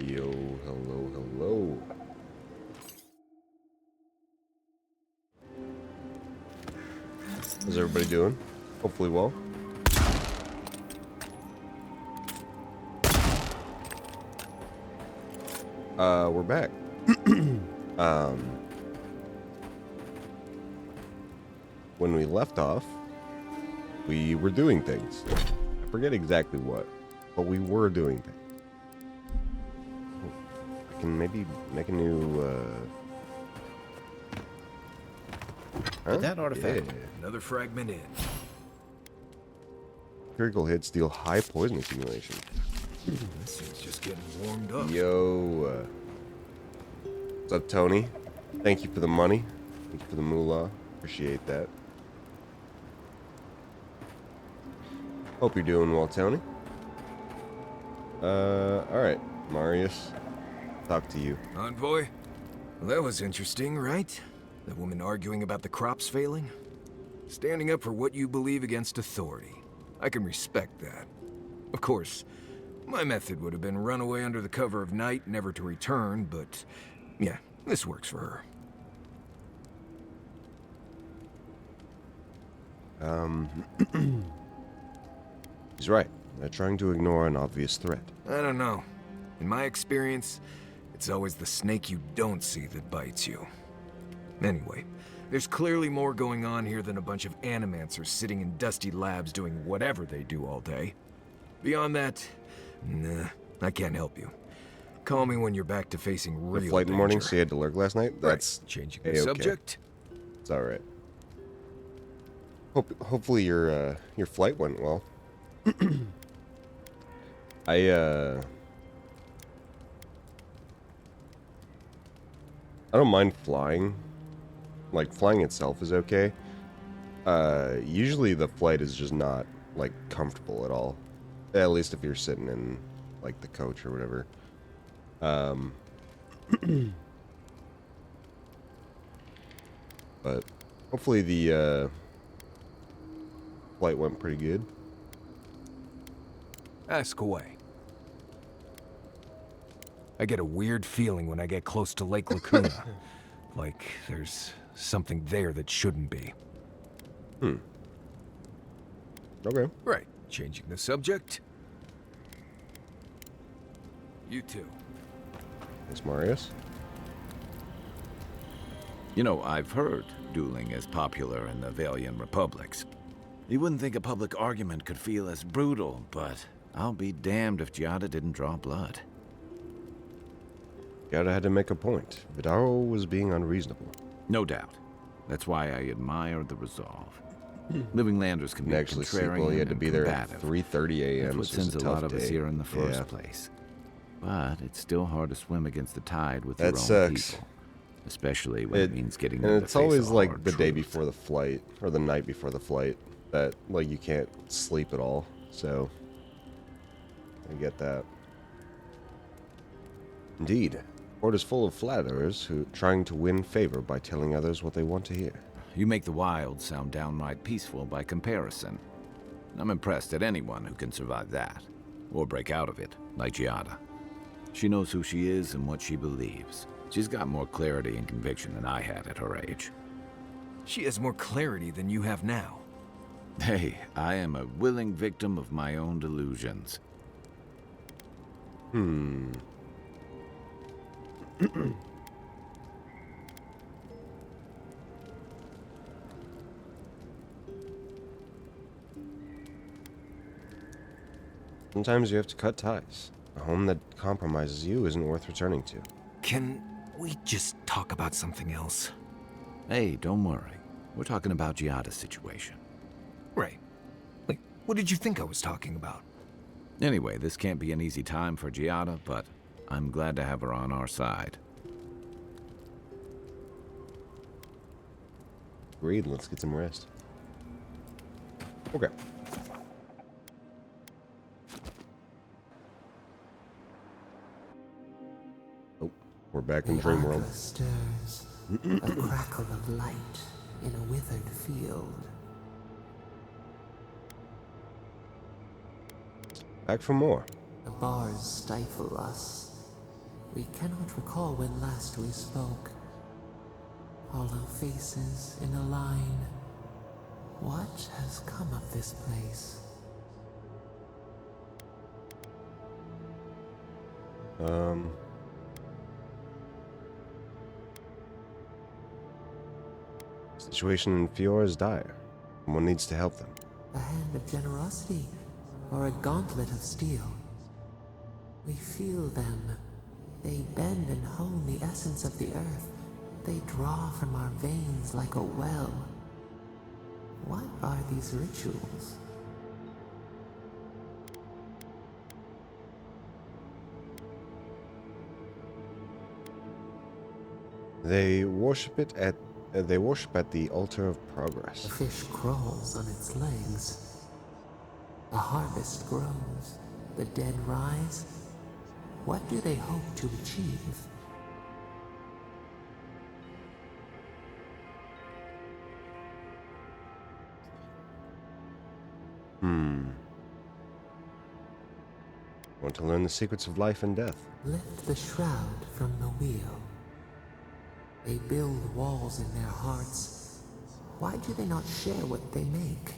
Yo, hello, hello. How's everybody doing? Hopefully well. We're back. When we left off, we were doing things. I forget exactly what, but we were doing things. I can maybe make a new, huh? Did that artifact? Yeah. Another fragment in. Critical hit, steal high poison accumulation. This thing's just getting warmed up. Yo, what's up, Tony? Thank you for the money. Thank you for the moolah. Appreciate that. Hope you're doing well, Tony. Alright, Marius. Talk to you. Envoy? Well, that was interesting, right? The woman arguing about the crops failing? Standing up for what you believe against authority. I can respect that. Of course, my method would have been run away under the cover of night, never to return, but yeah, this works for her. He's right. They're trying to ignore an obvious threat. I don't know. In my experience, it's always the snake you don't see that bites you. Anyway, there's clearly more going on here than a bunch of animancers sitting in dusty labs doing whatever they do all day. Beyond that, nah, I can't help you. Call me when you're back to facing real The flight in the morning, danger. so you had to lurk last night? That's right. Changing the A-okay. subject. It's alright. Hopefully your flight went well. I don't mind flying. Like, flying itself is okay. Usually the flight is just not, like, comfortable at all. At least if you're sitting in, like, the coach or whatever. But hopefully the flight went pretty good. Ask away. I get a weird feeling when I get close to Lake Lacuna. Like there's something there that shouldn't be. Okay. Right. Changing the subject. You too. Thanks, Marius. You know, I've heard dueling is popular in the Valian republics. You wouldn't think a public argument could feel as brutal, but I'll be damned if Giada didn't draw blood. Giada had to make a point. Vidaro was being unreasonable. No doubt. That's why I admire the resolve. Living landers can be Didn't actually sleep contrarian well. He had to and be there at combative. 3:30 a.m. That's what so it was sends a tough lot of us day. here in the first Yeah. place. But it's still hard to swim against the tide with That your own sucks. people. Especially when it means getting them And to it's face always the like hard the day truth. before the flight or the night before the flight that like you can't sleep at all. So I get that. Indeed, court is full of flatterers who trying to win favor by telling others what they want to hear. You make the wild sound downright peaceful by comparison. I'm impressed at anyone who can survive that, or break out of it, like Giada. She knows who she is and what she believes. She's got more clarity and conviction than I had at her age. She has more clarity than you have now. Hey, I am a willing victim of my own delusions. Sometimes you have to cut ties. A home that compromises you isn't worth returning to. Can we just talk about something else? Hey, don't worry. We're talking about Giada's situation. Right. Like, what did you think I was talking about? Anyway, this can't be an easy time for Giada, but I'm glad to have her on our side. Agreed, let's get some rest. Okay. Oh, we're back in Dream World. Aqua stirs, a crackle of light in a withered field. Back for more. The bars stifle us. We cannot recall when last we spoke. Hollow faces in a line. What has come of this place? Situation in Fiora is dire. Someone needs to help them. A hand of generosity, or a gauntlet of steel. We feel them. They bend and hone the essence of the earth. They draw from our veins like a well. What are these rituals? They worship at the altar of The progress. fish crawls on its legs. The harvest grows. The dead rise. What do they hope to achieve? Want to learn the secrets of life and death. Lift the shroud from the wheel. They build walls in their hearts. Why do they not share what they make?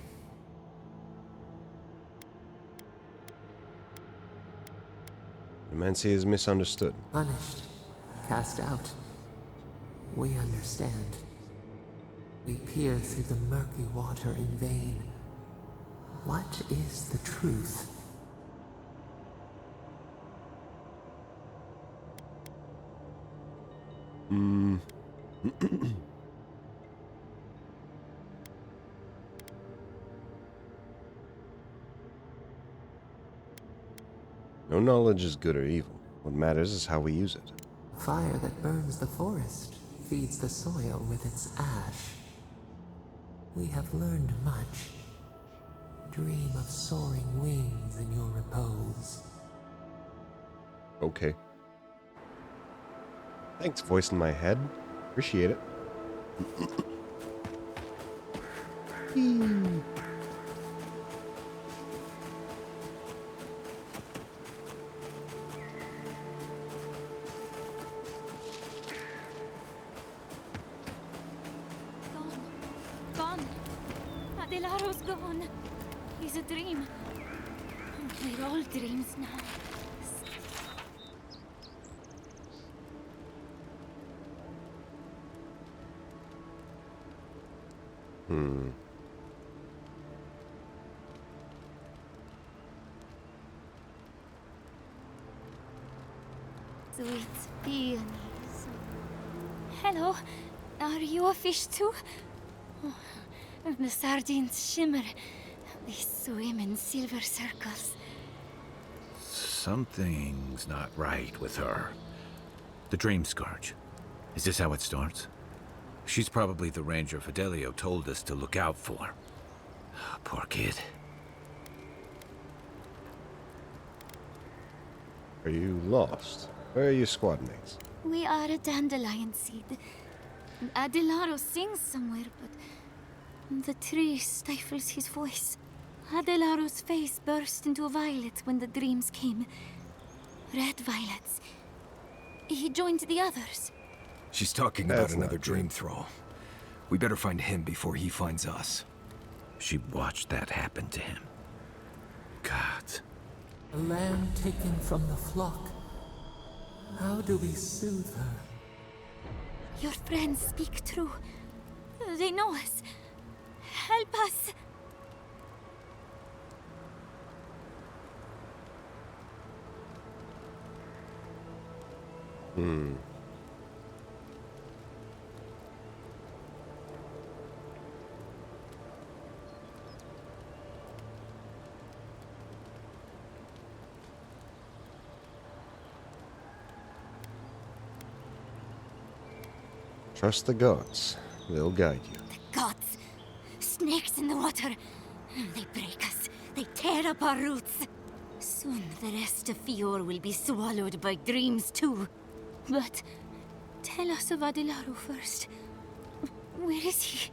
Humanity is misunderstood. Punished, cast out. We understand. We peer through the murky water in vain. What is the truth? No knowledge is good or evil. What matters is how we use it. Fire that burns the forest feeds the soil with its ash. We have learned much. Dream of soaring wings in your repose. Okay. Thanks, voice in my head. Appreciate it. Gone. Adelaro's gone. He's a dream. We're all dreams now. Sweet peonies. Hello. Are you a fish too? Oh, the sardines shimmer. They swim in silver circles. Something's not right with her. The Dream Scourge. Is this how it starts? She's probably the ranger Fidelio told us to look out for. Poor kid. Are you lost? Where are your squad mates? We are a dandelion seed. Adelaro sings somewhere, but the tree stifles his voice. Adelaro's face burst into violet when the dreams came. Red violets. He joined the others. She's talking That's about not another good. dream thrall. We better find him before he finds us. She watched that happen to him. God. A lamb taken from the flock. How do we soothe her? Your friends speak true. They know us. Help us. Trust the gods. They'll guide you. Gods. Snakes in the water. They break us. They tear up our roots. Soon the rest of Fior will be swallowed by dreams too. But tell us of Adelaro first. Where is he?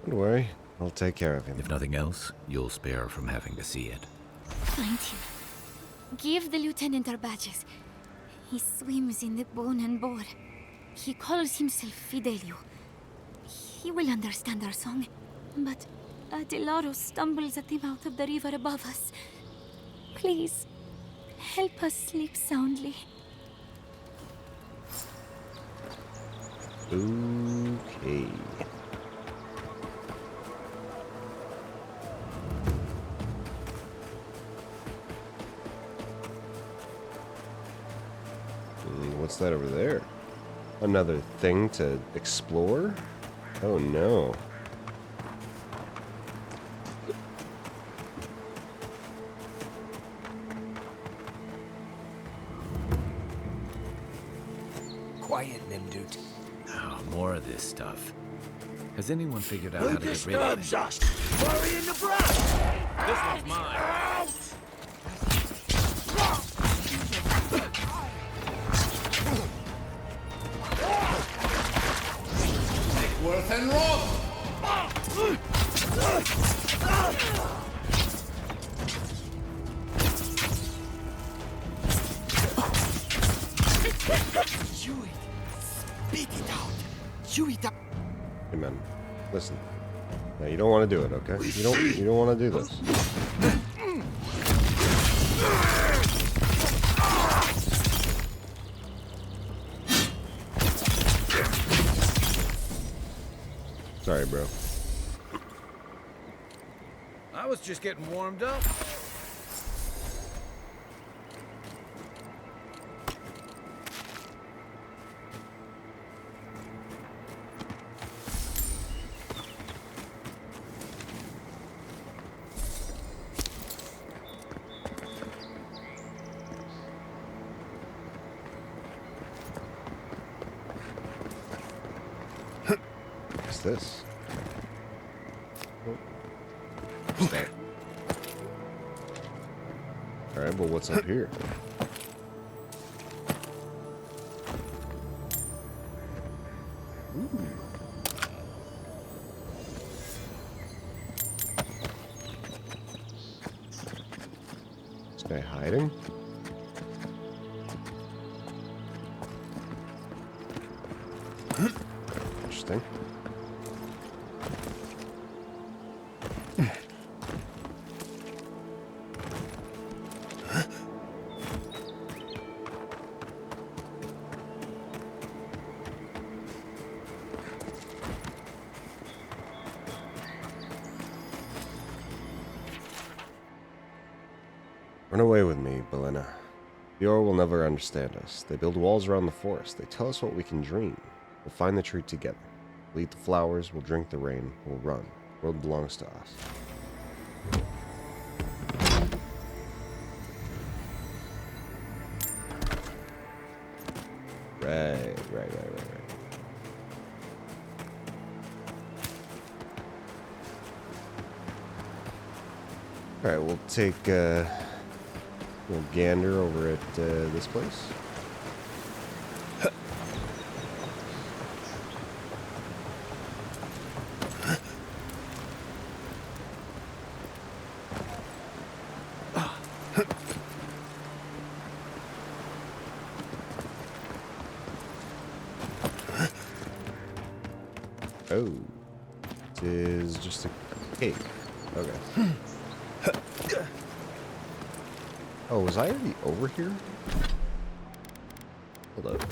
Don't worry. I'll take care of him. If nothing else, you'll spare from having to see it. Find him. Give the lieutenant our badges. He swims in the bone and boar. He calls himself Fidelio. He will understand our song. But Adelaro stumbles at the mouth of the river above us. Please, help us sleep soundly. Okay. What's that over there? Another thing to explore? Oh no. Quiet, Nimdut. Oh, more of this stuff. Has anyone figured out how to get rid of it? us? Worry in the brush! This one's mine. Worth and Rob! Chew it. Spit it out. Chew it up. Hey man, listen. Now you don't want to do it, okay? You don't want to do this. Sorry, bro. I was just getting warmed up. What's this? There. Alright, but what's up here? This guy hiding? Interesting. Run away with me, Belena. The Or will never understand us. They build walls around the forest. They tell us what we can dream. We'll find the tree together. We'll eat the flowers. We'll drink the rain. We'll run. The world belongs to us. Right. Alright, we'll take a little gander over at this place. Oh, it is just a cave. Okay. Oh, was I already over here? Hold up.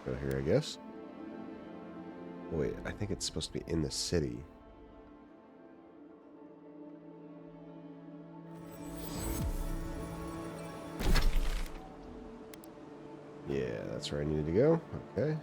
Go here, I guess. Oh, wait, I think it's supposed to be in the city. Yeah, that's where I needed to go. Okay.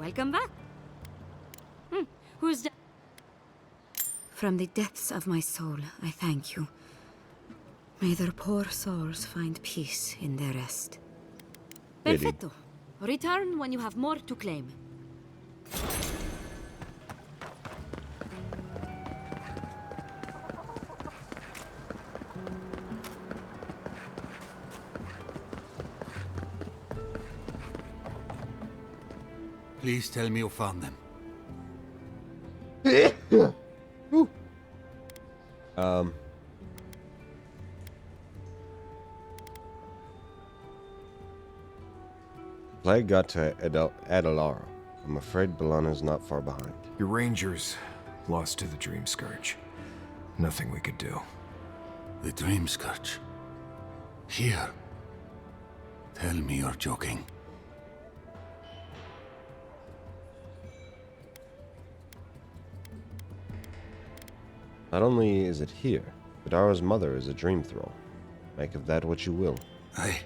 welcome back. Who's that? From the depths of my soul, I thank you. May their poor souls find peace in their rest. Really? Perfecto. Return when you have more to claim. Please tell me you found them. Plague got to Adelara. I'm afraid Bellana's not far behind. Your rangers lost to the Dream Scourge. Nothing we could do. The Dream Scourge. Here. Tell me you're joking. Not only is it here, but Ara's mother is a dream thrall. Make of that what you will. I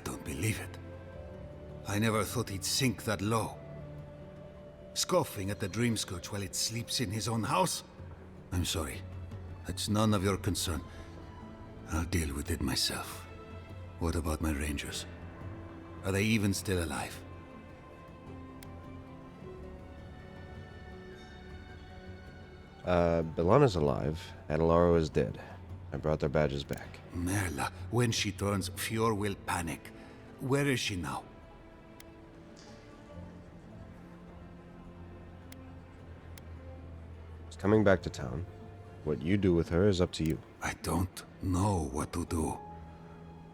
don't believe it. I never thought he'd sink that low. Scoffing at the Dream Scourge while it sleeps in his own house? I'm sorry. That's none of your concern. I'll deal with it myself. What about my rangers? Are they even still alive? Bellana's alive. Adelara is dead. I brought their badges back. Merla, when she turns, Fior will panic. Where is she now? She's coming back to town. What you do with her is up to you. I don't know what to do.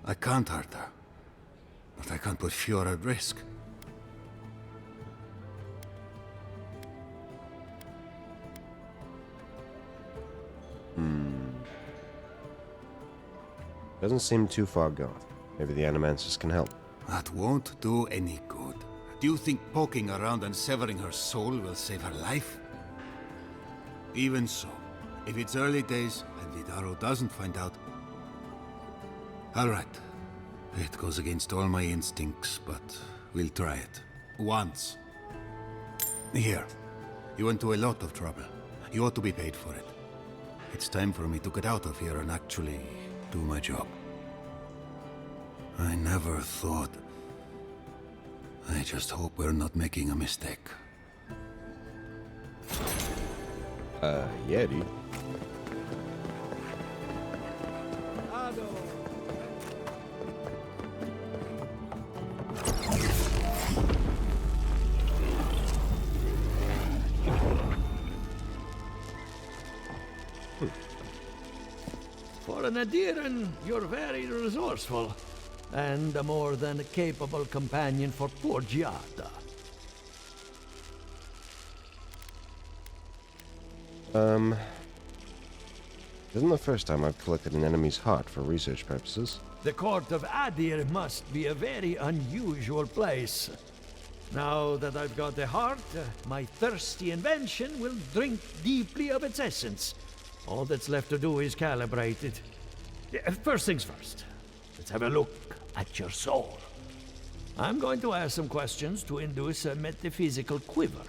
I can't hurt her. But I can't put Fior at risk. Doesn't seem too far gone. Maybe the Animances can help. That won't do any good. Do you think poking around and severing her soul will save her life? Even so, if it's early days and Vidaro doesn't find out... All right. It goes against all my instincts, but we'll try it. Once. Here. You went to a lot of trouble. You ought to be paid for it. It's time for me to get out of here and actually do my job. I never thought... I just hope we're not making a mistake. Yeah, dude. For an Adiran, you're very resourceful, and a more than capable companion for poor Giada. Isn't the first time I've collected an enemy's heart for research purposes. The court of Adir must be a very unusual place. Now that I've got a heart, my thirsty invention will drink deeply of its essence. All that's left to do is calibrate it. First things first. Let's have a look at your soul. I'm going to ask some questions to induce a metaphysical quiver.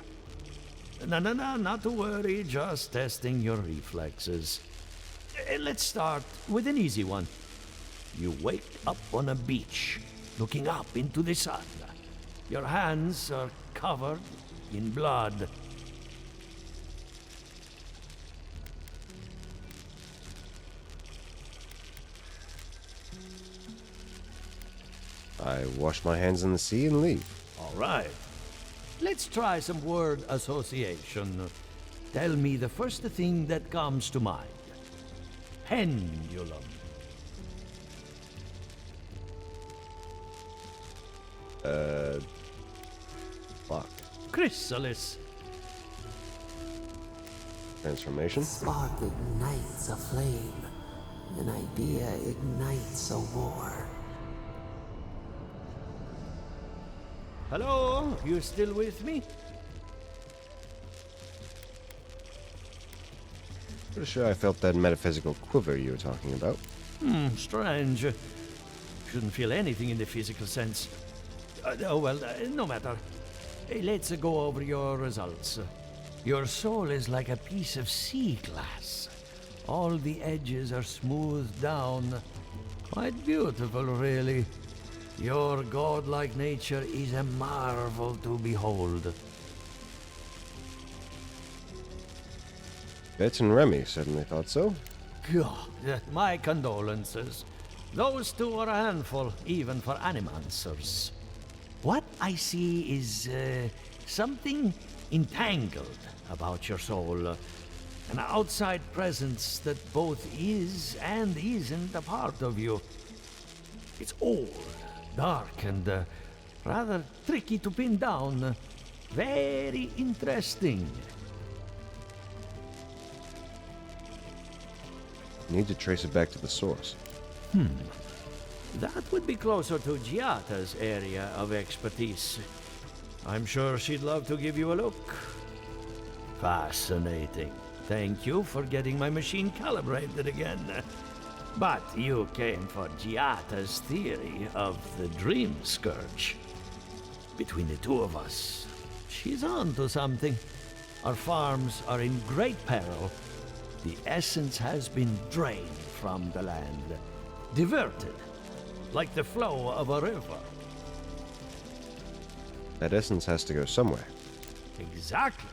No, not to worry, just testing your reflexes. Let's start with an easy one. You wake up on a beach, looking up into the sun. Your hands are covered in blood. I wash my hands in the sea and leave. All right. Let's try some word association. Tell me the first thing that comes to mind. Pendulum. Fuck. Chrysalis. Transformation? Spark ignites a flame. An idea ignites a war. Hello? You still with me? Pretty sure I felt that metaphysical quiver you were talking about. Strange. Shouldn't feel anything in the physical sense. Oh well, no matter. let's go over your results. Your soul is like a piece of sea glass. All the edges are smoothed down. Quite beautiful, really. Your godlike nature is a marvel to behold. Betts and Remy certainly thought so. God, my condolences. Those two are a handful, even for animancers. What I see is something entangled about your soul. An outside presence that both is and isn't a part of you. It's old, dark, and rather tricky to pin down. Very interesting. Need to trace it back to the source. That would be closer to Giata's area of expertise. I'm sure she'd love to give you a look. Fascinating. Thank you for getting my machine calibrated again. But you came for Giata's theory of the Dream Scourge. Between the two of us, she's on to something. Our farms are in great peril. The essence has been drained from the land, diverted, like the flow of a river. That essence has to go somewhere. Exactly.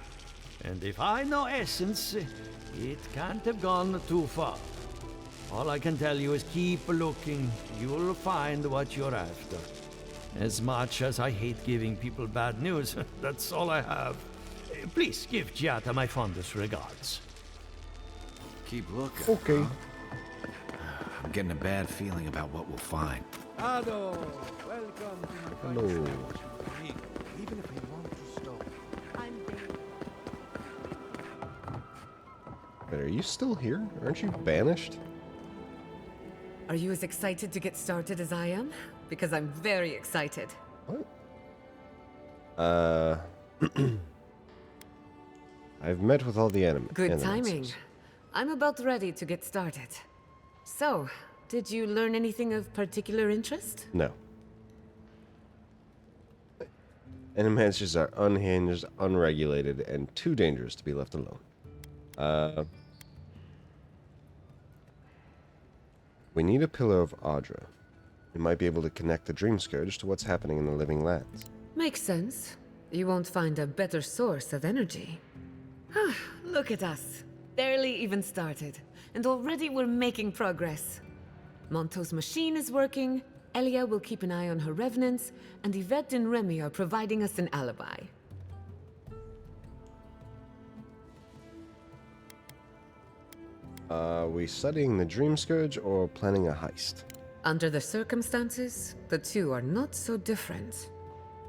And if I know essence, it can't have gone too far. All I can tell you is keep looking. You'll find what you're after. As much as I hate giving people bad news, that's all I have. Please give Giata my fondest regards. Keep looking. Okay. I'm getting a bad feeling about what we'll find. Ado, welcome to Hello. even if we want to stop. But are you still here? Aren't you banished? Are you as excited to get started as I am? Because I'm very excited. What? I've met with all the Good animancers. timing. I'm about ready to get started. So, did you learn anything of particular interest? No. Animancers are unhinged, unregulated, and too dangerous to be left alone. We need a pillar of Audra. We might be able to connect the Dream Scourge to what's happening in the living lands. Makes sense. You won't find a better source of energy. Look at us. Barely even started. And already we're making progress. Monto's machine is working, Elia will keep an eye on her revenants, and Yvette and Remy are providing us an alibi. Are we studying the Dream Scourge or planning a heist? Under the circumstances, the two are not so different.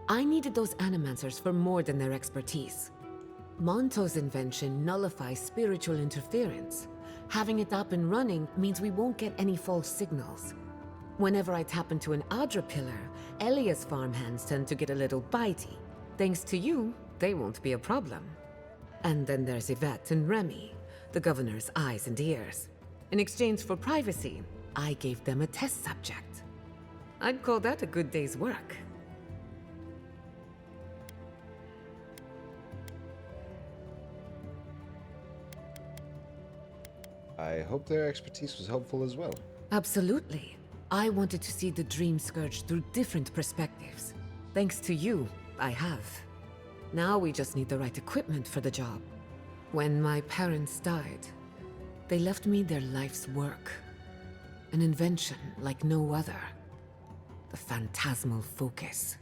I needed those animancers for more than their expertise. Monto's invention nullifies spiritual interference. Having it up and running means we won't get any false signals. Whenever I tap into an Audra pillar, Elia's farmhands tend to get a little bitey. Thanks to you, they won't be a problem. And then there's Yvette and Remy, the governor's eyes and ears. In exchange for privacy, I gave them a test subject. I'd call that a good day's work. I hope their expertise was helpful as well. Absolutely. I wanted to see the Dream Scourge through different perspectives. Thanks to you, I have. Now we just need the right equipment for the job. When my parents died, they left me their life's work. An invention like no other. The phantasmal focus.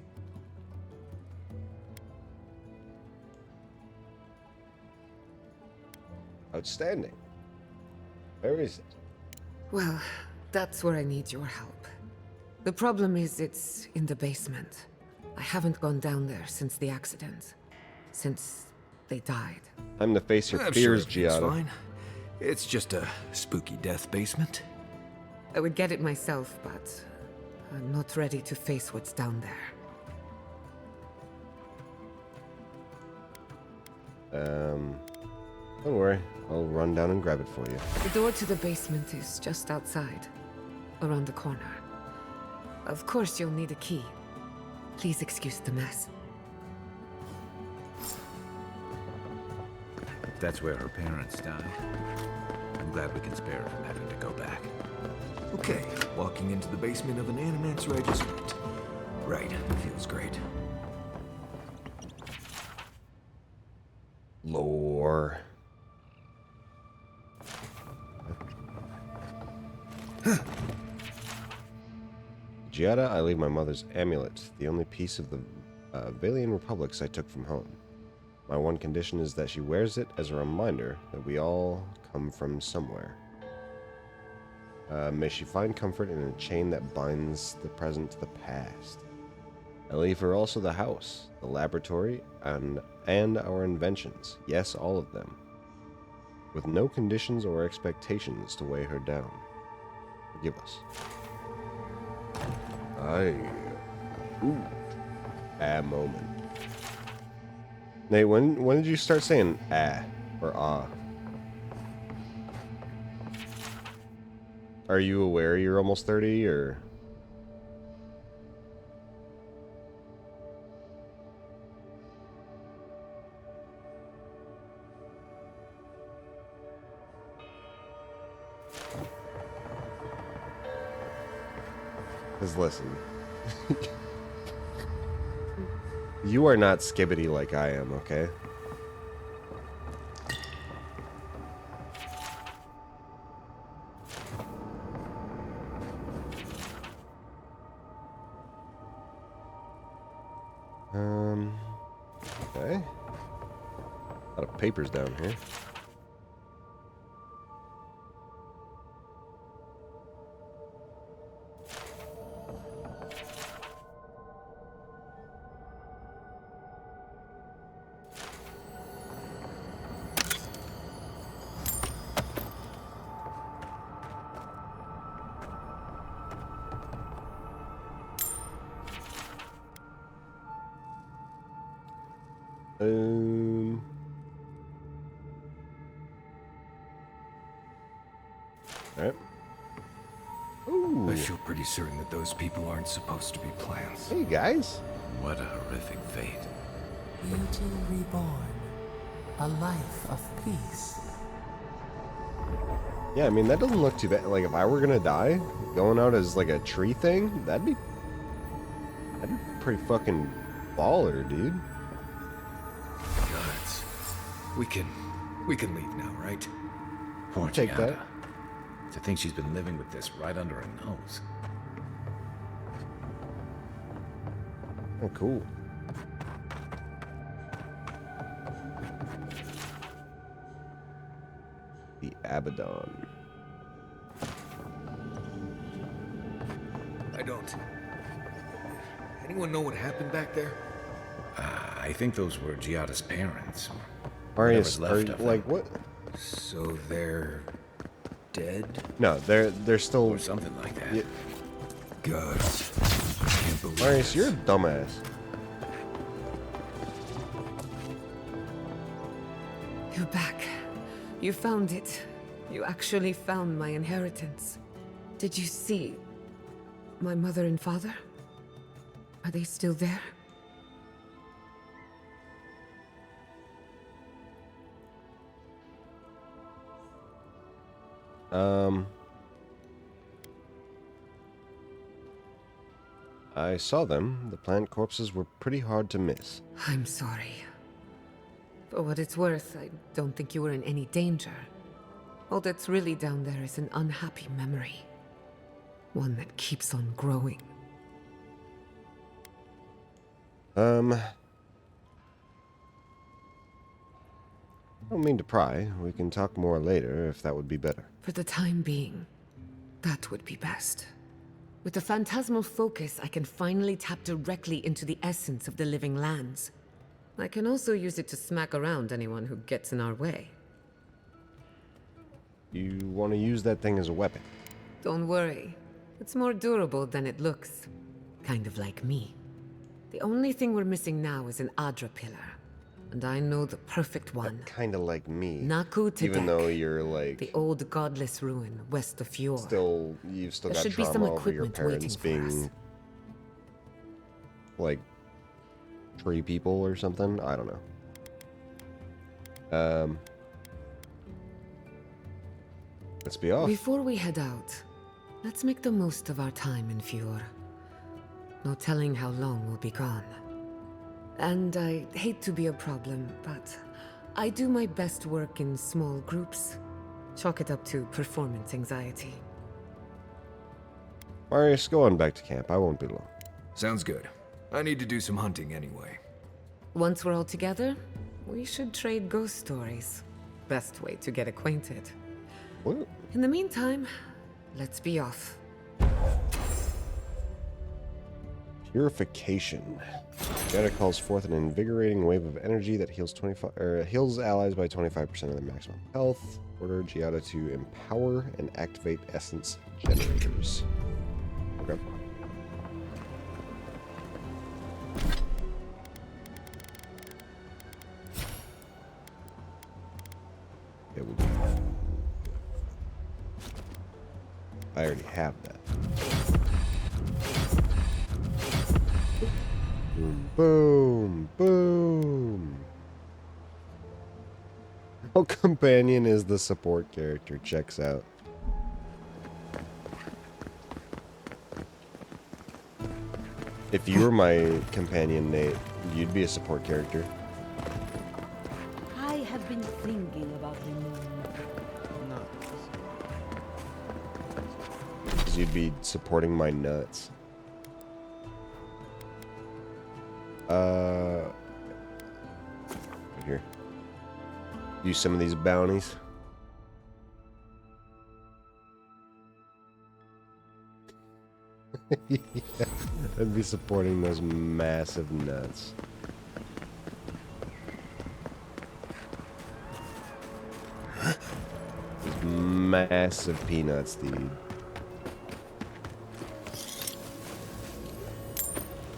Outstanding. Where is it? Well, that's where I need your help. The problem is it's in the basement. I haven't gone down there since the accident. Since they died. Time to face your I'm fears, sure it's Giada. fine. It's just a spooky death basement. I would get it myself, but I'm not ready to face what's down there. Don't worry. I'll run down and grab it for you. The door to the basement is just outside, around the corner. Of course you'll need a key. Please excuse the mess. That's where her parents died. I'm glad we can spare her from having to go back. Okay, walking into the basement of an Animancer I just met. Right, feels great. Lore. Giada, I leave my mother's amulet, the only piece of the Valian Republics I took from home. My one condition is that she wears it as a reminder that we all come from somewhere. May she find comfort in a chain that binds the present to the past. I leave her also the house, the laboratory, and our inventions. Yes, all of them. With no conditions or expectations to weigh her down. Forgive us. Ooh. Moment. Nate, when did you start saying or ah? Are you aware you're almost 30 or? Because listen, you are not skibbity like I am, okay? Okay. A lot of papers down here. Alright. Ooh. I feel pretty certain that those people aren't supposed to be plants. Hey guys. What a horrific fate. Beauty reborn. A life of peace. Yeah, I mean that doesn't look too bad. Like if I were gonna die, going out as like a tree thing, that'd be pretty fucking baller, dude. Gods. We can leave now, right? Poor Take Giada. that. To think she's been living with this right under her nose. Oh, cool. The Abaddon. I don't. Anyone know what happened back there? I think those were Giada's parents. Marius, Whatever's left of them. like what? So they're dead? No, they're still. Or something like that. Yeah. Gods. I can't believe Marius, this. you're a dumbass. You're back. You found it. You actually found my inheritance. Did you see my mother and father? Are they still there? I saw them. The plant corpses were pretty hard to miss. I'm sorry. For what it's worth, I don't think you were in any danger. All that's really down there is an unhappy memory. One that keeps on growing. I don't mean to pry. We can talk more later if that would be better. For the time being, that would be best. With the phantasmal focus, I can finally tap directly into the essence of the living lands. I can also use it to smack around anyone who gets in our way. You want to use that thing as a weapon? Don't worry. It's more durable than it looks. Kind of like me. The only thing we're missing now is an Adra pillar. And I know the perfect one. Kind of like me. Naku Tedek, Even though you're like the old godless ruin west of Fjord. you've still There got should be some trauma over your equipment waiting parents for being us. like tree people or something. I don't know. Let's be off. Before we head out, let's make the most of our time in Fjord. No telling how long we'll be gone. And I hate to be a problem, but I do my best work in small groups. Chalk it up to performance anxiety. Marius, go on back to camp. I won't be long. Sounds good. I need to do some hunting anyway. Once we're all together, we should trade ghost stories. Best way to get acquainted. What? In the meantime, let's be off. Purification. Data calls forth an invigorating wave of energy that heals heals allies by 25% of their maximum health. Order Giada to empower and activate essence generators. Okay. Yeah, we'll do that. I already have that. Boom, boom, boom. Oh, companion is the support character. Checks out. If you were my companion, Nate, you'd be a support character. I have been thinking about the moon. Because you'd be supporting my nuts. Right here. Use some of these bounties. Yeah, I'd be supporting those massive nuts. These massive peanuts, dude.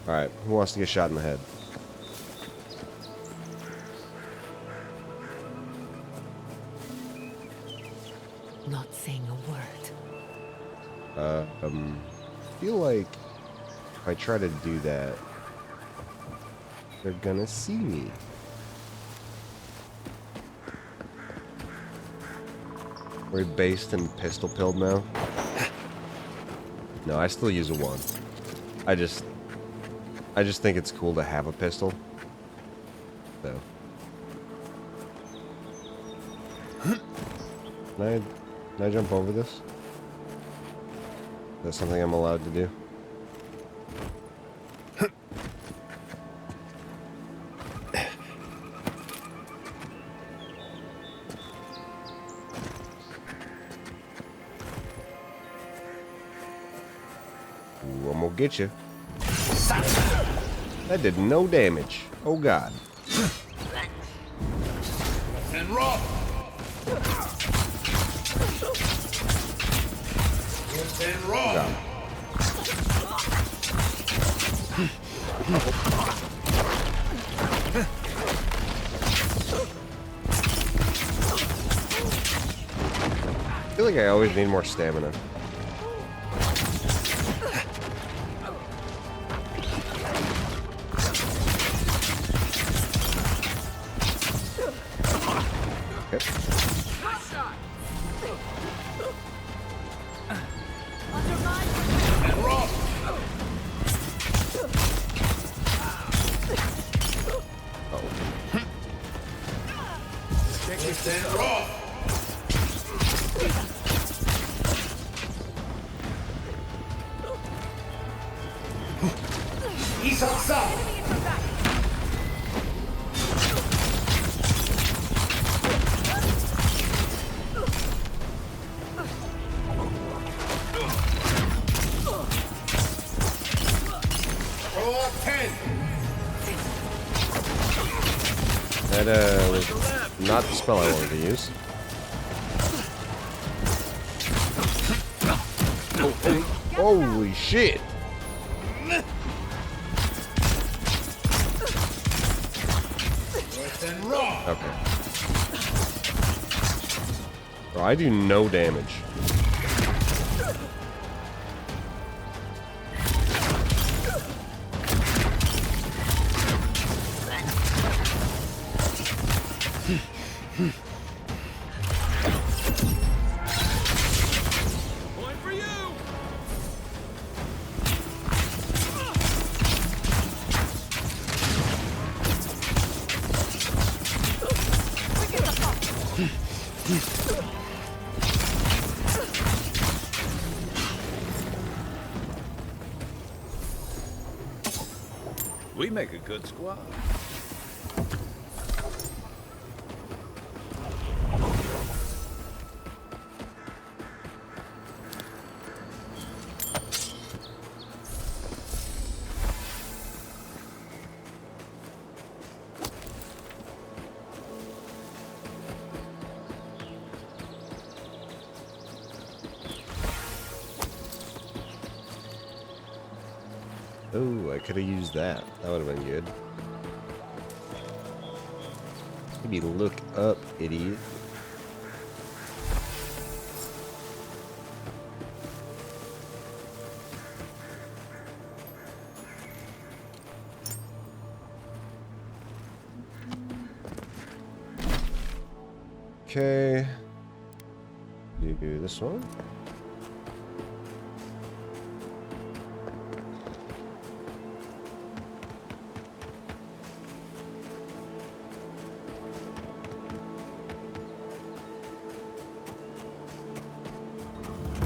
Alright, who wants to get shot in the head? Not saying a word. I feel like if I try to do that, they're gonna see me. We're based and pistol pilled now. No, I still use a 1. I just think it's cool to have a pistol. So. Can I jump over this? Is that something I'm allowed to do? Ooh, I'm gonna get you. That did no damage. Oh god. And raw. And raw. God. I feel like I always need more stamina. He's outside. That was not the spell I wanted to use. Oh, holy shit! Okay. Bro, I do no damage. We make a good squad. Oh, I could have used that. That would have been good. Maybe look up, idiot. Okay. You do this one.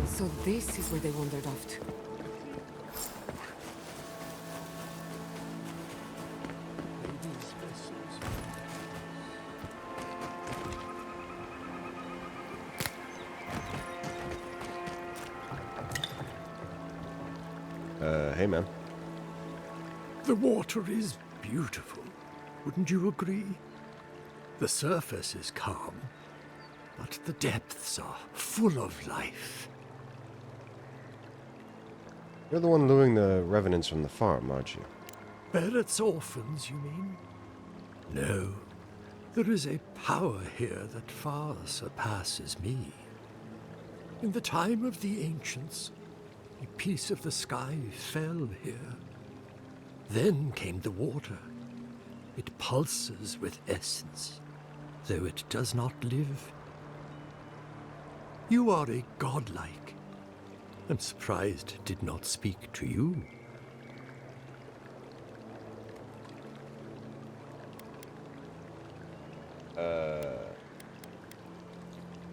So this is where they wandered off to. Hey man. The water is beautiful, wouldn't you agree? The surface is calm, but the depths are full of life. You're the one luring the revenants from the farm, aren't you? Barrett's orphans, you mean? No. There is a power here that far surpasses me. In the time of the ancients, a piece of the sky fell here. Then came the water. It pulses with essence, though it does not live. You are a godlike. I'm surprised it did not speak to you.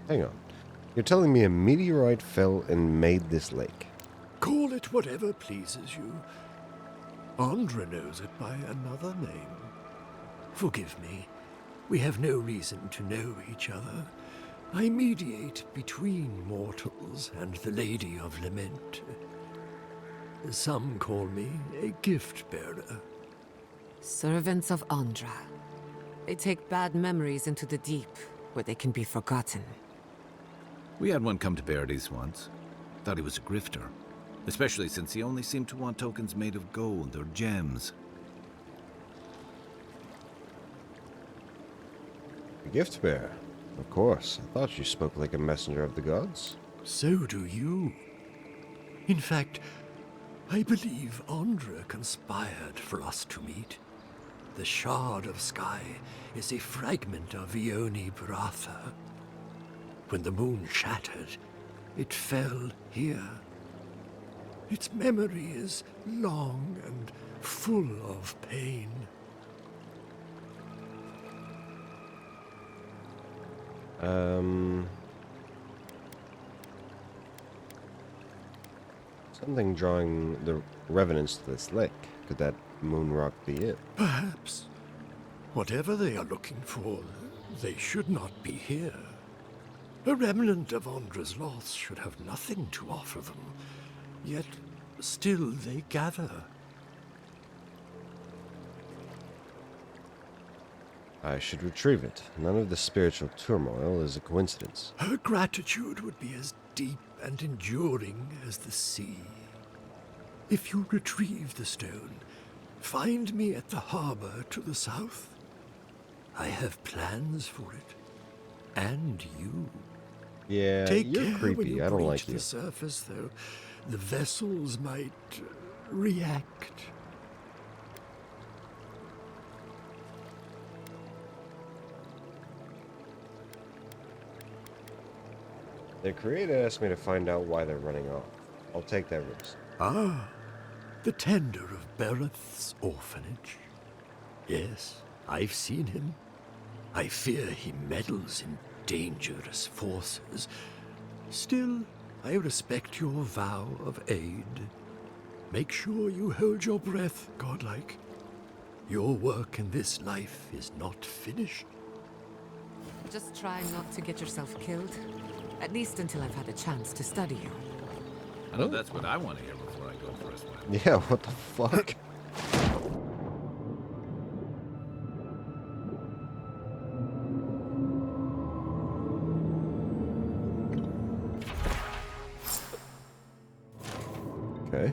Hang on. You're telling me a meteorite fell and made this lake? Call it whatever pleases you. Andra knows it by another name. Forgive me. We have no reason to know each other. I mediate between mortals and the Lady of Lament. Some call me a gift-bearer. Servants of Andra. They take bad memories into the deep, where they can be forgotten. We had one come to Paradise once. Thought he was a grifter. Especially since he only seemed to want tokens made of gold or gems. A gift bearer? Of course. I thought you spoke like a messenger of the gods. So do you. In fact, I believe Andra conspired for us to meet. The Shard of Sky is a fragment of Ione Bratha. When the moon shattered, it fell here. Its memory is long and full of pain. Something drawing the revenants to this lake. Could that moon rock be it? Perhaps. Whatever they are looking for, they should not be here. A remnant of Andra's loss should have nothing to offer them, yet still they gather. I should retrieve it. None of the spiritual turmoil is a coincidence. Her gratitude would be as deep and enduring as the sea. If you retrieve the stone, find me at the harbor to the south. I have plans for it. And you. Yeah, Take you're care when creepy. you I don't breach like the you. surface, though. The vessels might react. The creator asked me to find out why they're running off. I'll take that risk. Ah, the tender of Bereth's orphanage. Yes, I've seen him. I fear he meddles in dangerous forces. Still, I respect your vow of aid. Make sure you hold your breath, godlike. Your work in this life is not finished. Just try not to get yourself killed. At least until I've had a chance to study you. I know that's what I want to hear before I go for a swim. Yeah, what the fuck? Okay.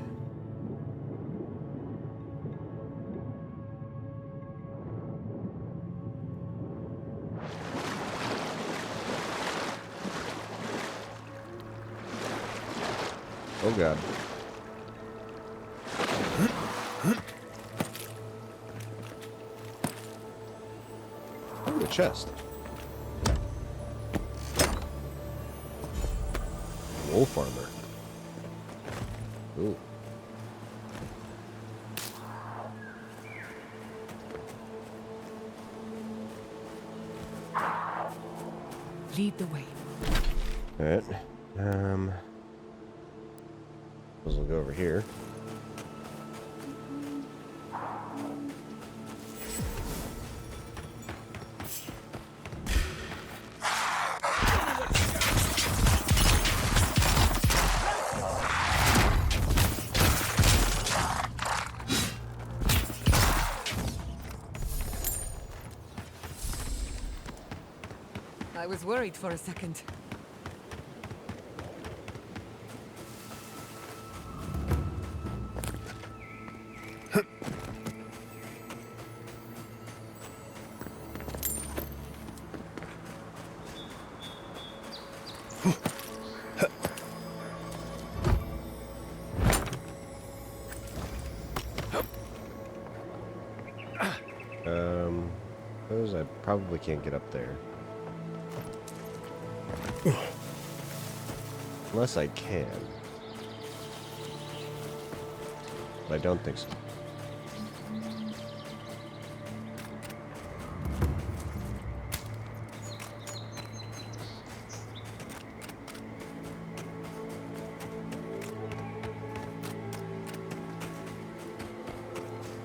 Oh god. Oh, a chest. Wolf armor. Ooh. Lead the way. Alright. We'll go over here. I was worried for a second. Suppose I probably can't get up there. Unless I can. But I don't think so.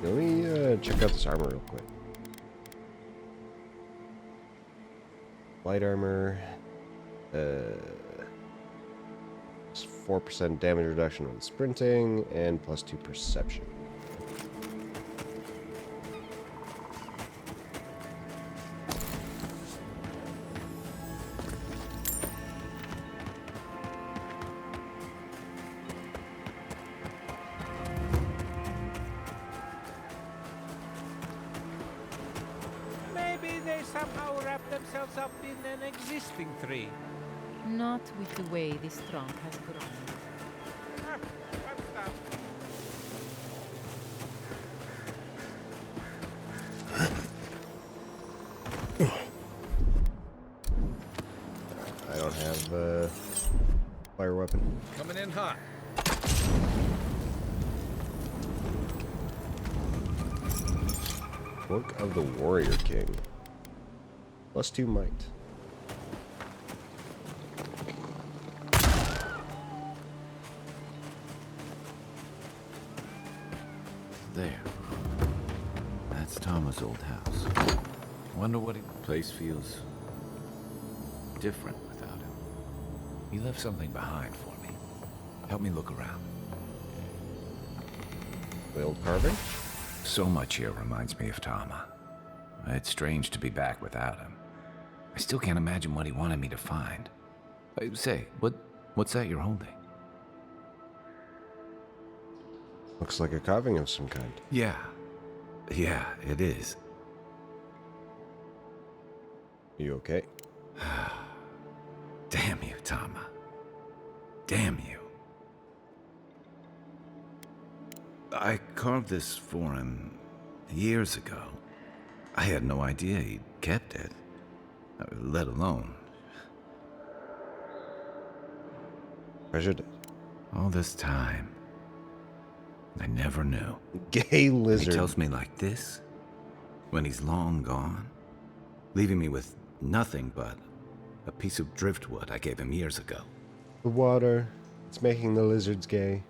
Let me check out this armor real quick. Light armor. 4% damage reduction when sprinting, and +2 perception. Maybe they somehow wrap themselves up in an existing tree. Not with the way this trunk has grown. Ah, what's that? I don't have a fire weapon. Coming in hot. Work of the Warrior King. +2 might. There. That's Tama's old house. Wonder what place feels different without him. He left something behind for me. Help me look around. The old carving? So much here reminds me of Tama. It's strange to be back without him. I still can't imagine what he wanted me to find. Say, what's that you're holding? Looks like a carving of some kind. Yeah, it is. You okay? Damn you, Tama. Damn you. I carved this for him years ago. I had no idea he'd kept it, let alone. Treasured it. All this time, I never knew. Gay lizard. He tells me like this, when he's long gone, leaving me with nothing but A piece of driftwood I gave him years ago. The water. It's making the lizards gay.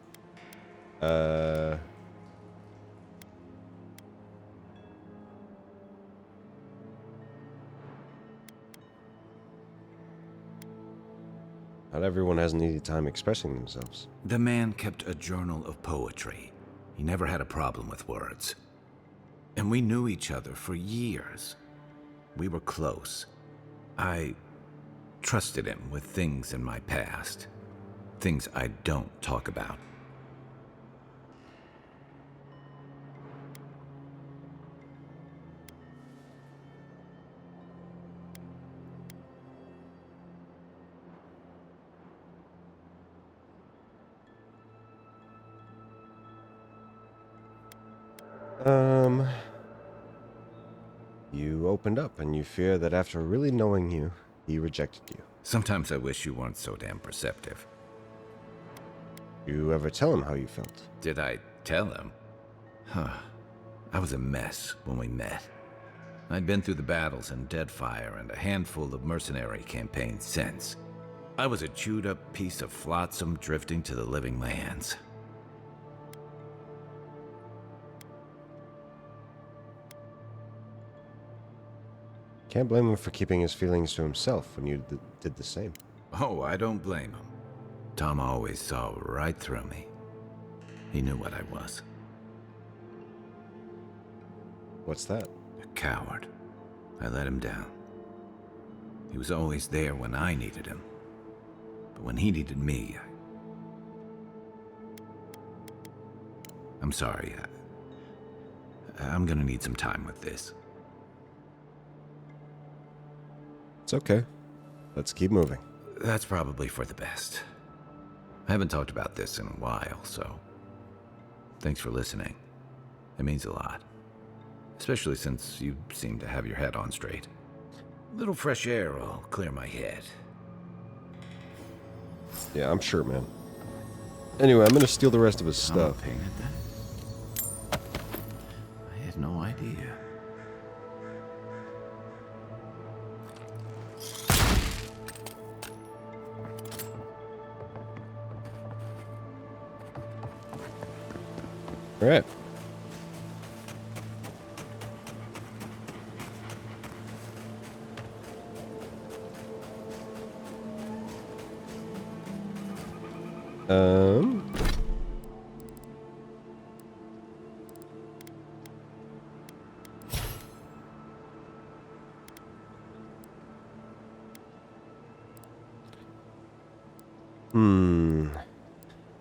Not everyone has an easy time expressing themselves. The man kept a journal of poetry. He never had a problem with words. And we knew each other for years. We were close. I trusted him with things in my past. Things I don't talk about. You opened up and you fear that after really knowing you, he rejected you. Sometimes I wish you weren't so damn perceptive. You ever tell him how you felt? Did I tell him? Huh. I was a mess when we met. I'd been through the battles in Deadfire and a handful of mercenary campaigns since. I was a chewed-up piece of flotsam drifting to the living lands. Can't blame him for keeping his feelings to himself when you did the same. Oh, I don't blame him. Tom always saw right through me. He knew what I was. What's that? A coward. I let him down. He was always there when I needed him. But when he needed me, I'm sorry. I'm gonna need some time with this. It's okay. Let's keep moving. That's probably for the best. I haven't talked about this in a while, so thanks for listening. It means a lot. Especially since you seem to have your head on straight. A little fresh air will clear my head. Yeah, I'm sure, man. Anyway, I'm gonna steal the rest of his stuff. Painted that? I had no idea. All right.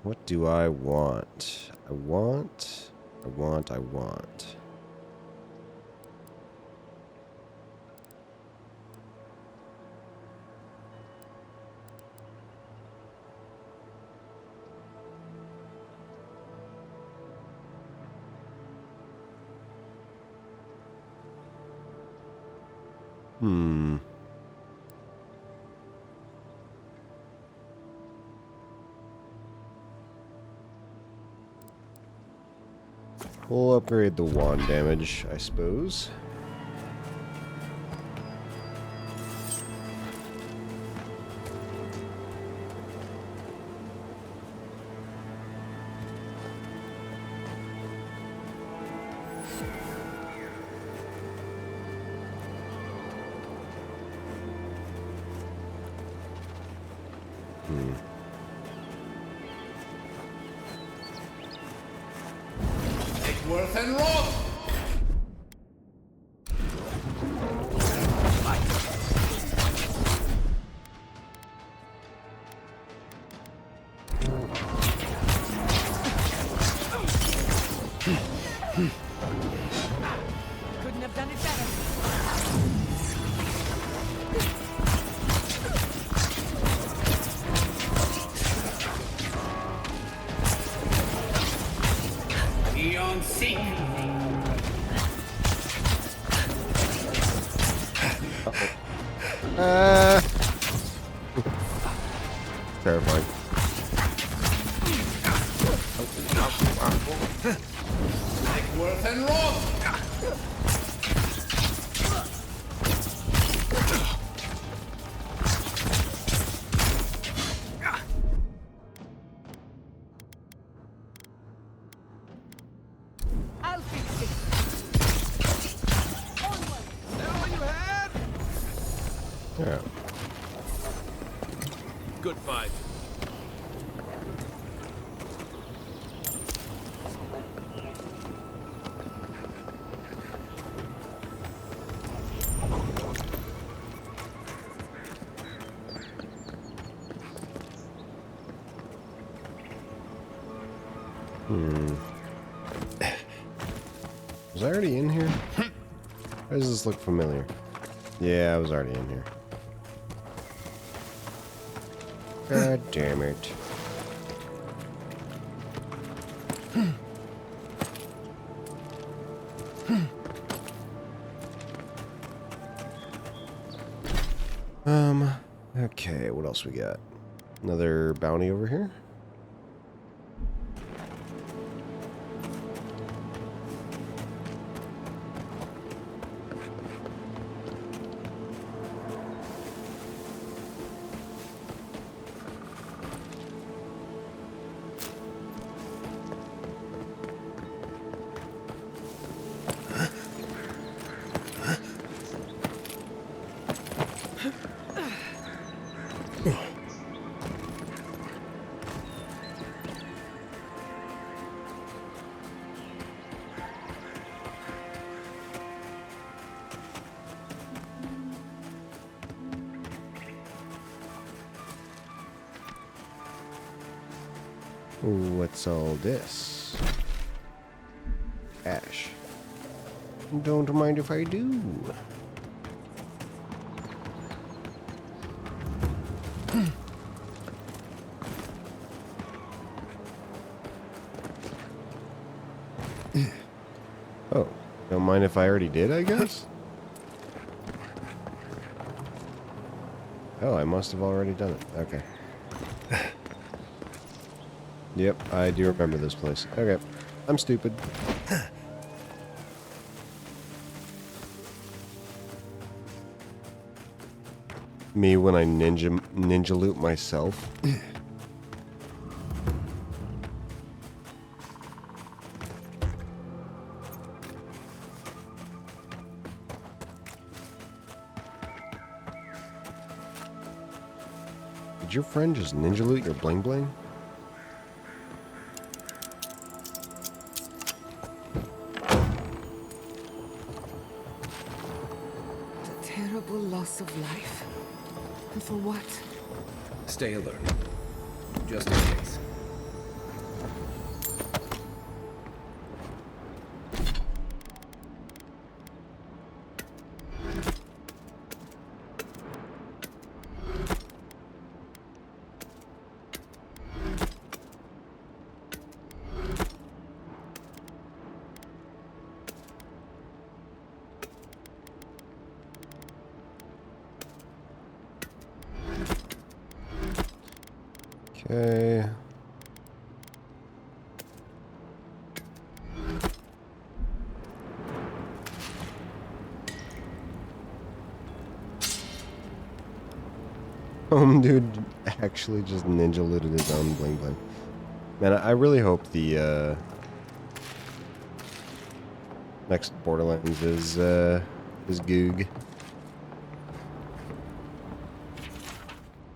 What do I want? I want. We'll upgrade the wand damage, I suppose. Worth and wrong! Couldn't have done it better. Eon Sink! Terrifying. Like worth and wrong! Yeah. Good fight. Was I already in here? Why does this look familiar? Yeah, I was already in here. God damn it. Okay, what else we got? Another bounty over here? What's all this? Ash. Don't mind if I do. Oh, don't mind if I already did, I guess? Oh, I must have already done it. Okay. Yep, I do remember this place. Okay, I'm stupid. Me when I ninja loot myself. Did your friend just ninja loot your bling bling? Loss of life. And for what? Stay alert. Just in case. Okay. Dude actually just ninja looted his own bling bling. Man, I really hope the next Borderlands is Goog.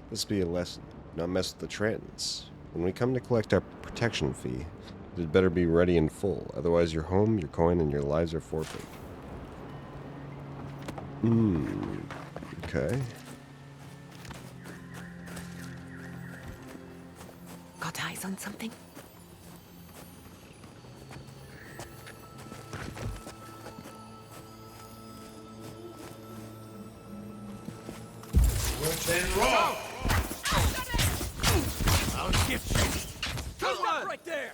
This be a lesson. Not mess with the trends. When we come to collect our protection fee, it had better be ready and full. Otherwise, your home, your coin, and your lives are forfeit. Okay. Got eyes on something? Raw! I'll get you. Come on! Right there!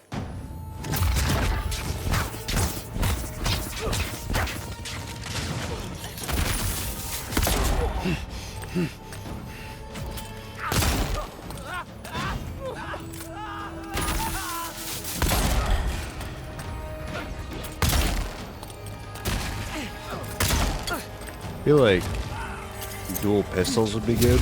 I feel like dual pistols would be good.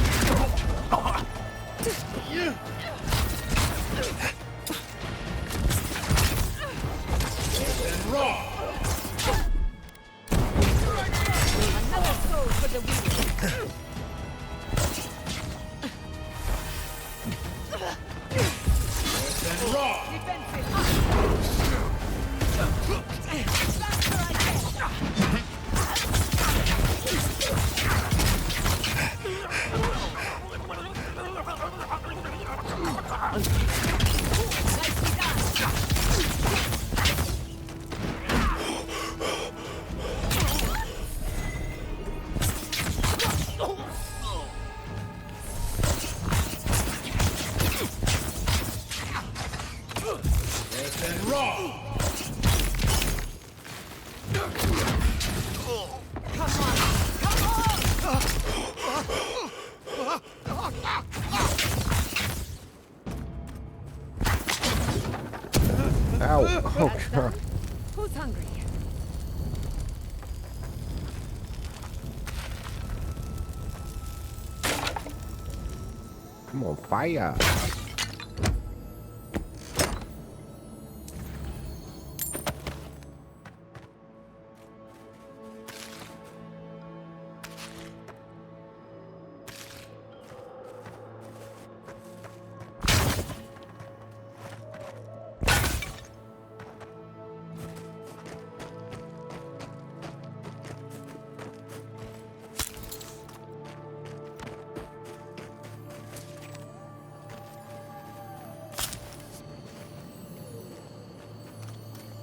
I'm on fire.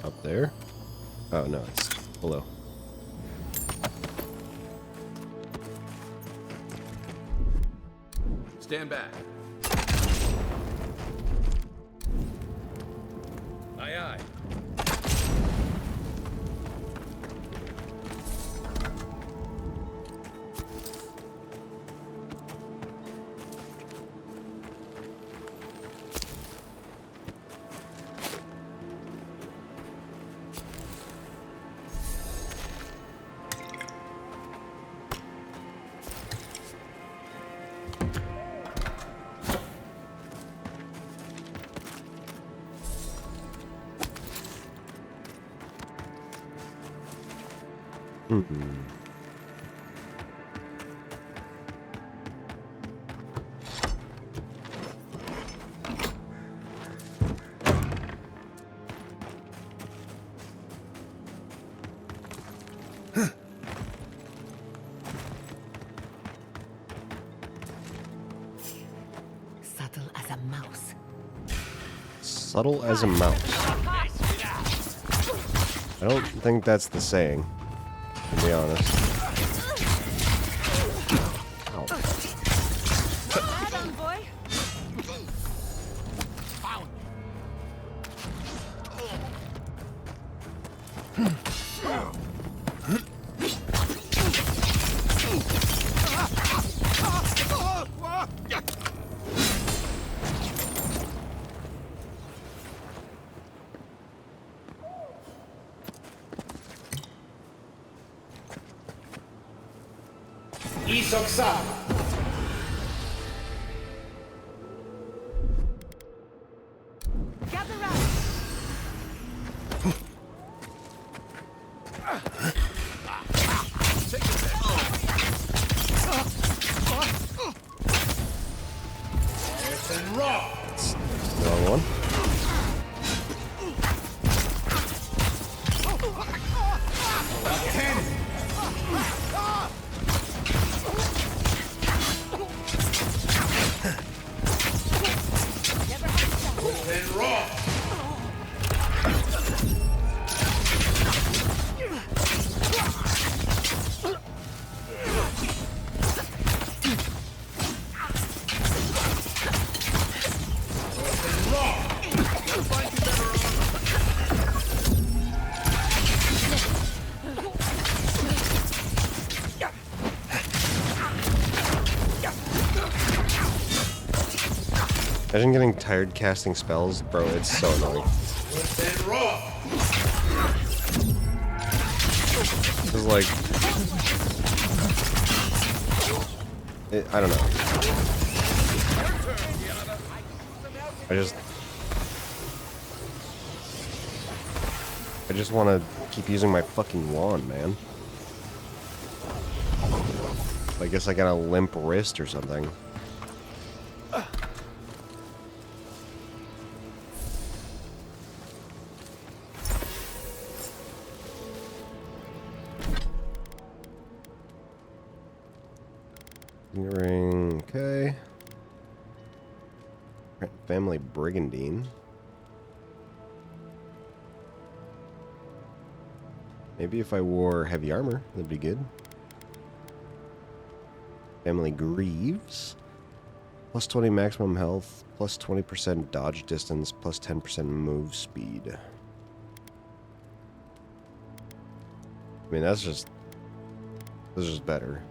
Up there? Oh, no, it's below. Stand back. Aye, aye. Subtle as a mouse. Subtle as a mouse. I don't think that's the saying, to be honest. Ow. Hold on, boy. Gather round. Wrong one. Imagine getting tired casting spells, bro. It's so annoying. It's like, I don't know. I just want to keep using my fucking wand, man. I guess I got a limp wrist or something. Ring, okay. Family Brigandine. Maybe if I wore heavy armor, that'd be good. Family Greaves. Plus 20 maximum health, plus 20% dodge distance, plus 10% move speed. I mean, that's just better.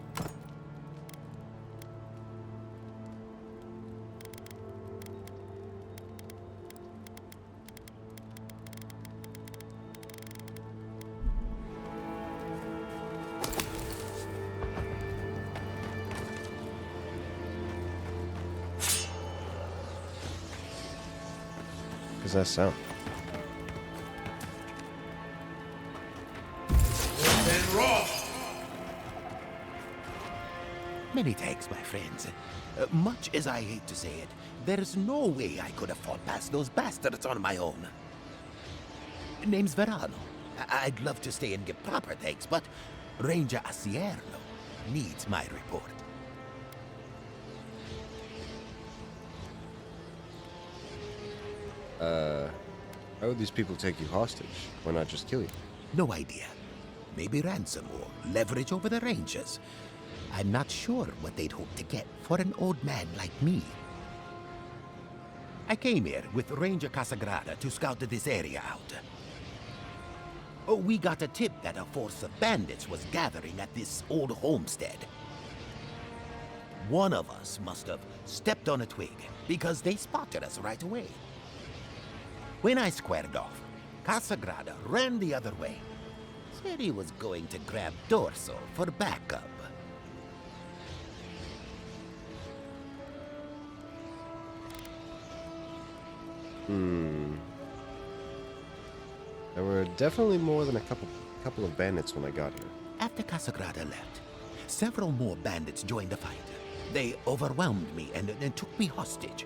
does that sound? Many thanks, my friends. Much as I hate to say it, there's no way I could have fought past those bastards on my own. Name's Verano. I'd love to stay and give proper thanks, but Ranger Asierno needs my report. How would these people take you hostage? Why not just kill you? No idea. Maybe ransom or leverage over the Rangers. I'm not sure what they'd hope to get for an old man like me. I came here with Ranger Casagrada to scout this area out. Oh, we got a tip that a force of bandits was gathering at this old homestead. One of us must have stepped on a twig because they spotted us right away. When I squared off, Casagrada ran the other way. Said he was going to grab Dorso for backup. There were definitely more than a couple of bandits when I got here. After Casagrada left, several more bandits joined the fight. They overwhelmed me and took me hostage.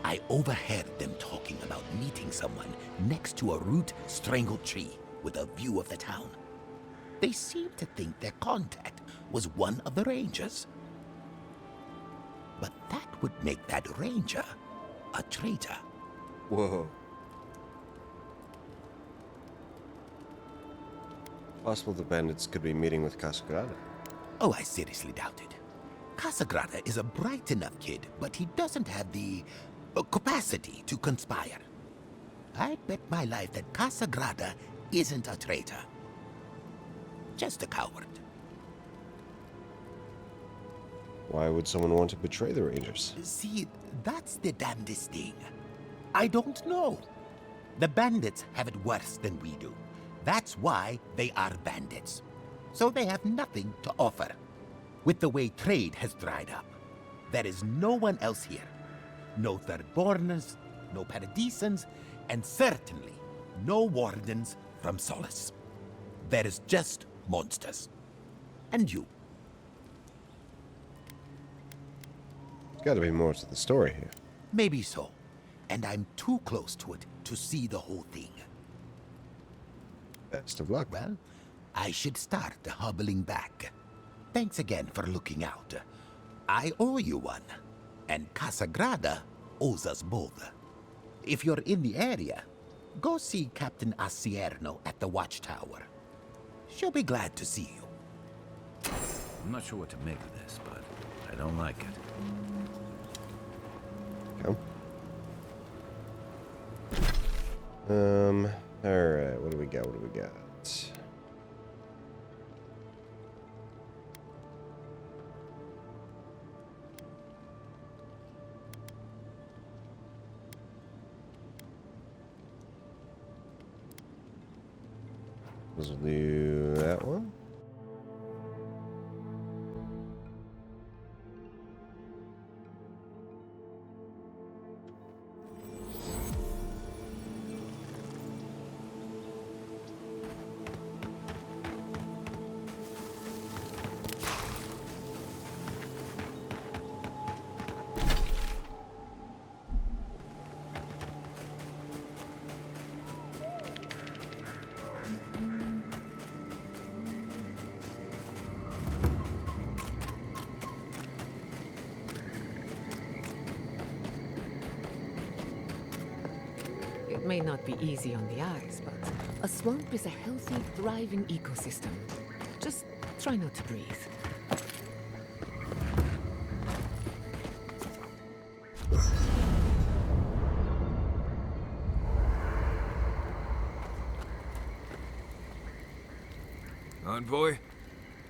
I overheard them talking about meeting someone next to a root-strangled tree with a view of the town. They seemed to think their contact was one of the Rangers. But that would make that Ranger a traitor. Whoa. Possible the bandits could be meeting with Casagrada. Oh, I seriously doubt it. Casagrada is a bright enough kid, but he doesn't have the capacity to conspire. I'd bet my life that Casagrada isn't a traitor. Just a coward. Why would someone want to betray the Rangers? See, that's the damnedest thing. I don't know. The bandits have it worse than we do. That's why they are bandits. So they have nothing to offer. With the way trade has dried up, there is no one else here. No Thirdborners, no Paradisans, and certainly no wardens from Solace. There is just monsters. And you. There's gotta be more to the story here. Maybe so. And I'm too close to it to see the whole thing. Best of luck. Well, I should start hobbling back. Thanks again for looking out. I owe you one. And Casagrada owes us both. If you're in the area, go see Captain Asierno at the watchtower. She'll be glad to see you. I'm not sure what to make of this, but I don't like it. Okay. Alright, what do we got? We'll do that one. It may not be easy on the eyes, but a swamp is a healthy, thriving ecosystem. Just try not to breathe. Envoy?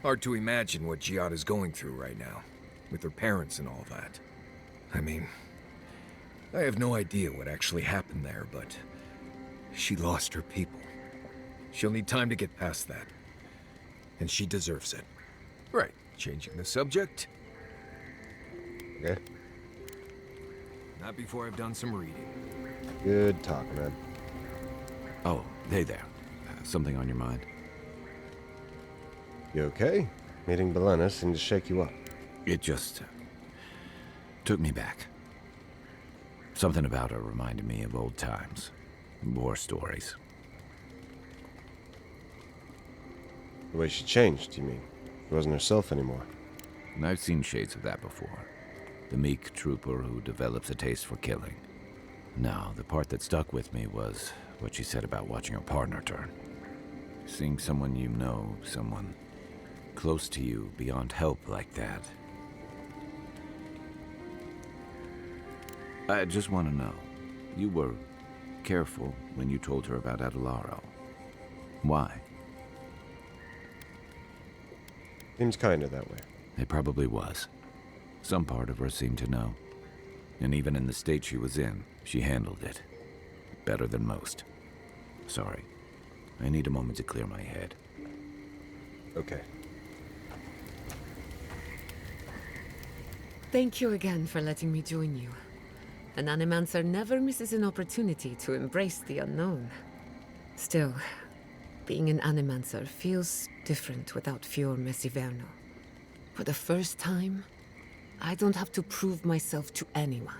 Hard to imagine what Giada's going through right now, with her parents and all that. I mean, I have no idea what actually happened there, but she lost her people. She'll need time to get past that. And she deserves it. Right, changing the subject? Okay. Not before I've done some reading. Good talk, man. Oh, hey there. Something on your mind? You okay? Meeting Belena seemed to shake you up. It just took me back. Something about her reminded me of old times. War stories. The way she changed, you mean? She wasn't herself anymore. I've seen shades of that before. The meek trooper who develops a taste for killing. Now, the part that stuck with me was what she said about watching her partner turn. Seeing someone you know, someone close to you, beyond help like that. I just want to know, you were careful when you told her about Adelaro. Why? Seems kinda that way. It probably was. Some part of her seemed to know. And even in the state she was in, she handled it. Better than most. Sorry. I need a moment to clear my head. Okay. Thank you again for letting me join you. An animancer never misses an opportunity to embrace the unknown. Still, being an animancer feels different without Fior Messiverno. For the first time, I don't have to prove myself to anyone.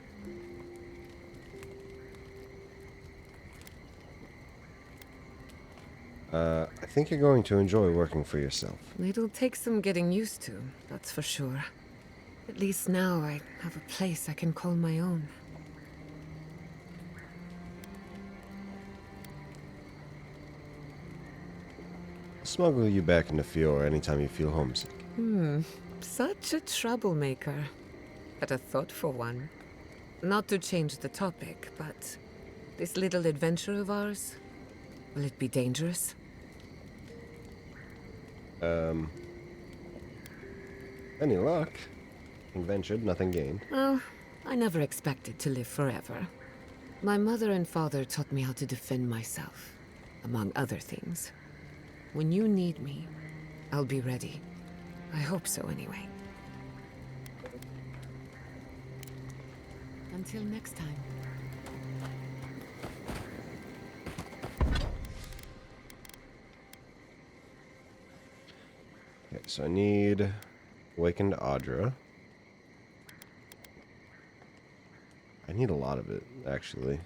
I think you're going to enjoy working for yourself. It'll take some getting used to, that's for sure. At least now I have a place I can call my own. I'll smuggle you back into Fior anytime you feel homesick. Such a troublemaker. But a thoughtful one. Not to change the topic, but this little adventure of ours, will it be dangerous? Any luck? Nothing ventured, nothing gained. Well, I never expected to live forever. My mother and father taught me how to defend myself, among other things. When you need me, I'll be ready. I hope so, anyway. Until next time. Okay, so I need Awakened Audra. I need a lot of it, actually.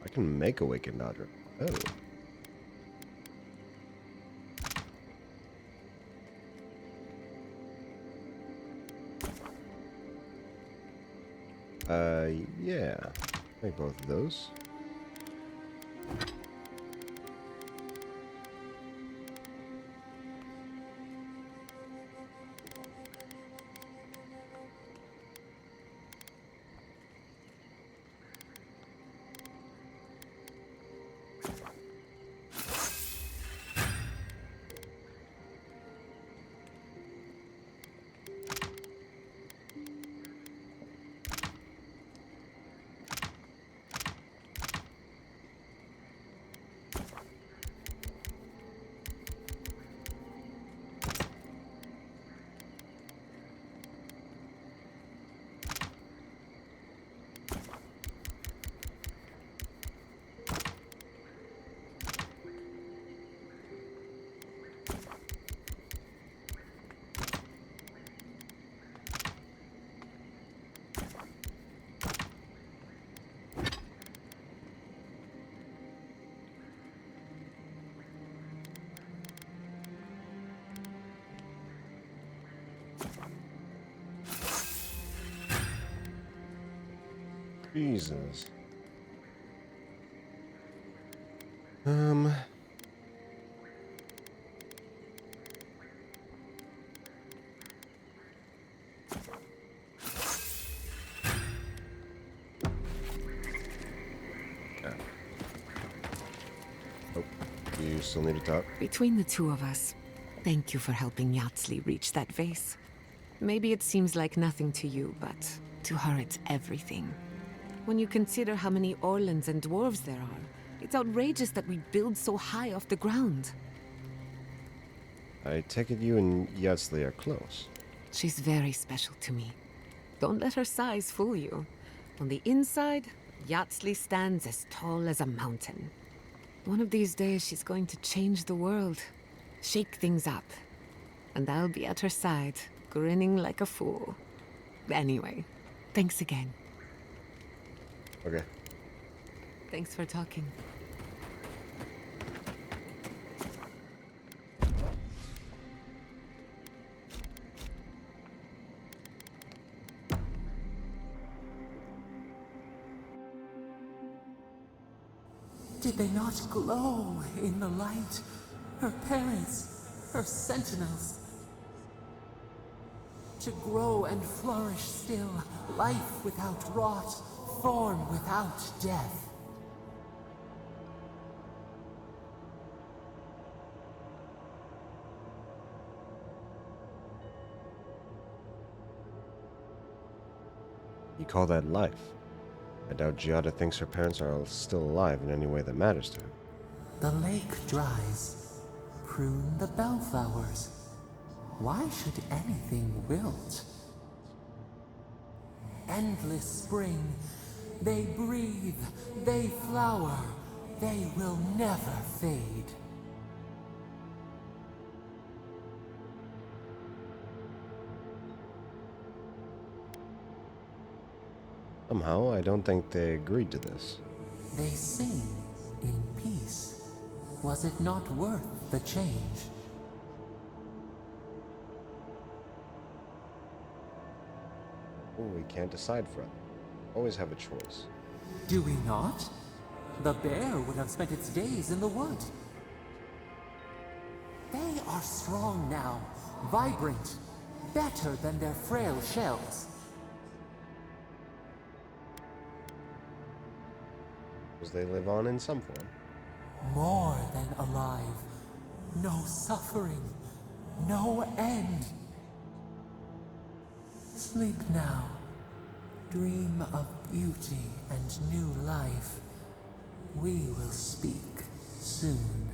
I can make Awakened Audra. Oh. Yeah. Make both of those. Jesus. Oh, you still need to talk? Between the two of us, thank you for helping Yatsley reach that vase. Maybe it seems like nothing to you, but to her it's everything. When you consider how many Orlans and dwarves there are, it's outrageous that we build so high off the ground. I take it you and Yatsley are close. She's very special to me. Don't let her size fool you. On the inside, Yatsley stands as tall as a mountain. One of these days, she's going to change the world, shake things up. And I'll be at her side, grinning like a fool. Anyway, thanks again. Okay. Thanks for talking. Did they not glow in the light? Her parents, her sentinels. To grow and flourish still, life without rot, form without death. You call that life? I doubt Giada thinks her parents are still alive in any way that matters to her. The lake dries. Prune the bellflowers. Why should anything wilt? Endless spring. They breathe. They flower. They will never fade. Somehow, I don't think they agreed to this. They sing in peace. Was it not worth the change? Oh, we can't decide for them. Always have a choice. Do we not? The bear would have spent its days in the wood. They are strong now, vibrant, better than their frail shells. Because they live on in some form. More than alive. No suffering. No end. Sleep now. Dream of beauty and new life. We will speak soon.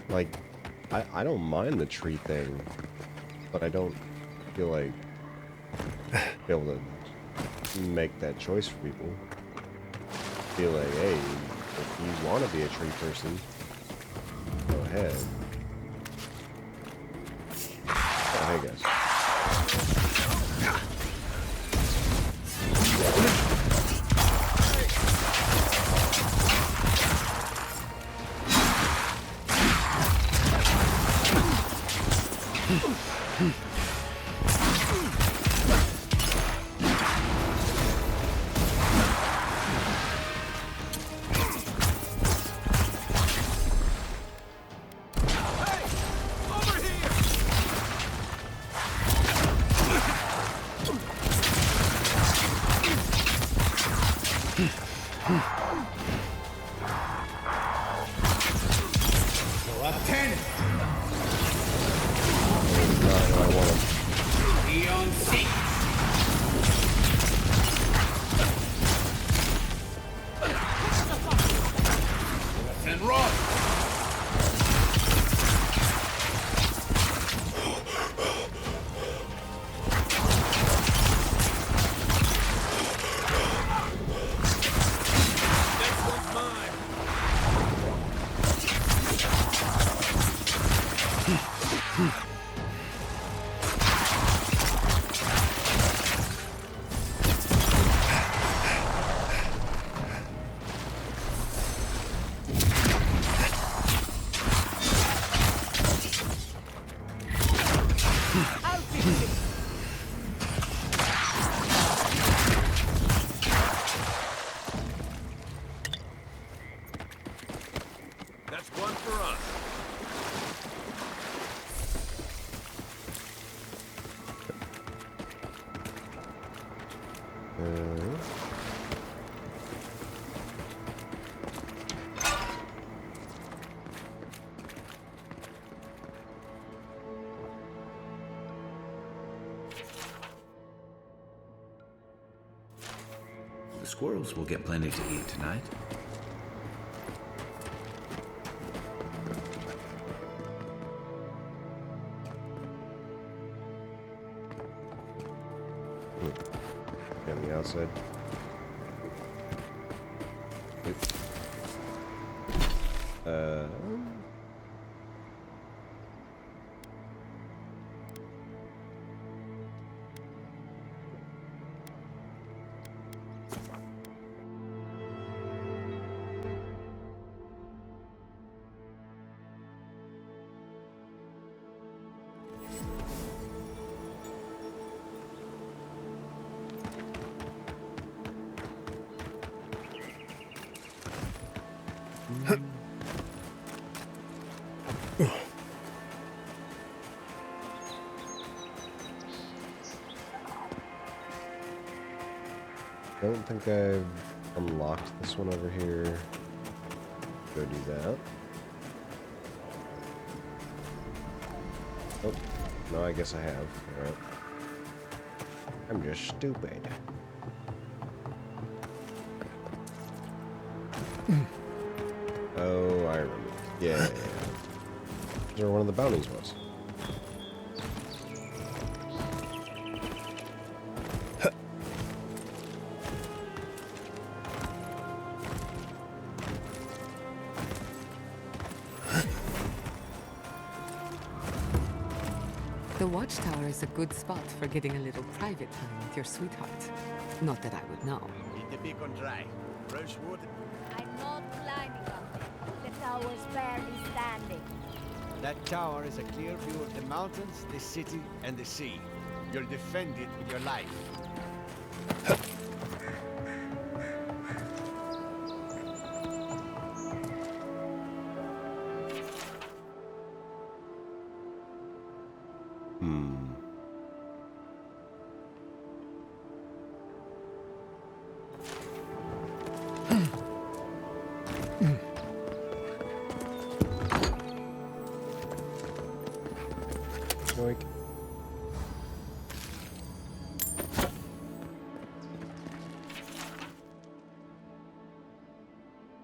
Like, I don't mind the tree thing, but I don't feel like be able to make that choice for people. Feel like, hey, if you want to be a tree person, go ahead. Oh, hey guys. The squirrels will get plenty to eat tonight. On the outside. Uh. I don't think I've unlocked this one over here. Go do that. Oh, no, I guess I have. Alright. I'm just stupid. Oh, I remember. Yeah. These are one of the bounties was. The watchtower is a good spot for getting a little private time with your sweetheart. Not that I would know. Keep the beacon dry. Fresh wood. I'm not climbing up it. The tower's barely standing. That tower is a clear view of the mountains, the city, and the sea. You'll defend it with your life. Yoink.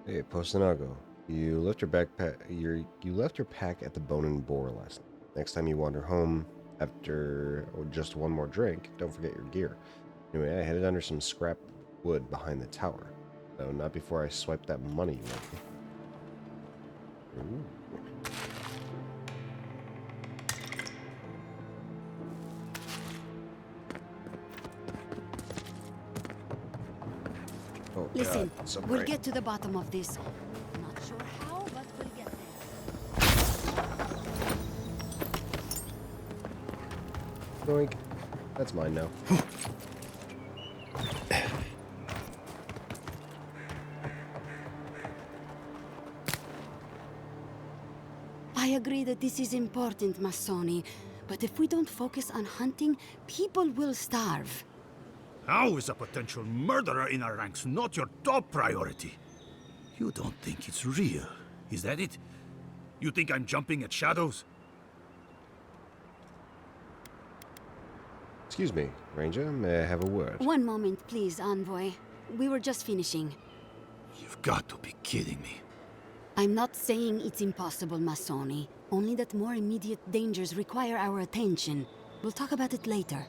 Hey, Postinago. You left your backpack. You left your pack at the Bone and Boar last night. Next time you wander home after just one more drink, don't forget your gear. Anyway, I headed under some scrap wood behind the tower. So not before I swipe that money you left me. Ooh. Oh, Listen, God, we'll get to the bottom of this. Not sure how, but we'll get there. Yoink. That's mine now. I agree that this is important, Massoni. But if we don't focus on hunting, people will starve. How is a potential murderer in our ranks not your top priority? You don't think it's real, is that it? You think I'm jumping at shadows? Excuse me, Ranger. May I have a word? One moment, please, Envoy. We were just finishing. You've got to be kidding me. I'm not saying it's impossible, Massoni. Only that more immediate dangers require our attention. We'll talk about it later.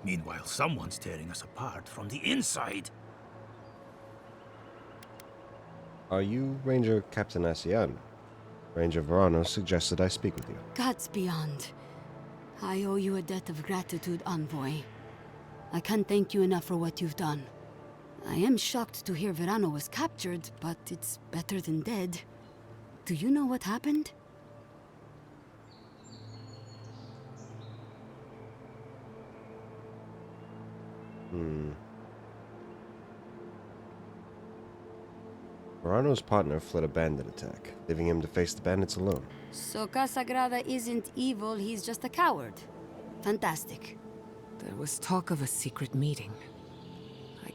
Meanwhile, someone's tearing us apart from the inside. Are you Ranger Captain Asian? Ranger Verano suggested I speak with you. Gods beyond. I owe you a debt of gratitude, Envoy. I can't thank you enough for what you've done. I am shocked to hear Verano was captured, but it's better than dead. Do you know what happened? Verano's partner fled a bandit attack, leaving him to face the bandits alone. So Casagrada isn't evil, he's just a coward. Fantastic. There was talk of a secret meeting.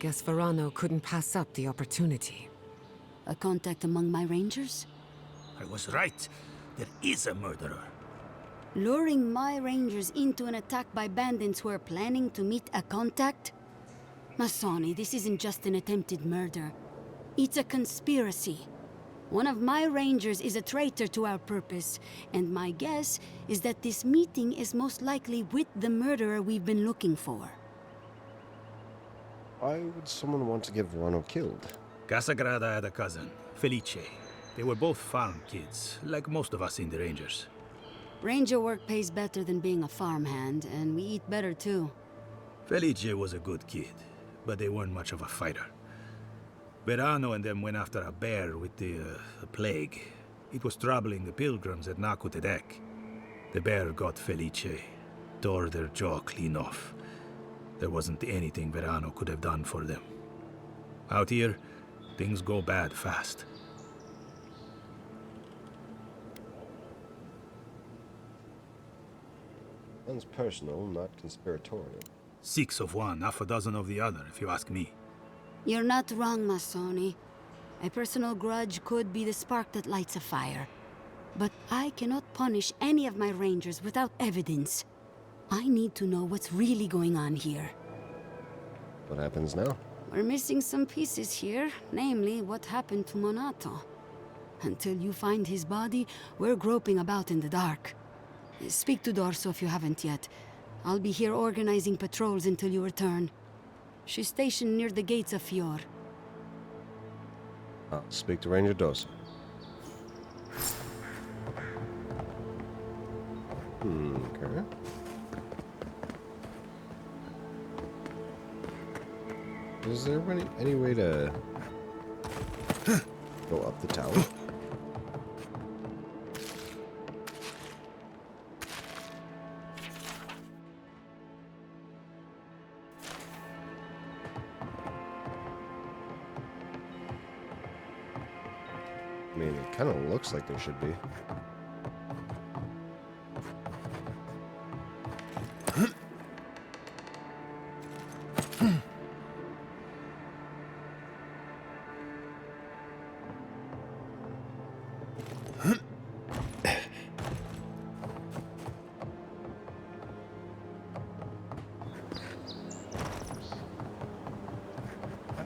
Guess Verano couldn't pass up the opportunity. A contact among my rangers? I was right. There is a murderer. Luring my rangers into an attack by bandits who are planning to meet a contact? Masoni, this isn't just an attempted murder. It's a conspiracy. One of my rangers is a traitor to our purpose, and my guess is that this meeting is most likely with the murderer we've been looking for. Why would someone want to get Verano killed? Casagrada had a cousin, Felice. They were both farm kids, like most of us in the Rangers. Ranger work pays better than being a farmhand, and we eat better too. Felice was a good kid, but they weren't much of a fighter. Verano and them went after a bear with the plague. It was troubling the pilgrims at Nakutedek. The bear got Felice, tore their jaw clean off. There wasn't anything Verano could have done for them. Out here, things go bad fast. One's personal, not conspiratorial. 6 of one, half a dozen of the other, if you ask me. You're not wrong, Masoni. A personal grudge could be the spark that lights a fire. But I cannot punish any of my rangers without evidence. I need to know what's really going on here. What happens now? We're missing some pieces here, namely what happened to Monato. Until you find his body, we're groping about in the dark. Speak to Dorso if you haven't yet. I'll be here organizing patrols until you return. She's stationed near the gates of Fior. I'll speak to Ranger Dosa. Okay. Is there any way to go up the tower? I mean, it kind of looks like there should be.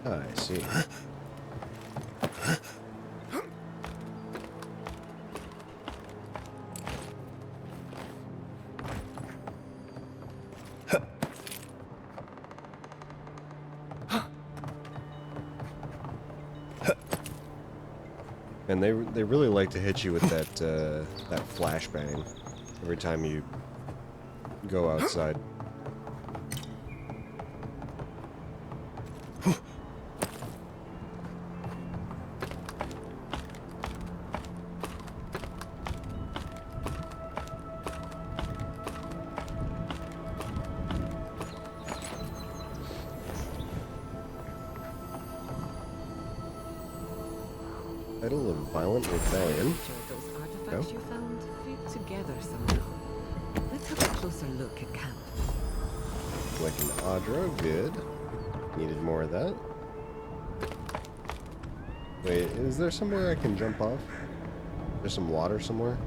Ah, I see. And they really like to hit you with that that flashbang every time you go outside. Title of Violent Rebellion. Those artifacts you found fit together somehow. Let's have a closer look at camp. Like an Audra, good. Needed more of that. Wait, is there somewhere I can jump off? There's some water somewhere?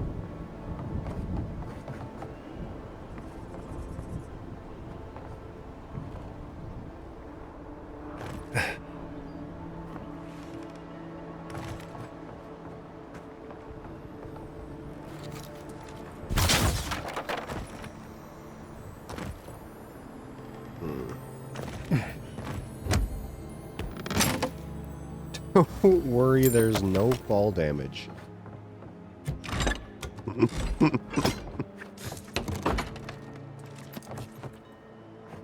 Don't worry, there's no fall damage.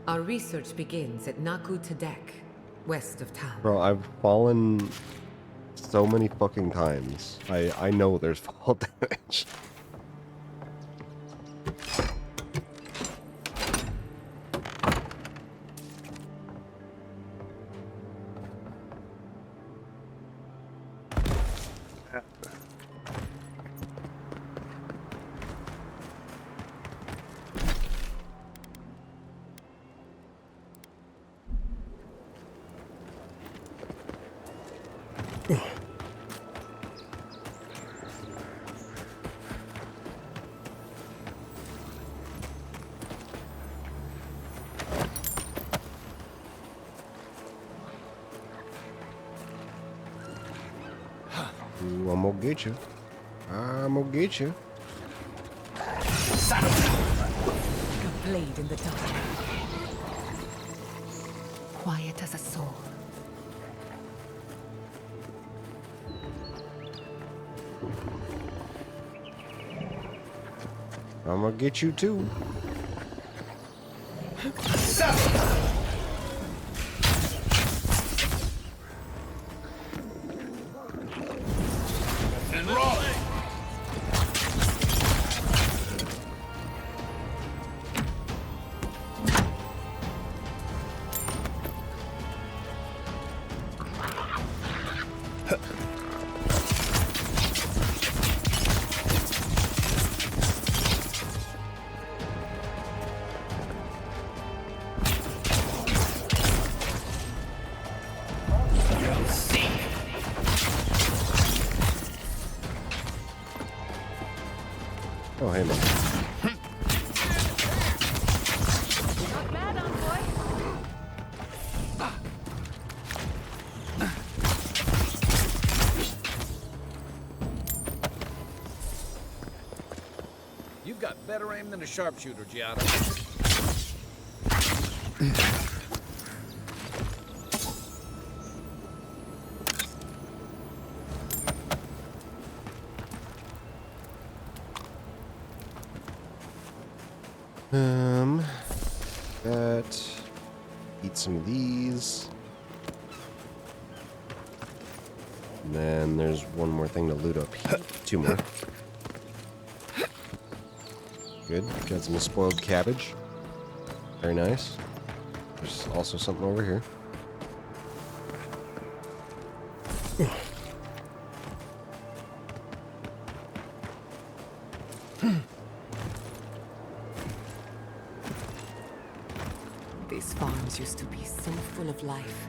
Our research begins at Nakutedek, west of town. Bro, I've fallen so many fucking times. I know there's fall damage. Ooh, I'm gonna get you. I'm gonna get you. Like a blade in the dark. Quiet as a soul. I'm gonna get you too. And roll! Oh, hey, man. Not bad, envoy. You've got better aim than a sharpshooter, Giada. That. Eat some of these. And then there's one more thing to loot up here. Two more. Good. Got some spoiled cabbage. Very nice. There's also something over here. These farms used to be so full of life.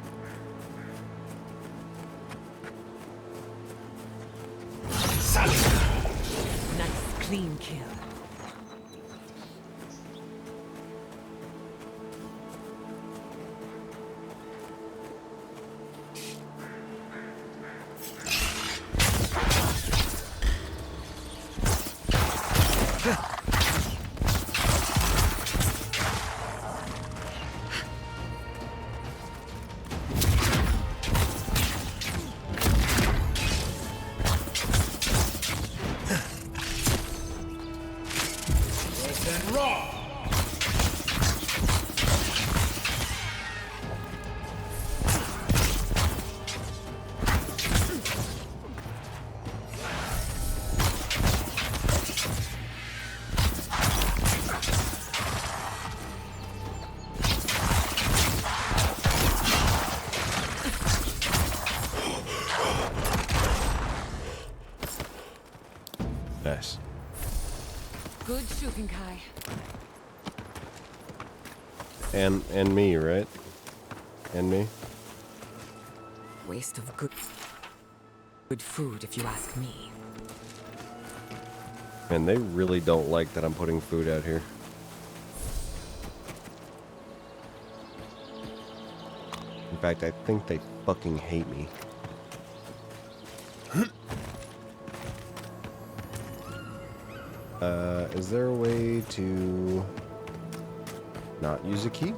Nice, clean kill. Nice. Good shooting, Kai. And me, right? And me? Waste of good food, if you ask me. Man, they really don't like that I'm putting food out here. In fact, I think they fucking hate me. Is there a way to not use a key?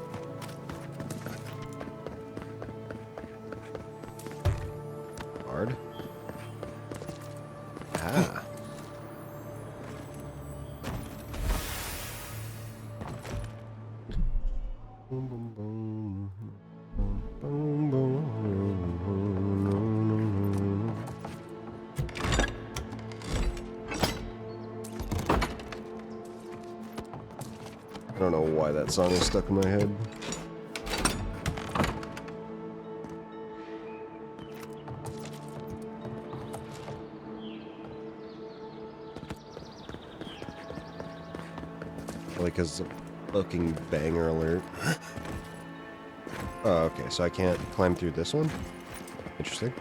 Hard. Ah. Boom, boom, boom. Boom, boom, boom. I don't know why that song is stuck in my head. Probably because of fucking banger alert. Oh, okay, so I can't climb through this one? Interesting.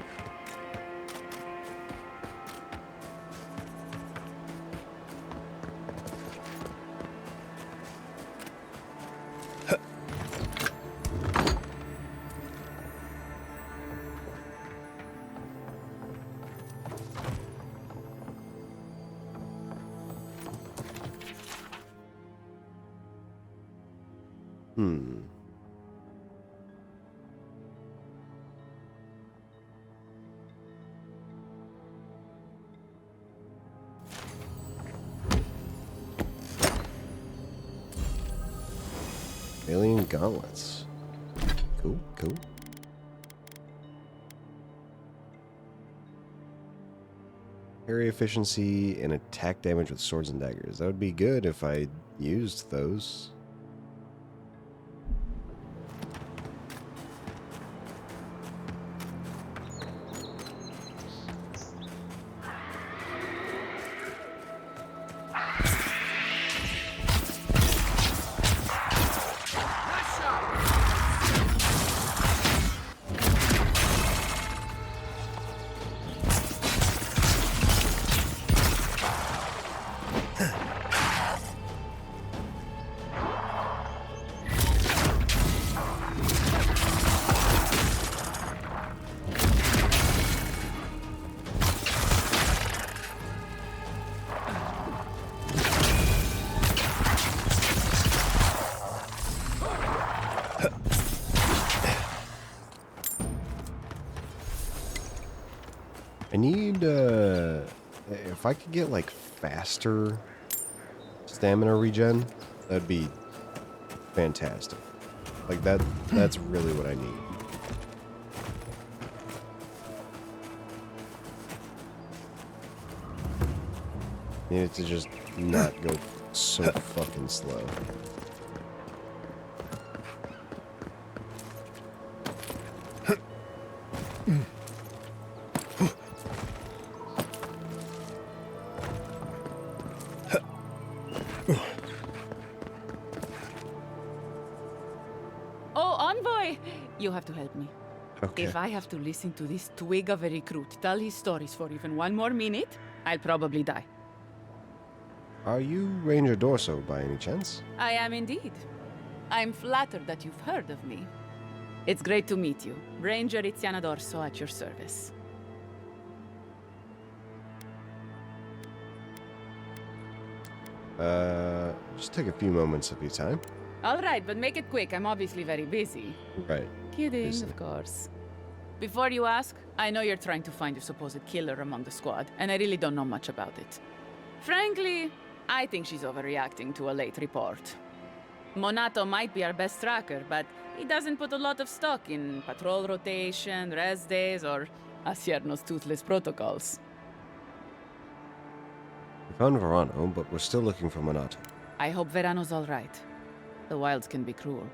Hmm. Alien gauntlets. Cool, cool. Parry efficiency and attack damage with swords and daggers. That would be good if I used those. I need, if I could get, like, faster stamina regen, that'd be fantastic. Like, that's really what I need. Need it to just not go so fucking slow. You have to help me. Okay. If I have to listen to this twig of a recruit tell his stories for even one more minute, I'll probably die. Are you Ranger Dorso by any chance? I am indeed. I'm flattered that you've heard of me. It's great to meet you. Ranger Iziana Dorso at your service. Just take a few moments of your time. All right, but make it quick. I'm obviously very busy. Right. Kidding, Busy. of course. Before you ask, I know you're trying to find your supposed killer among the squad, and I really don't know much about it. Frankly, I think she's overreacting to a late report. Monato might be our best tracker, but he doesn't put a lot of stock in patrol rotation, rest days, or Asierno's toothless protocols. We found Verano, but we're still looking for Monato. I hope Verano's all right. The wilds can be cruel.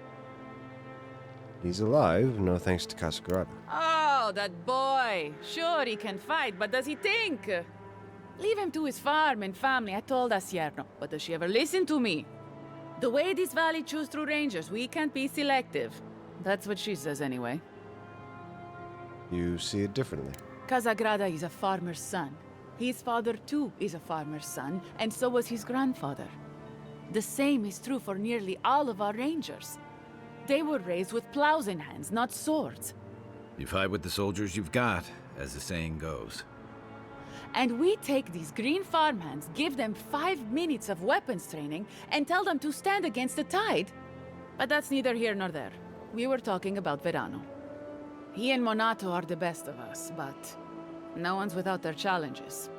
He's alive, no thanks to Casagrada. Oh, that boy! Sure, he can fight, but does he think? Leave him to his farm and family, I told Asierno. But does she ever listen to me? The way this valley chews through rangers, we can't be selective. That's what she says anyway. You see it differently. Casagrada is a farmer's son. His father, too, is a farmer's son, and so was his grandfather. The same is true for nearly all of our rangers. They were raised with plows in hands, not swords. You fight with the soldiers you've got, as the saying goes. And we take these green farmhands, give them 5 minutes of weapons training, and tell them to stand against the tide? But that's neither here nor there. We were talking about Verano. He and Monato are the best of us, but no one's without their challenges.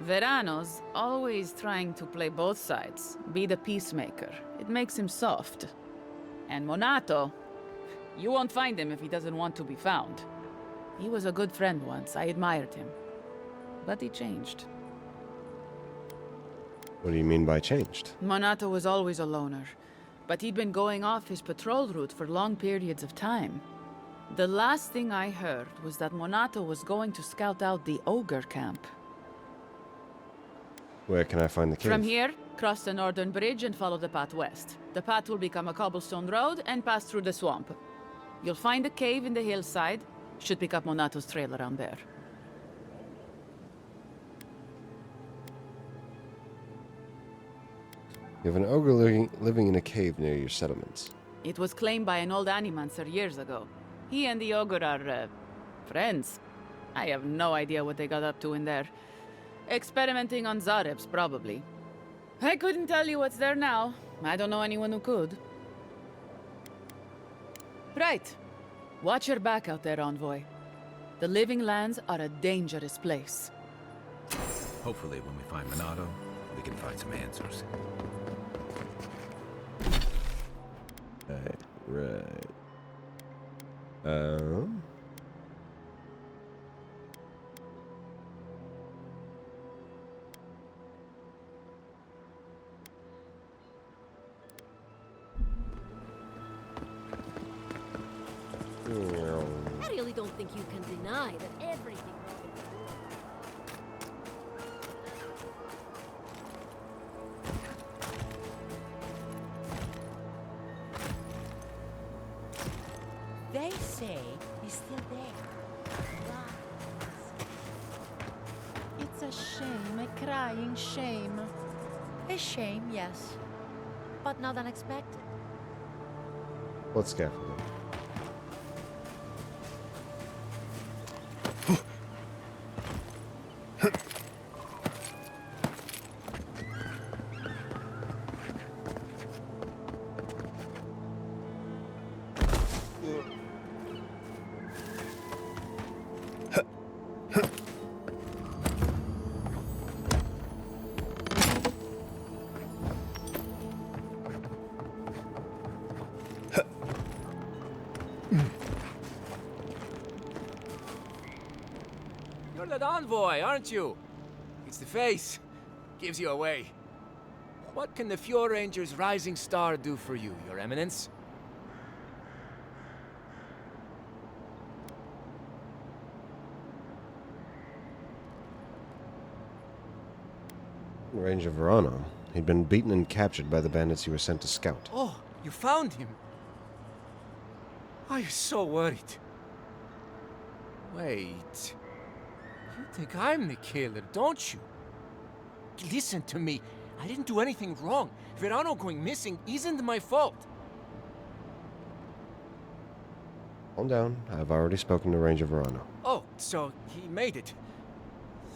Verano's always trying to play both sides, be the peacemaker. It makes him soft. And Monato, you won't find him if he doesn't want to be found. He was a good friend once, I admired him. But he changed. What do you mean by changed? Monato was always a loner, but he'd been going off his patrol route for long periods of time. The last thing I heard was that Monato was going to scout out the ogre camp. Where can I find the cave? From here, cross the northern bridge and follow the path west. The path will become a cobblestone road and pass through the swamp. You'll find a cave in the hillside. Should pick up Monato's trail around there. You have an ogre living in a cave near your settlements. It was claimed by an old animancer years ago. He and the ogre are, friends. I have no idea what they got up to in there. Experimenting on Zarebs, probably. I couldn't tell you what's there now. I don't know anyone who could. Right. Watch your back out there, Envoy. The Living Lands are a dangerous place. Hopefully, when we find Minato, we can find some answers. Right. I really don't think you can deny that everything. They say he's still there. It's a shame, a crying shame. A shame, yes. But not unexpected. What scaffolding? You're that envoy, aren't you? It's the face. Gives you away. What can the Fjord Ranger's rising star do for you, Your Eminence? Ranger Verano. He'd been beaten and captured by the bandits you were sent to scout. Oh, you found him. I was so worried. Wait. You think I'm the killer, don't you? Listen to me. I didn't do anything wrong. Verano going missing isn't my fault. Calm down. I've already spoken to Ranger Verano. Oh, so he made it.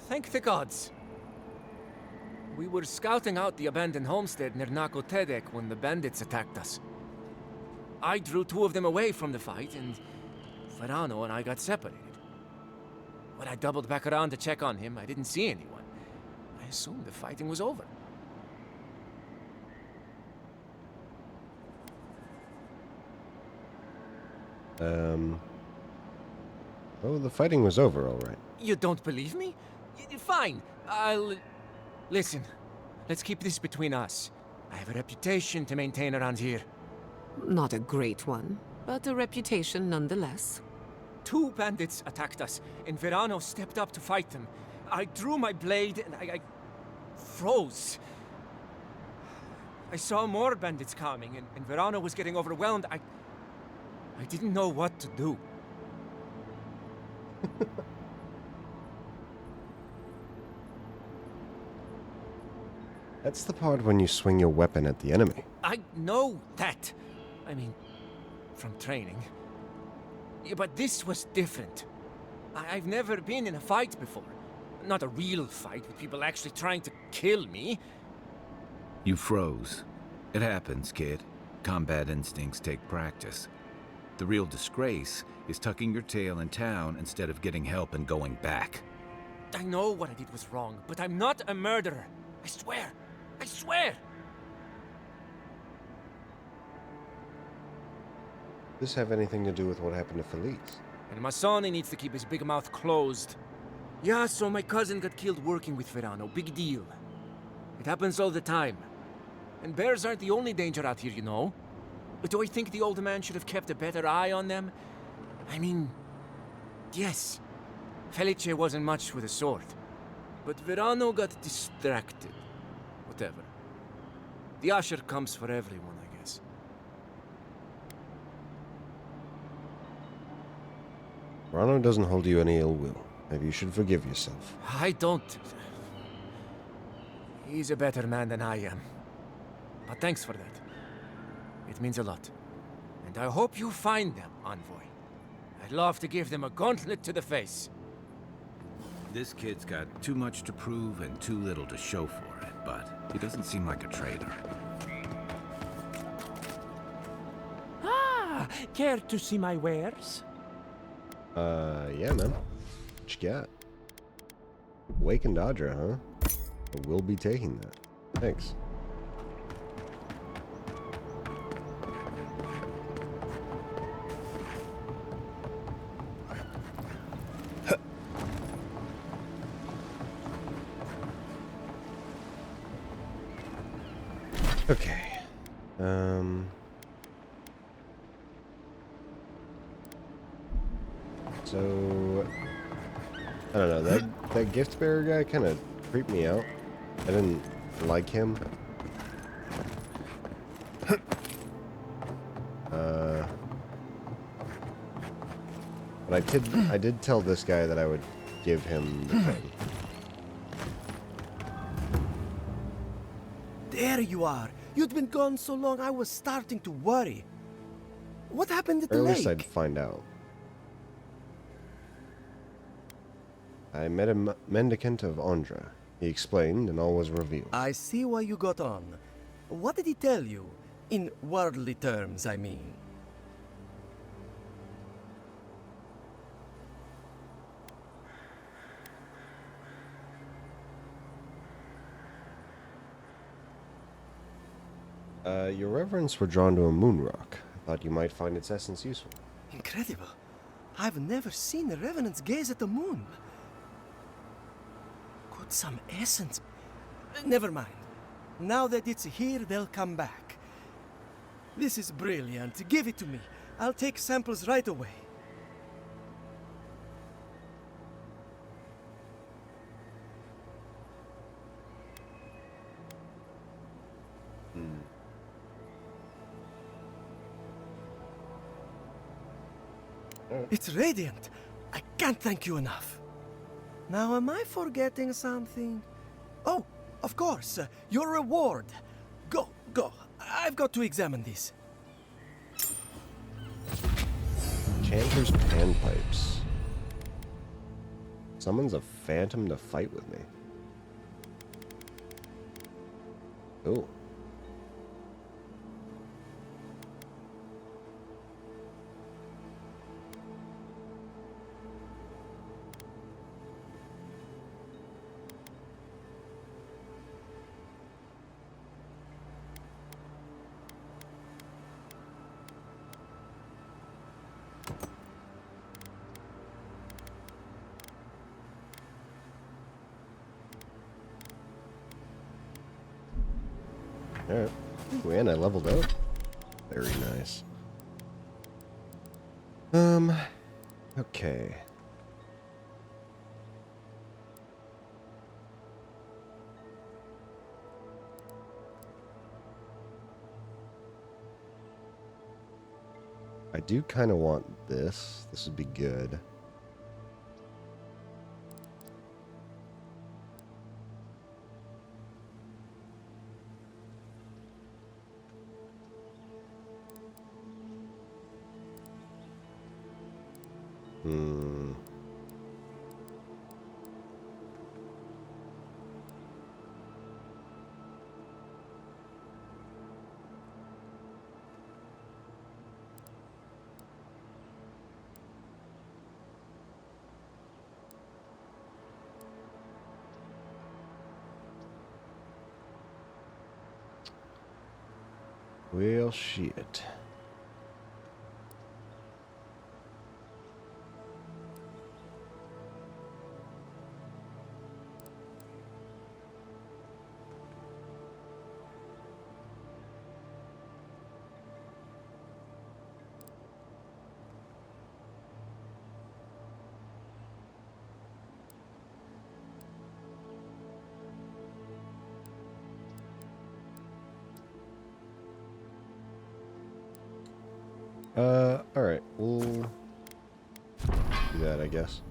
Thank the gods. We were scouting out the abandoned homestead near Nakotedek when the bandits attacked us. I drew two of them away from the fight, and Verano and I got separated. When I doubled back around to check on him, I didn't see anyone. I assumed the fighting was over. Oh, the fighting was over, all right. You don't believe me? Fine. I'll... Listen, let's keep this between us. I have a reputation to maintain around here. Not a great one, but a reputation nonetheless. Two bandits attacked us, and Verano stepped up to fight them. I drew my blade, and I froze. I saw more bandits coming, and Verano was getting overwhelmed. I didn't know what to do. That's the part when you swing your weapon at the enemy. I know that. I mean, from training. Yeah, but this was different. I've never been in a fight before. Not a real fight with people actually trying to kill me. You froze. It happens, kid. Combat instincts take practice. The real disgrace is tucking your tail in town instead of getting help and going back. I know what I did was wrong, but I'm not a murderer. I swear. I swear! Does this have anything to do with what happened to Felice? And Masoni needs to keep his big mouth closed. Yeah, so my cousin got killed working with Verano. Big deal. It happens all the time. And bears aren't the only danger out here, you know. But do I think the old man should have kept a better eye on them? I mean, yes. Felice wasn't much with a sword. But Verano got distracted. Whatever. The usher comes for everyone, I guess. Verano doesn't hold you any ill will. Maybe you should forgive yourself. I don't. He's a better man than I am. But thanks for that. It means a lot. And I hope you find them, Envoy. I'd love to give them a gauntlet to the face. This kid's got too much to prove and too little to show for it, but he doesn't seem like a traitor. Ah! Care to see my wares? Yeah, man. What you got? Wake and Dodger, huh? I will be taking that. Thanks. Okay. So I don't know, that gift bearer guy kind of creeped me out. I didn't like him. But I did tell this guy that I would give him the thing. There you are. You'd been gone so long I was starting to worry. What happened at the Or at lake? least I'd find out. I met a mendicant of Andra. He explained, and all was revealed. I see why you got on. What did he tell you? In worldly terms, I mean. Your reverence were drawn to a moon rock. I thought you might find its essence useful. Incredible. I've never seen the revenants gaze at the moon. Could some essence... Never mind. Now that it's here, they'll come back. This is brilliant. Give it to me. I'll take samples right away. It's radiant. I can't thank you enough. Now, am I forgetting something? Oh, of course, your reward. Go. I've got to examine this. Chanter's panpipes. Summons a phantom to fight with me. Cool. Alright. Ooh, and I leveled up. Very nice. Okay. I do kind of want this. This would be good. Well, shit. Alright, we'll do that, I guess.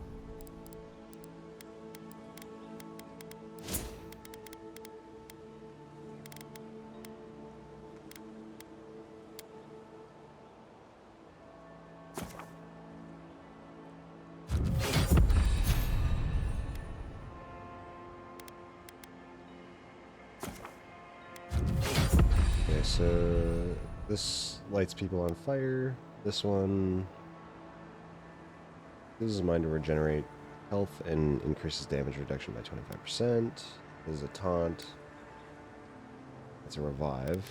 Okay, so this lights people on fire. This one. This is mine to regenerate health and increases damage reduction by 25%. This is a taunt. That's a revive.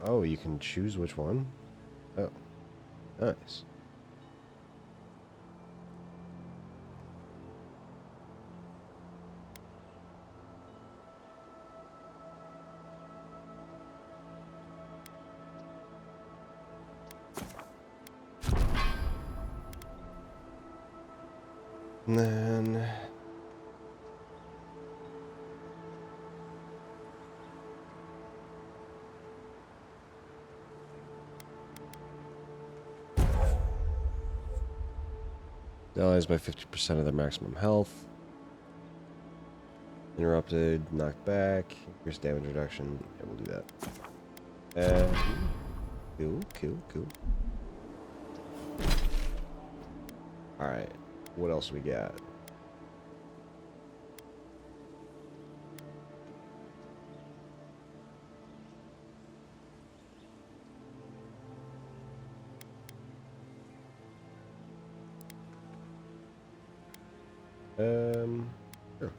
Oh, you can choose which one? Oh, nice. And then... allies by 50% of their maximum health. Interrupted, knocked back, increased damage reduction. Yeah, we'll do that. Cool. Alright, what else we got? Sure.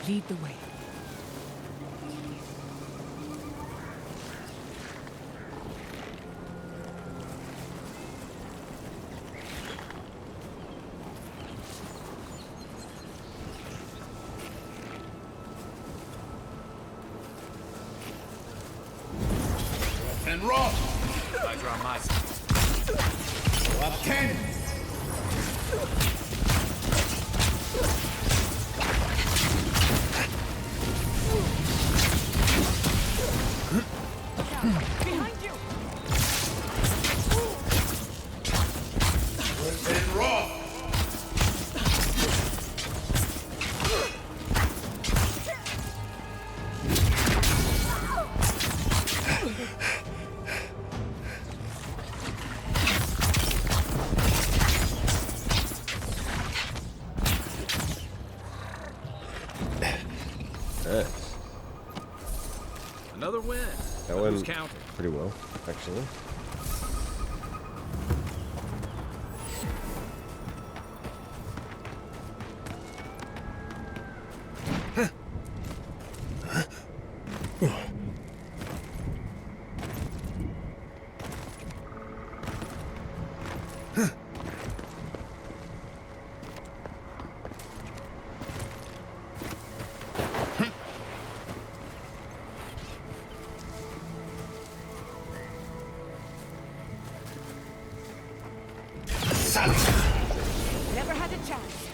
Lead the way. And rock! I draw my side. Up 10! Behind you! And rock! Nice. Another win. That Who's went counting? pretty well, actually. Never had a chance.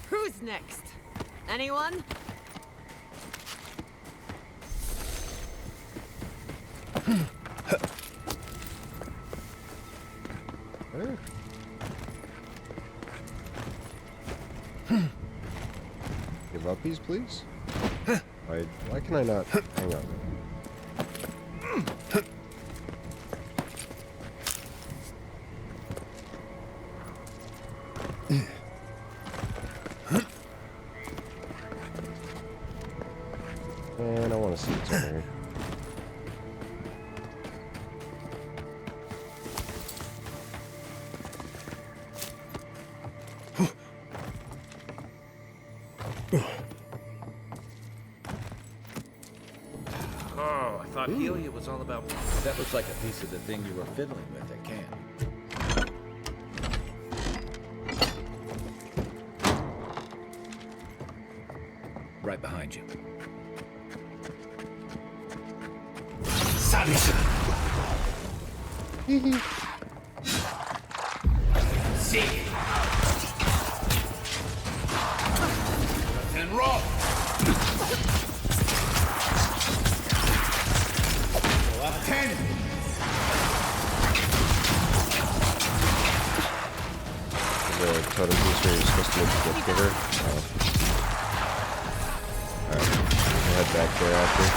Who's next? Anyone? Give uppies, please? Why can I not? Hang on. And I want to see what's over here. Oh, I thought Helia was all about... That looks like a piece of the thing you were fiddling with at camp. Right behind you. Salison! See! And roll! Up 10! The totem piece where you're supposed to make the gift giver. Oh. Alright, we'll head back there after.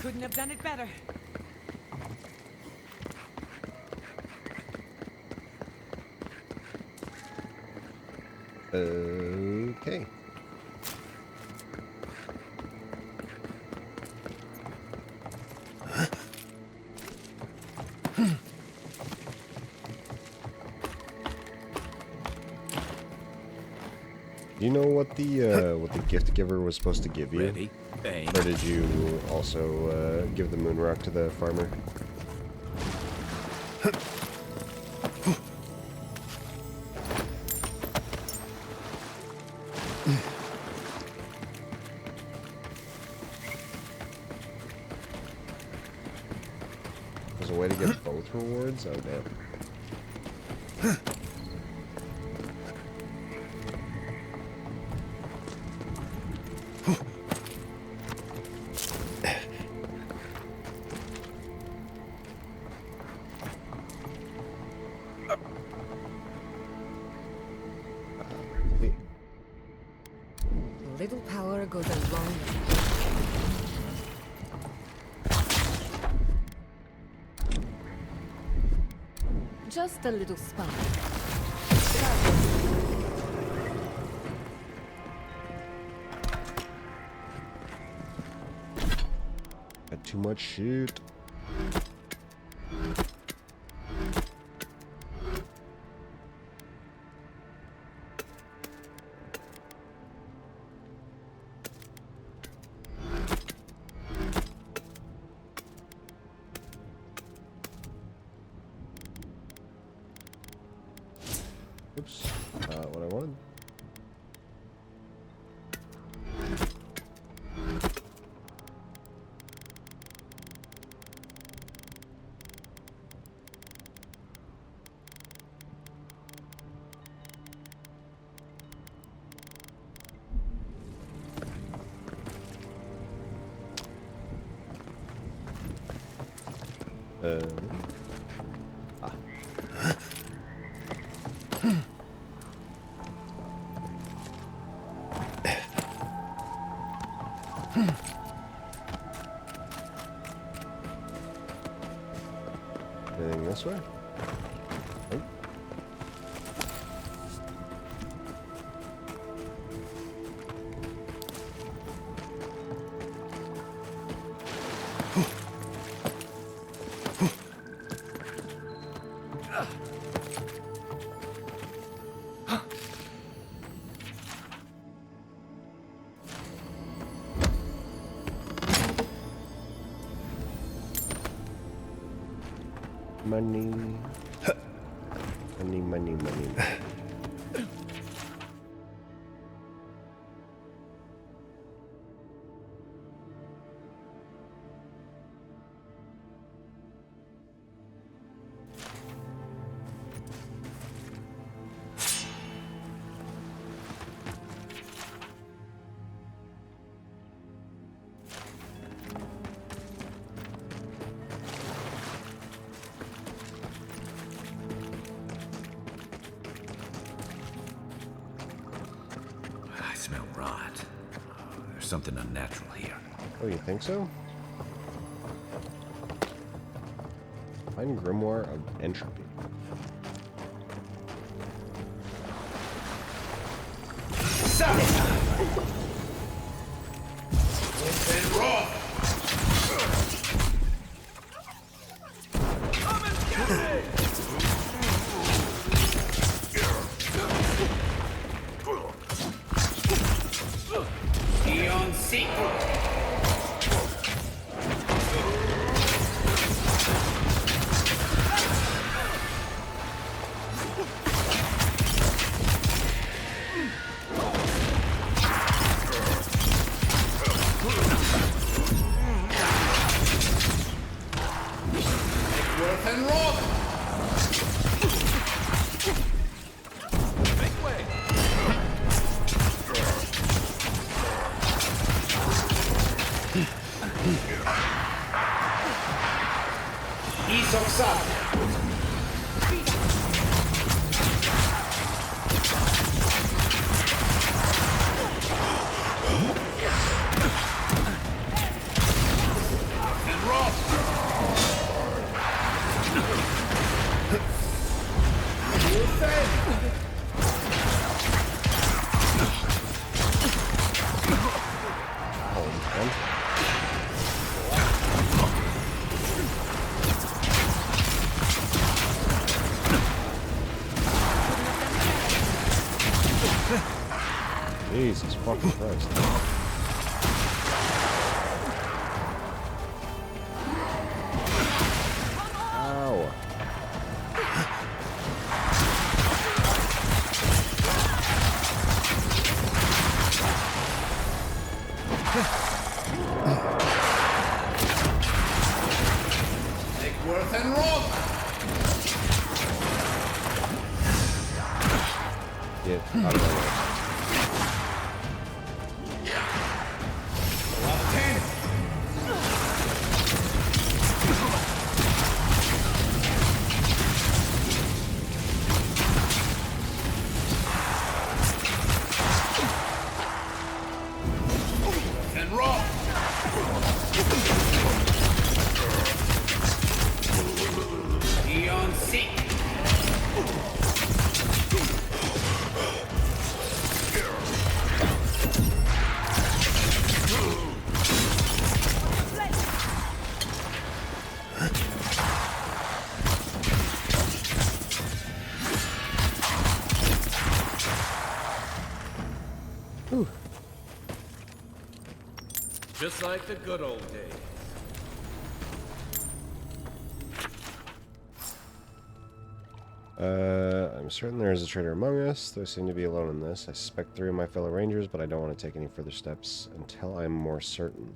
Couldn't have done it better. Okay. Do you know what the gift giver was supposed to give you? Ready? Bang. Or did you also give the moon rock to the farmer? There's a way to get both rewards? Oh, damn. Little power goes a long way. Just a little spark. Got too much shit. Oops, not what I wanted. Anything this way? Nope. Money. Money, money, money. I smell rot. There's something unnatural here. Oh, you think so? Find Grimoire of Entropy. Jesus fucking Christ. Ow. Nickworth and Rob! Get out of my way. Just like the good old days. I'm certain there is a traitor among us. Though I seem to be alone in this. I suspect 3 of my fellow rangers, but I don't want to take any further steps until I'm more certain.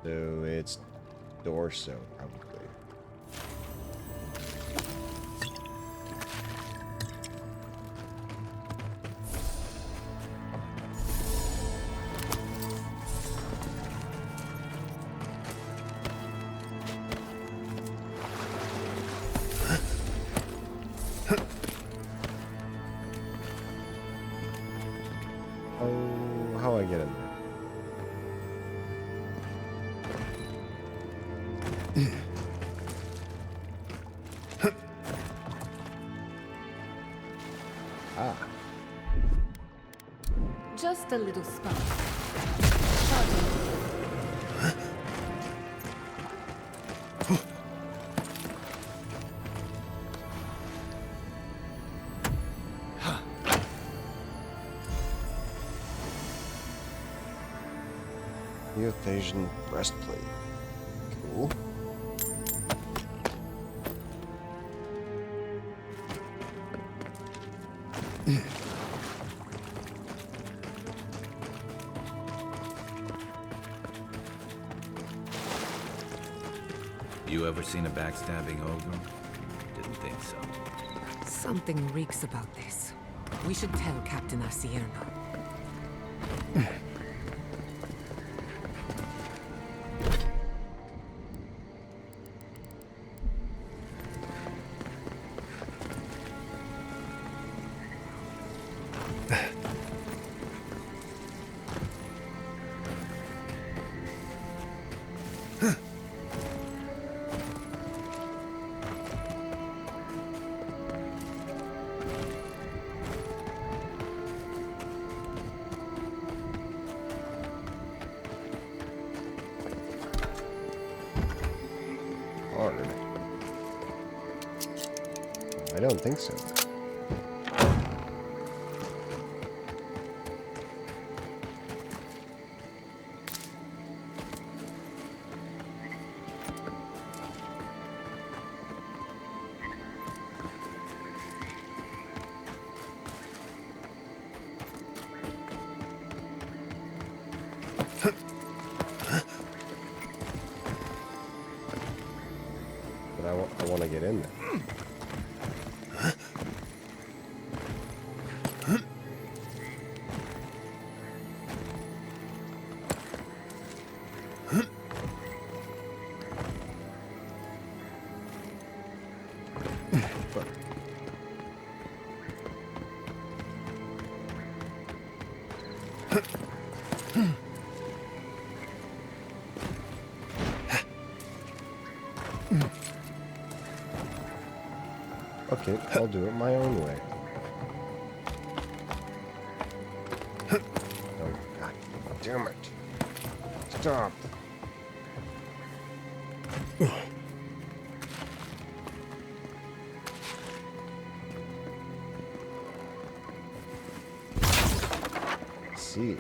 So it's Dorso, probably. Ah. Just a little spark. Euthasian breastplate. Cool. You ever seen a backstabbing ogre? Didn't think so. Something reeks about this. We should tell Captain Asierno. Hard. I don't think so. But I want to get in there. Okay, I'll do it my own way. Oh, God damn it. Stop. See.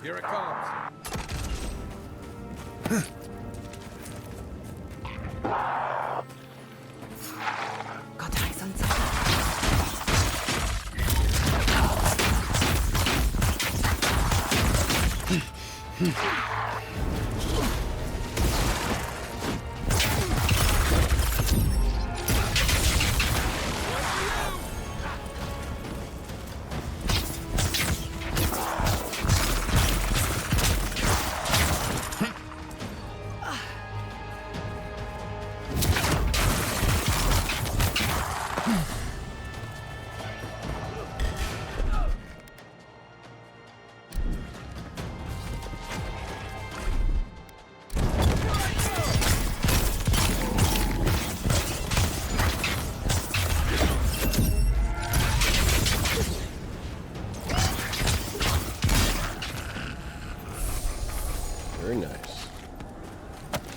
Here it comes. Got eyes on something.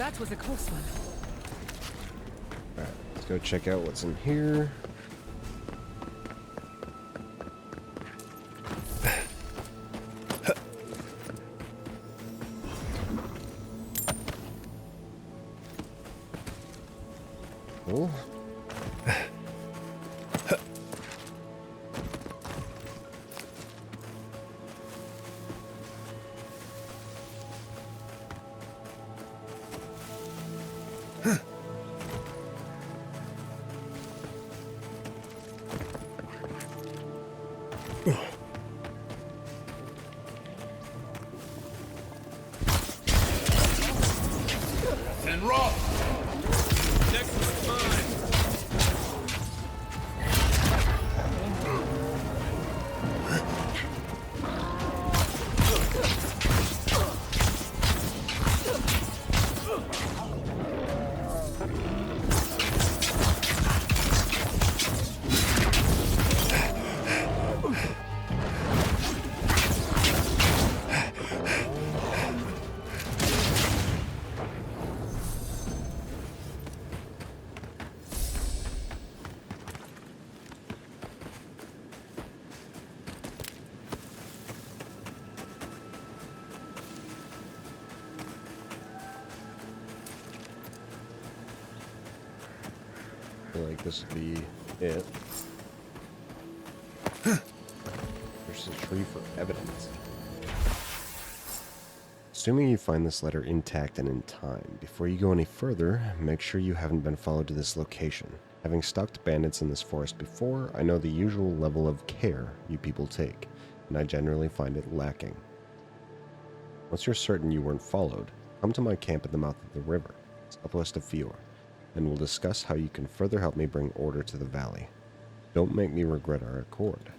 That was a close one. Alright, let's go check out what's in here. Cool. And roll! Next is mine! I feel like this would be it. There's a tree for evidence. Assuming you find this letter intact and in time, before you go any further, make sure you haven't been followed to this location. Having stalked bandits in this forest before, I know the usual level of care you people take, and I generally find it lacking. Once you're certain you weren't followed, come to my camp at the mouth of the river, southwest of Fior, and we'll discuss how you can further help me bring order to the valley. Don't make me regret our accord.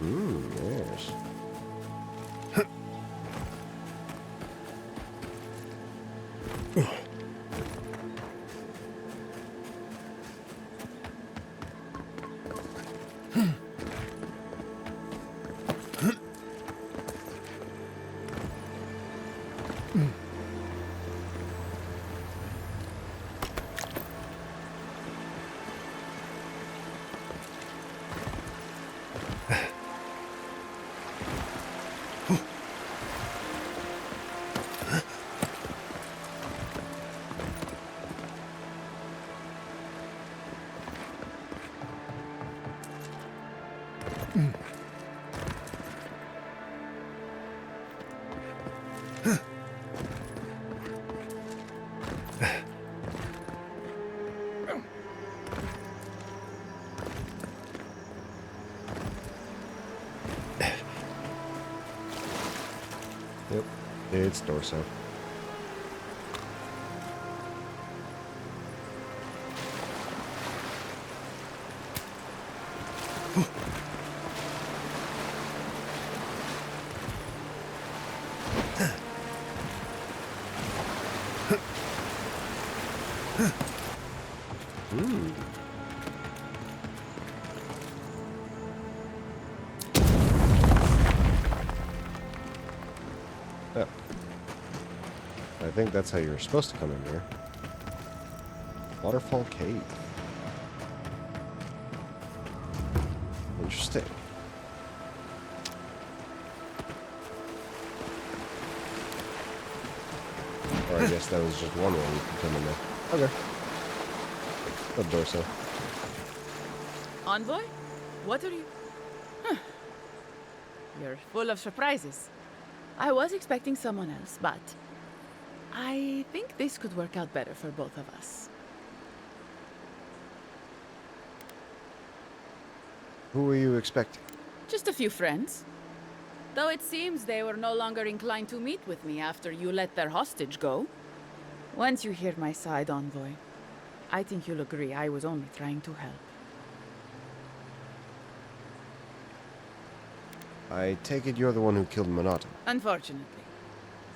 Yes. Yep, it's Dorso. Oh. I think that's how you're supposed to come in here. Waterfall Cave. Interesting. Or I guess that was just one way you could come in there. Okay. Up Dorso. Envoy? What are you... Huh. You're full of surprises. I was expecting someone else, but I think this could work out better for both of us. Who were you expecting? Just a few friends. Though it seems they were no longer inclined to meet with me after you let their hostage go. Once you hear my side, Envoy, I think you'll agree I was only trying to help. I take it you're the one who killed Minato. Unfortunately.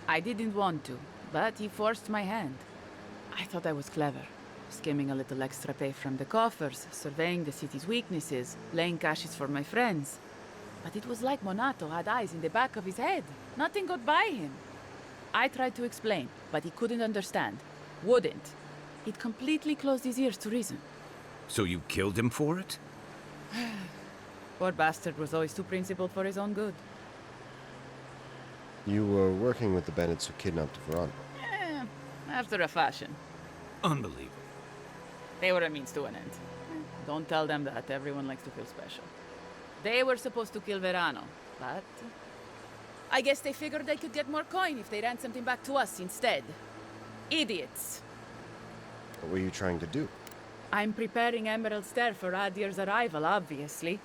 I didn't want to, but he forced my hand. I thought I was clever, skimming a little extra pay from the coffers, surveying the city's weaknesses, laying caches for my friends. But it was like Minato had eyes in the back of his head. Nothing got by him. I tried to explain, but he couldn't understand. Wouldn't. He'd completely closed his ears to reason. So you killed him for it? Poor bastard was always too principled for his own good. You were working with the bandits who kidnapped Veron. After a fashion. Unbelievable. They were a means to an end. Don't tell them that. Everyone likes to feel special. They were supposed to kill Verano, but I guess they figured they could get more coin if they ransomed him back to us instead. Idiots. What were you trying to do? I'm preparing Emerald Stair for Adir's arrival, obviously.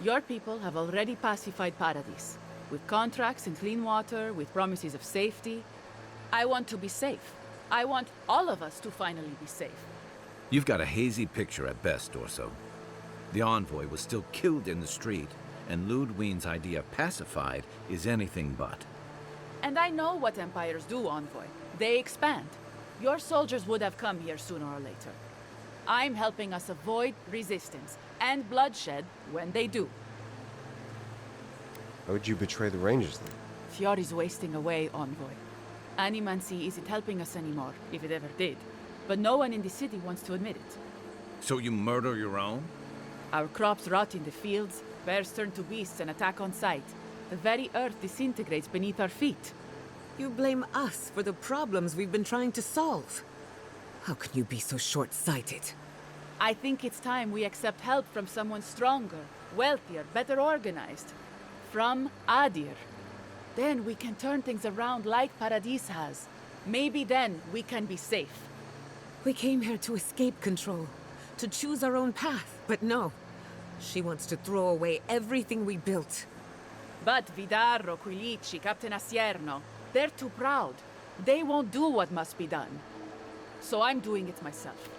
Your people have already pacified Paradis, with contracts and clean water, with promises of safety. I want to be safe. I want all of us to finally be safe. You've got a hazy picture at best, Dorso. The envoy was still killed in the street, and Ludwine's idea of pacified is anything but. And I know what empires do, Envoy. They expand. Your soldiers would have come here sooner or later. I'm helping us avoid resistance and bloodshed when they do. Why would you betray the Rangers then? Fiori's wasting away, Envoy. Animancy isn't helping us anymore, if it ever did. But no one in the city wants to admit it. So you murder your own? Our crops rot in the fields, bears turn to beasts and attack on sight. The very earth disintegrates beneath our feet. You blame us for the problems we've been trying to solve. How can you be so short-sighted? I think it's time we accept help from someone stronger, wealthier, better organized. From Adir. Then we can turn things around like Paradis has. Maybe then we can be safe. We came here to escape control, to choose our own path, but no. She wants to throw away everything we built. But Vidarro, Quilici, Captain Asierno, they're too proud. They won't do what must be done. So I'm doing it myself.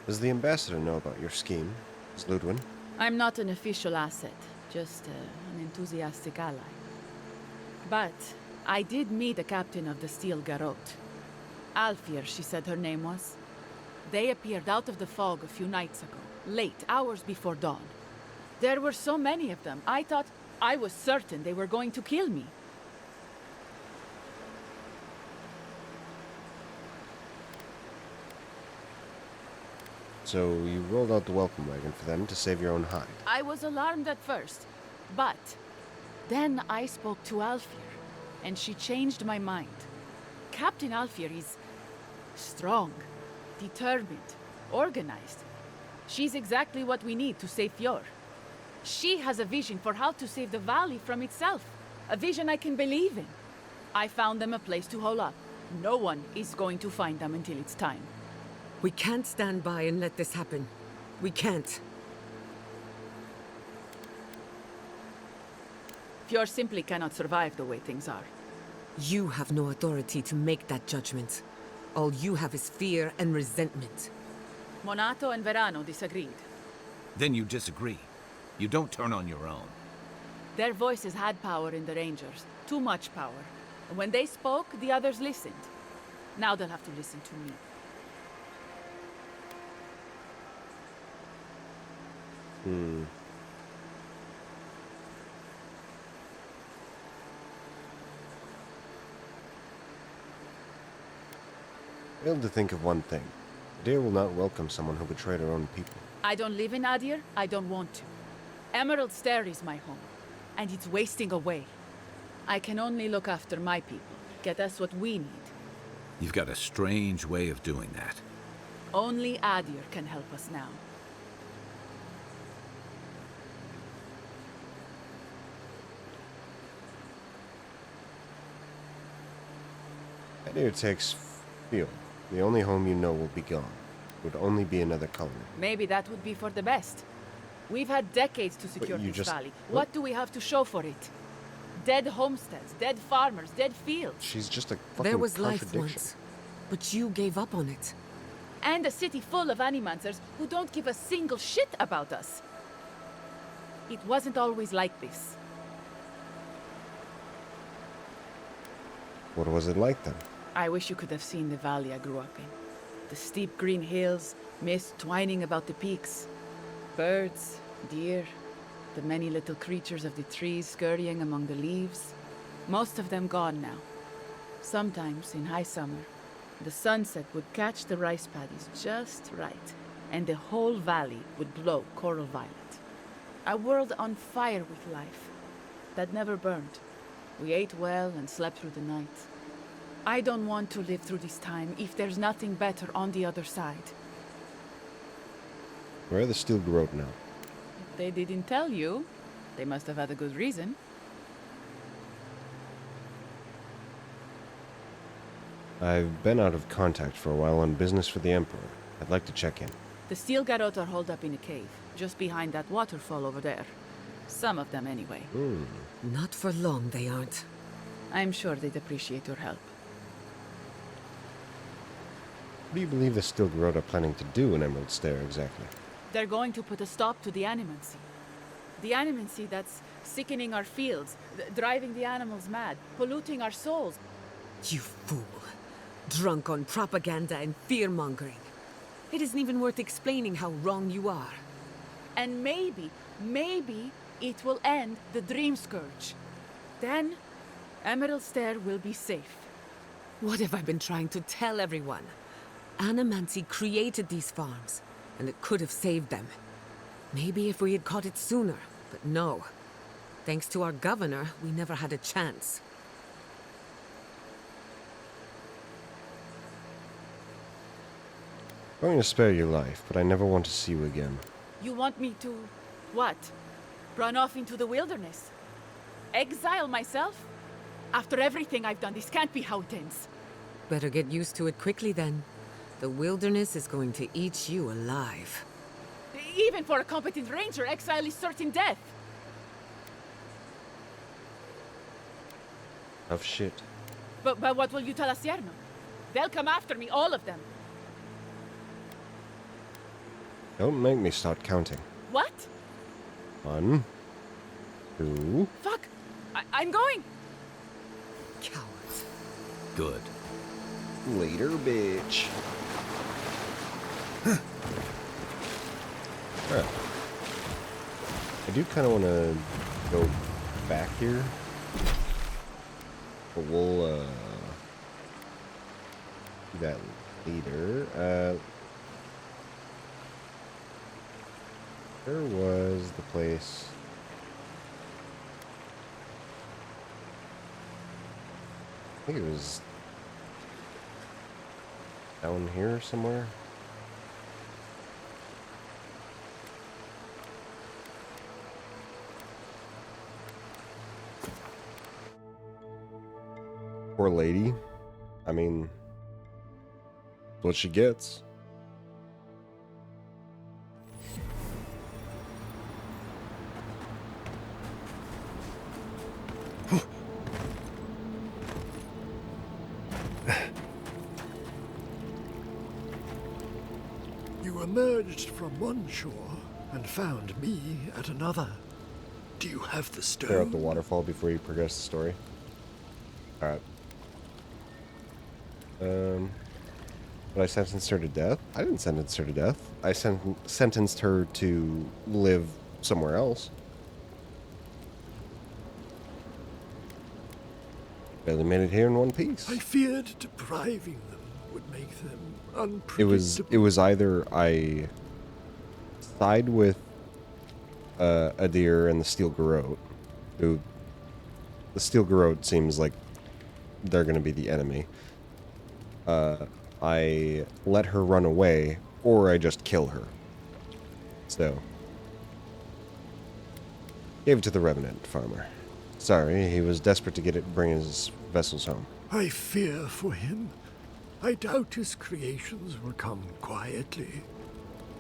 Does the ambassador know about your scheme, Ms. Ludwin? I'm not an official asset, just an enthusiastic ally. But I did meet the captain of the Steel Garrote. Alfir, she said her name was. They appeared out of the fog a few nights ago, late, hours before dawn. There were so many of them, I was certain they were going to kill me. So you rolled out the welcome wagon for them to save your own hide. I was alarmed at first, but then I spoke to Alfir, and she changed my mind. Captain Alfir is strong, determined, organized. She's exactly what we need to save Fjord. She has a vision for how to save the valley from itself, a vision I can believe in. I found them a place to hole up. No one is going to find them until it's time. We can't stand by and let this happen. We can't. Fjord simply cannot survive the way things are. You have no authority to make that judgment. All you have is fear and resentment. Monato and Verano disagreed. Then you disagree. You don't turn on your own. Their voices had power in the Rangers. Too much power. And when they spoke, the others listened. Now they'll have to listen to me. Failed to think of one thing. Adir will not welcome someone who betrayed her own people. I don't live in Adir. I don't want to. Emerald Stair is my home, and it's wasting away. I can only look after my people, get us what we need. You've got a strange way of doing that. Only Adir can help us now. Adir takes Field. The only home you know will be gone. Would only be another colony. Maybe that would be for the best. We've had decades to secure this valley. What do we have to show for it? Dead homesteads, dead farmers, dead fields. She's just a fucking There was life contradiction. once, but you gave up on it. And a city full of animancers who don't give a single shit about us. It wasn't always like this. What was it like then? I wish you could have seen the valley I grew up in. The steep green hills, mist twining about the peaks. Birds, deer, the many little creatures of the trees scurrying among the leaves. Most of them gone now. Sometimes, in high summer, the sunset would catch the rice paddies just right, and the whole valley would glow coral violet. A world on fire with life, that never burned. We ate well and slept through the night. I don't want to live through this time if there's nothing better on the other side. Where are the steel garrote now? If they didn't tell you, they must have had a good reason. I've been out of contact for a while on business for the Emperor. I'd like to check in. The steel garrote are holed up in a cave, just behind that waterfall over there. Some of them, anyway. Not for long, they aren't. I'm sure they'd appreciate your help. What do you believe the steel garrote are planning to do in Emerald Stair exactly? They're going to put a stop to the animancy. The animancy that's sickening our fields, driving the animals mad, polluting our souls. You fool. Drunk on propaganda and fear-mongering. It isn't even worth explaining how wrong you are. And maybe it will end the Dream Scourge. Then, Emerald Stair will be safe. What have I been trying to tell everyone? Animancy created these farms, and it could have saved them. Maybe if we had caught it sooner, but no. Thanks to our governor, we never had a chance. I'm going to spare your life, but I never want to see you again. You want me to... what? Run off into the wilderness? Exile myself? After everything I've done, this can't be how it ends. Better get used to it quickly then. The wilderness is going to eat you alive. Even for a competent ranger, exile is certain death. Tough shit. But what will you tell Asierno? They'll come after me, all of them. Don't make me start counting. What? 1, 2... Fuck! I'm going! Cowards. Good. Later, bitch. Alright. I do kind of want to go back here. But we'll, do that later. Where was the place? I think it was down here somewhere. Poor lady. I mean, what she gets. You emerged from one shore and found me at another. Do you have the stone? Clear out the waterfall before you progress the story. Alright. But I sentenced her to death? I didn't sentence her to death. I sentenced her to live somewhere else. Barely made it here in one piece. I feared depriving them would make them unpredictable. It was either I side with Adir and the Steel Garrote, who the Steel Garrote seems like they're going to be the enemy. I let her run away, or I just kill her. So, gave it to the Revenant farmer. Sorry, he was desperate to bring his vessels home. I fear for him. I doubt his creations will come quietly.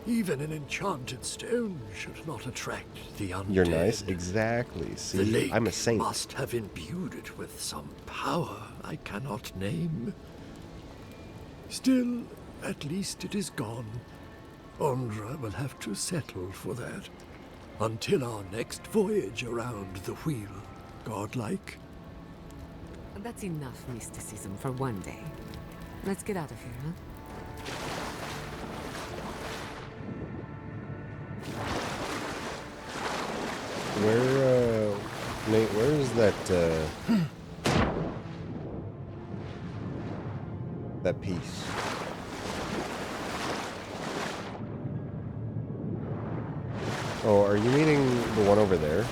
Even an enchanted stone should not attract the undead. You're nice? Exactly. See, The lake I'm a saint. must have imbued it with some power I cannot name. Still, at least it is gone. Ondra will have to settle for that. Until our next voyage around the wheel, godlike. That's enough mysticism for one day. Let's get out of here, huh? Where, Nate, where is that, that piece? Oh, are you meaning the one over there?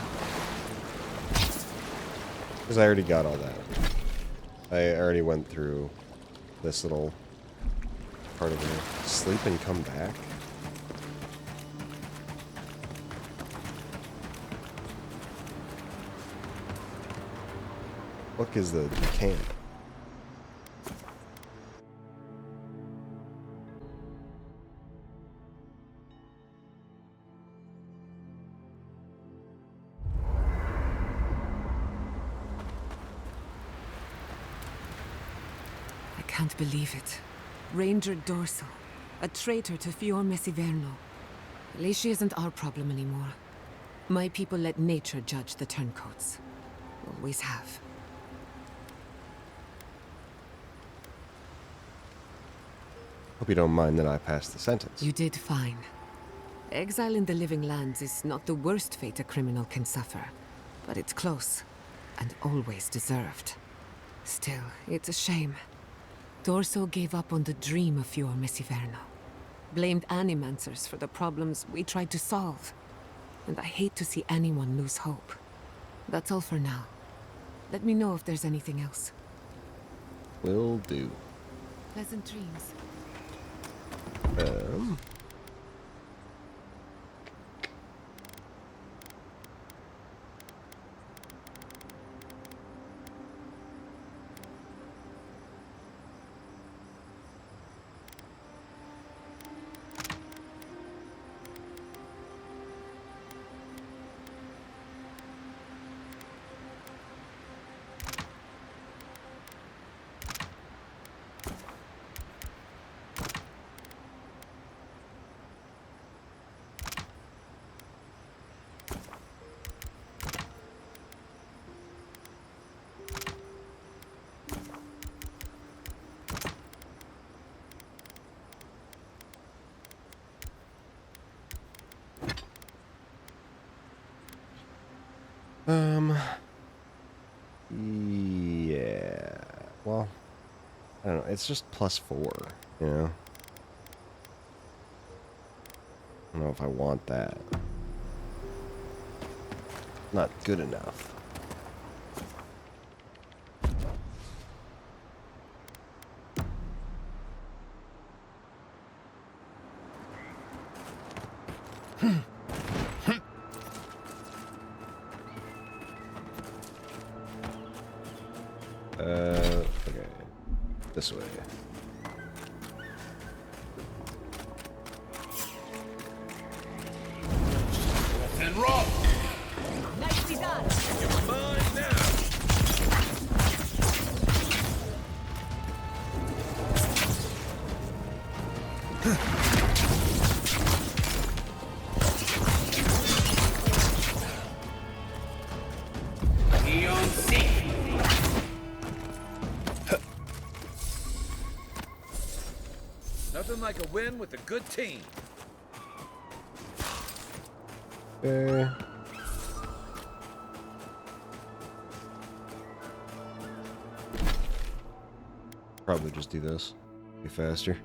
Because I already got all that. I already went through this little part of it. Sleep and come back? Look is the camp. I can't believe it. Ranger Dorso, a traitor to Fior Messiverno. At least she isn't our problem anymore. My people let nature judge the turncoats. Always have. Hope you don't mind that I passed the sentence. You did fine. Exile in the Living Lands is not the worst fate a criminal can suffer, but it's close, and always deserved. Still, it's a shame. Dorso gave up on the dream of Fior Messiverno. Blamed Animancers for the problems we tried to solve. And I hate to see anyone lose hope. That's all for now. Let me know if there's anything else. Will do. Pleasant dreams. Yeah. Well, I don't know. It's just +4, you know? I don't know if I want that. Not good enough. Okay. This way. And roll! Nicely done! You're mine now! Eon C. Nothing like a win with a good team. Probably just do this. Be faster.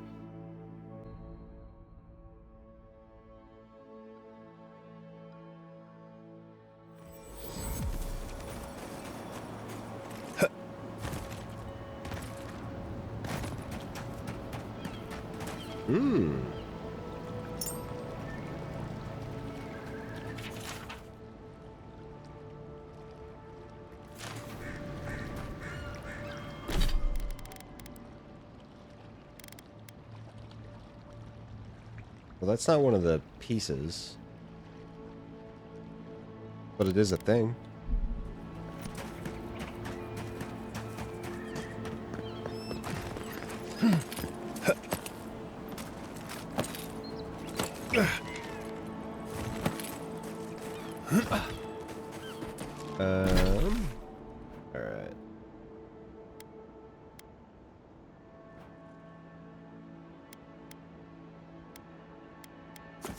Well, that's not one of the pieces. But it is a thing. Alright.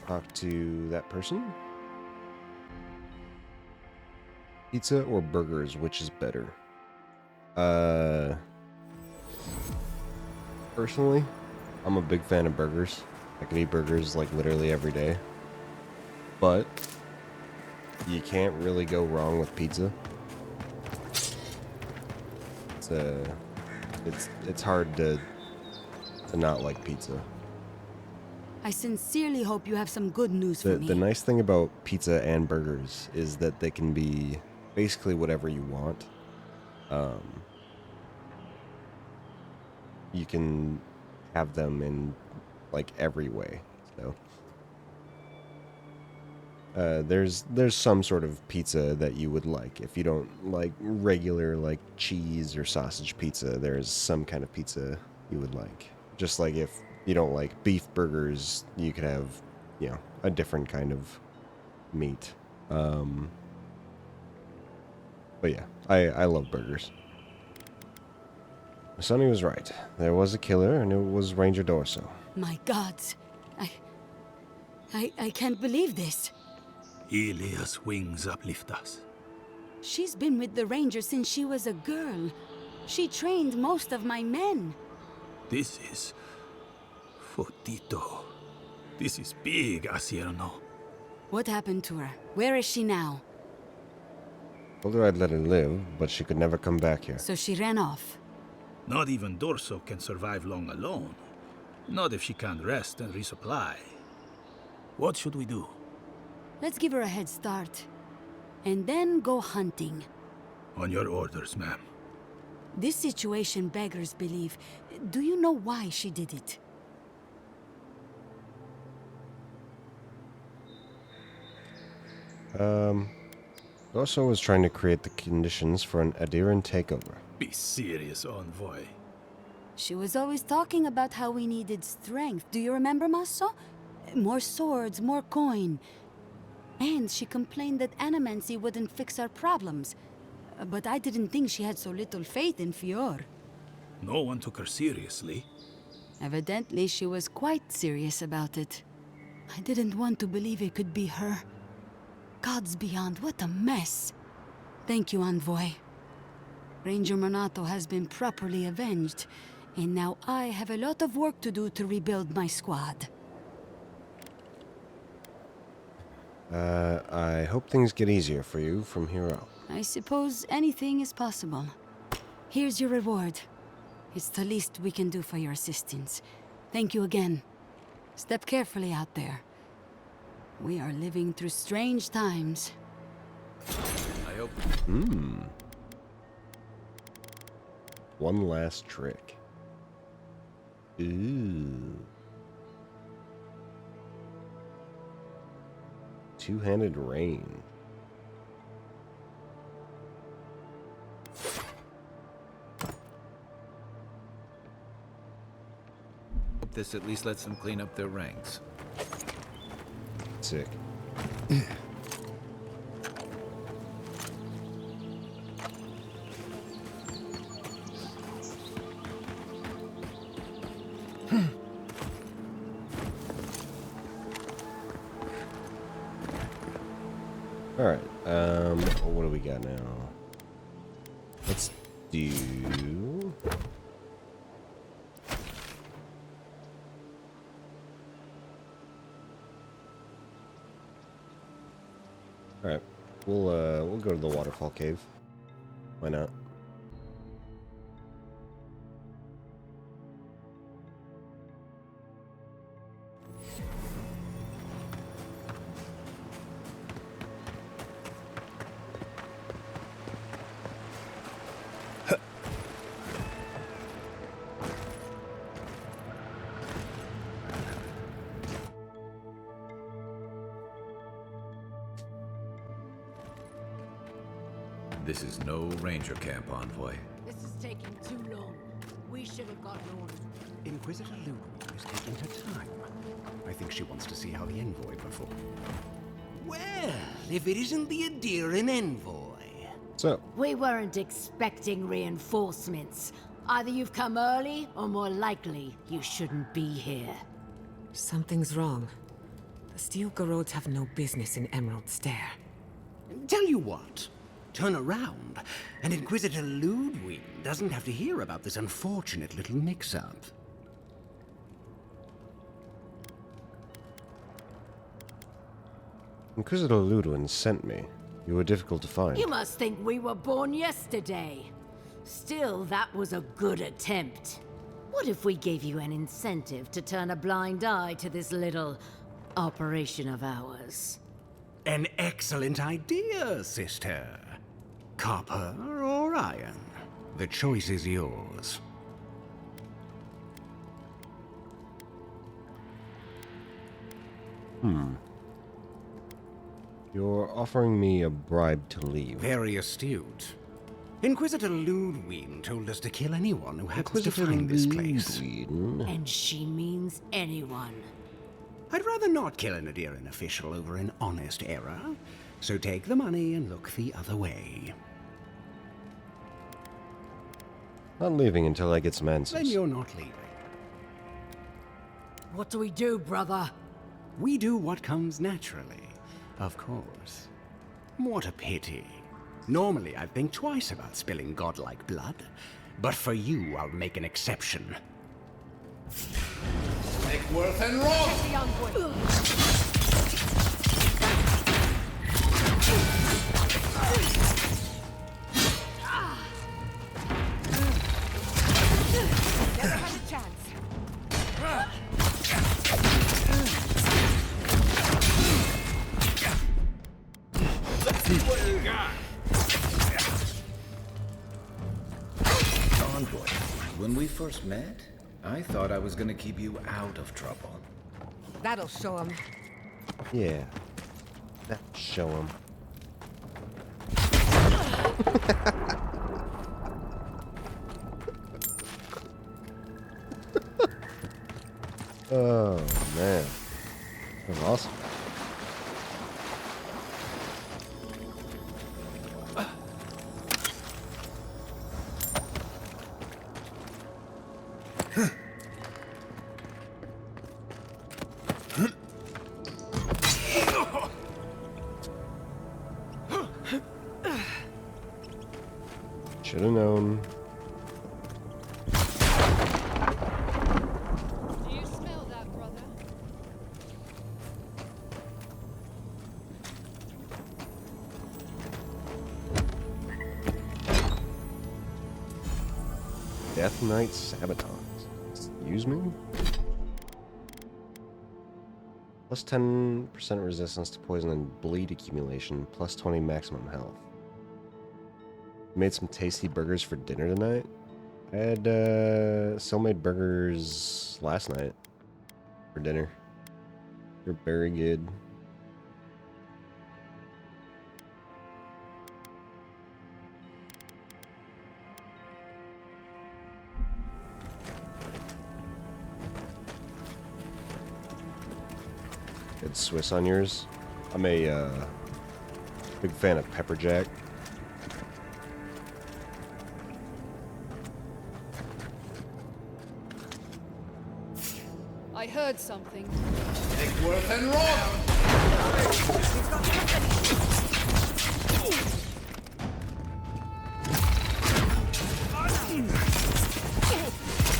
talk to that person. Pizza or burgers, which is better? Personally, I'm a big fan of burgers. I can eat burgers like literally every day. But you can't really go wrong with pizza. It's hard to not like pizza. I sincerely hope you have some good news for me. The nice thing about pizza and burgers is that they can be basically whatever you want. You can have them in like every way. So there's some sort of pizza that you would like. If you don't like regular like cheese or sausage pizza, there's some kind of pizza you would like. Just like if you don't like beef burgers, you could have, you know, a different kind of meat. But yeah, I love burgers. Sonny was right. There was a killer, and it was Ranger Dorso. My gods. I can't believe this. Ilia's wings uplift us. She's been with the Ranger since she was a girl. She trained most of my men. This is... Fotito. This is big, Asierno. What happened to her? Where is she now? Told her I'd let her live, but she could never come back here. So she ran off. Not even Dorso can survive long alone. Not if she can't rest and resupply. What should we do? Let's give her a head start. And then go hunting. On your orders, ma'am. This situation beggars belief. Do you know why she did it? Dorso was trying to create the conditions for an Adiran takeover. Be serious, envoy. She was always talking about how we needed strength. Do you remember, Maso? More swords, more coin. And she complained that animancy wouldn't fix our problems. But I didn't think she had so little faith in Fior. No one took her seriously. Evidently, she was quite serious about it. I didn't want to believe it could be her. Gods beyond, what a mess. Thank you, Envoy. Ranger Monato has been properly avenged, and now I have a lot of work to do to rebuild my squad. I hope things get easier for you from here out. I suppose anything is possible. Here's your reward. It's the least we can do for your assistance. Thank you again. Step carefully out there. We are living through strange times. I hope... One last trick. Ooh. Two-handed rain. Hope this at least lets them clean up their ranks. Sick. Alright, what do we got now? Let's do... Alright, we'll go to the waterfall cave. Why not? This is no ranger camp, envoy. This is taking too long. We should have gotten orders. Inquisitor Ludwig is taking her time. I think she wants to see how the envoy performs. Well, if it isn't the Adiran envoy. So, We weren't expecting reinforcements. Either you've come early, or more likely, you shouldn't be here. Something's wrong. The Steel Garrotes have no business in Emerald Stair. Tell you what, turn around, and Inquisitor Ludwig doesn't have to hear about this unfortunate little mix-up. Inquisitor Ludwig sent me. You were difficult to find. You must think we were born yesterday. Still, that was a good attempt. What if we gave you an incentive to turn a blind eye to this little operation of ours? An excellent idea, sister. Copper or iron? The choice is yours. You're offering me a bribe to leave. Very astute. Inquisitor Ludwig told us to kill anyone who happens to Inquisitor find this place. And she means anyone. I'd rather not kill an Adirian official over an honest error, so take the money and look the other way. Not leaving until I get some answers. Then you're not leaving. What do we do, brother? We do what comes naturally, of course. What a pity. Normally, I'd think twice about spilling godlike blood, but for you, I'll make an exception. Nickworth and Roth! Never had a chance. Let's see what you got. Envoy, when we first met, I thought I was gonna keep you out of trouble. That'll show him. Yeah. That show him. Oh man. That was awesome. Should have known. Do you smell that, brother? Death Knight Sabaton. Excuse me? Plus 10% resistance to poison and bleed accumulation, plus 20 maximum health. Made some tasty burgers for dinner tonight. I had still-made burgers last night for dinner. They're very good. Good Swiss on yours. I'm a big fan of pepper jack. I heard something. Nickworth and Roth!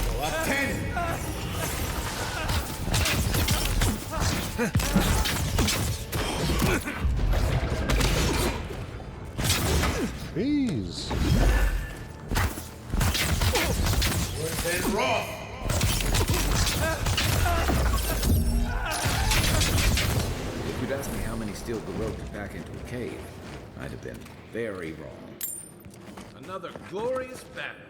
Go up 10! Jeez. Nickworth and Roth! If you'd asked me how many steel garrote could back into a cave, I'd have been very wrong. Another glorious battle.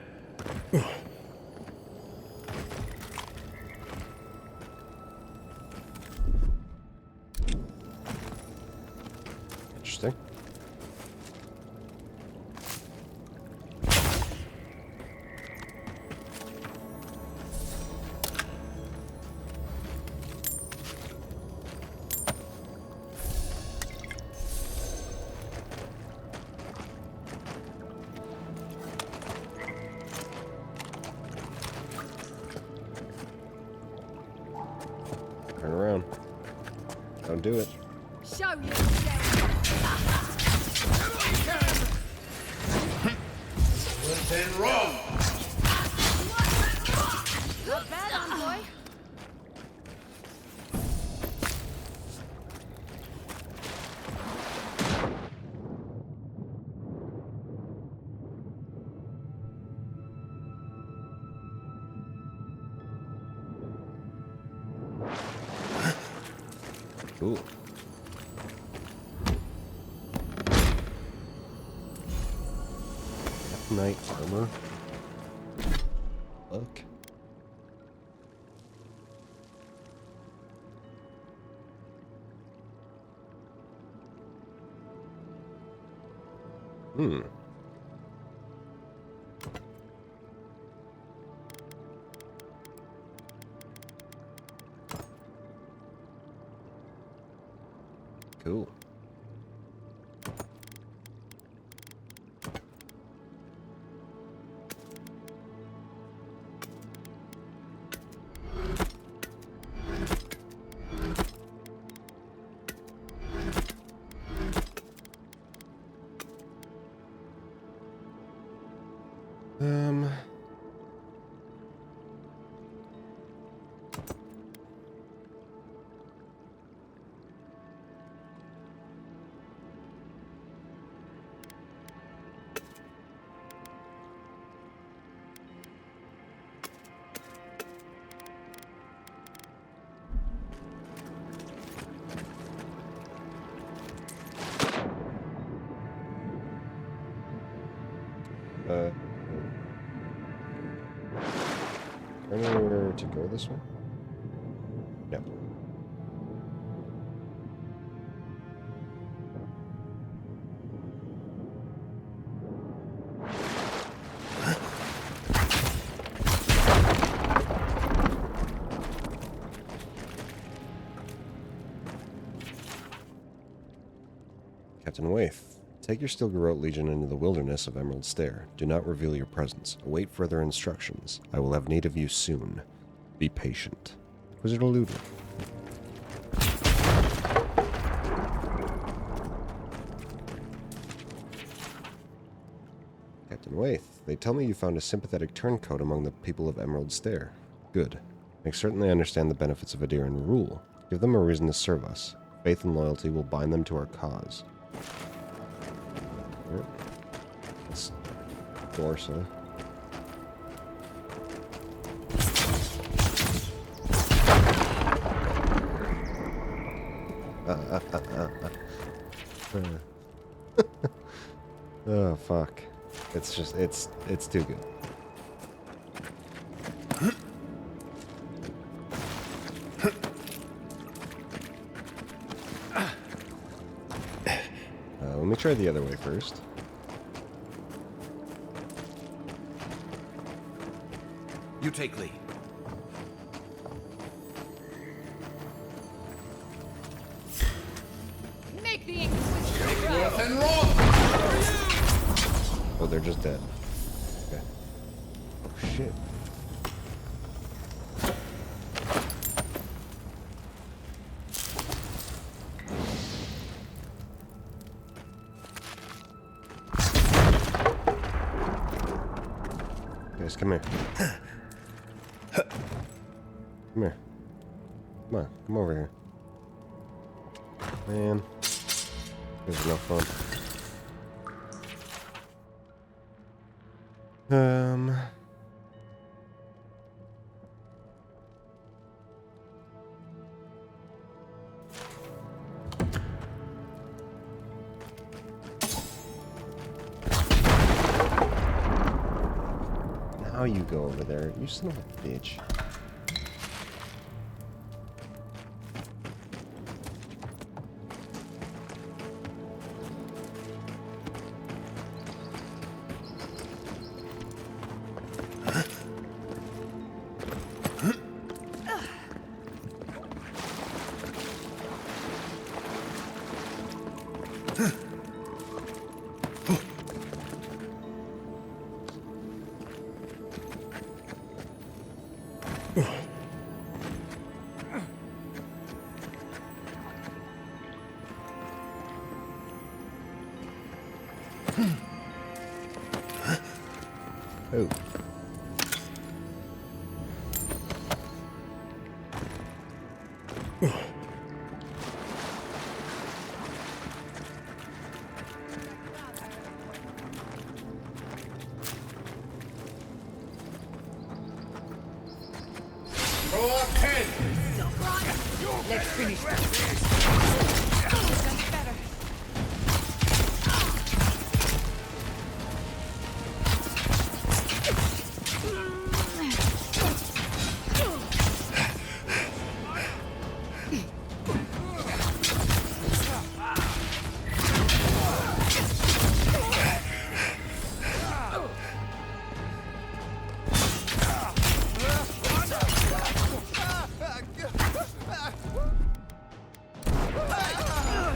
Interesting. do it. Show yourself. Worth and wrong. Not bad, envoy. Cool. Knight armor. Look. Hmm. Cool. Um. Anywhere to go this way? No. Captain Waith, take your Stilgarrote Legion into the wilderness of Emerald Stair. Do not reveal your presence. Await further instructions. I will have need of you soon. Be patient. Inquisitor Ludwig. Captain Waith, they tell me you found a sympathetic turncoat among the people of Emerald Stair. Good. Make certain they understand the benefits of Adiran rule. Give them a reason to serve us. Faith and loyalty will bind them to our cause. It's Dorsa. Oh fuck. It's just it's too good. Let me try the other way first. You take lead. Make the Inquisitor Worth and proud. wrong. Oh, they're just dead. Okay. Oh shit. Guys, come here. Come here. Come on, come over here. Man. This is no fun. Now you go over there. You son of a bitch. Oh. Let's finish this.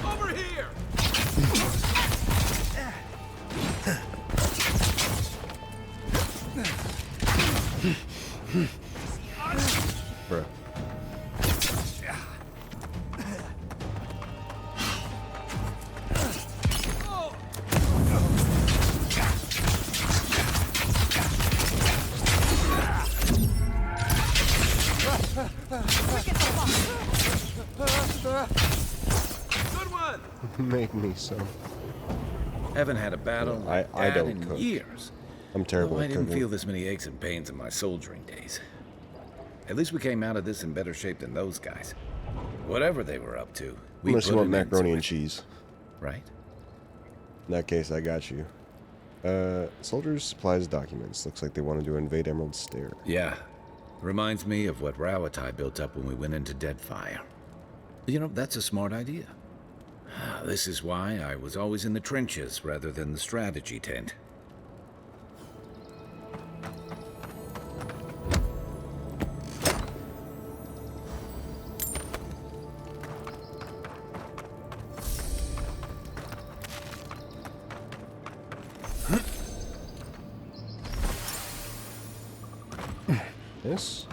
Over here! Bruh. Good one! Make me some. Haven't had a battle like I that don't in cook. years. I'm terrible Although I at didn't cooking. feel this many aches and pains in my soldiering days. At least we came out of this in better shape than those guys. Whatever they were up to, we Unless put you want an end to macaroni it. and cheese. Right? In that case, I got you. Soldiers, supplies, documents. Looks like they wanted to invade Emerald Stair. Yeah. Reminds me of what Rawatai built up when we went into Deadfire. You know, that's a smart idea. This is why I was always in the trenches rather than the strategy tent. This?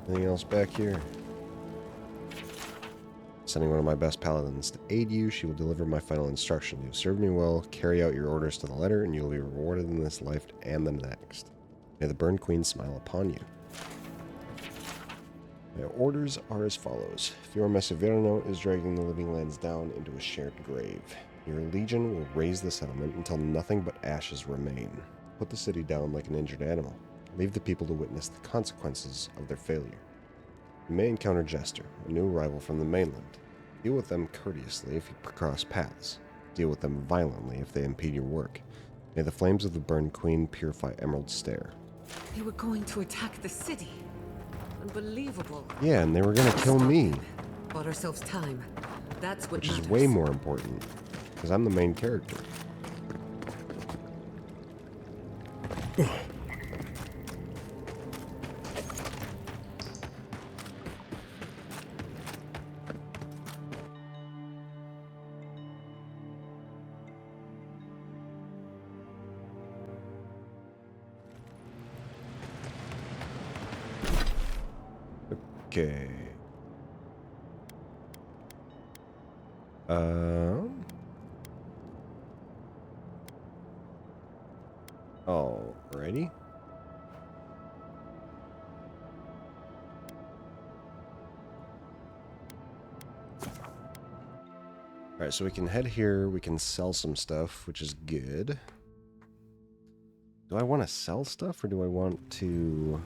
Anything else back here? Sending one of my best paladins to aid you. She will deliver my final instruction. You have served me well, carry out your orders to the letter, and you will be rewarded in this life and the next. May the Burn Queen smile upon you. My orders are as follows. Fiorma Severino is dragging the living lands down into a shared grave. Your legion will raise the settlement until nothing but ashes remain. Put the city down like an injured animal. Leave the people to witness the consequences of their failure. You may encounter Jester, a new arrival from the mainland. Deal with them courteously if you cross paths. Deal with them violently if they impede your work. May the flames of the Burn Queen purify Emerald Stair. They were going to attack the city. Unbelievable. Yeah, and they were gonna kill me, Bought ourselves time. That's what which is matters. way more important, because I'm the main character. Okay. Alrighty. Alright, so we can head here, we can sell some stuff, which is good. Do I want to sell stuff, or do I want to...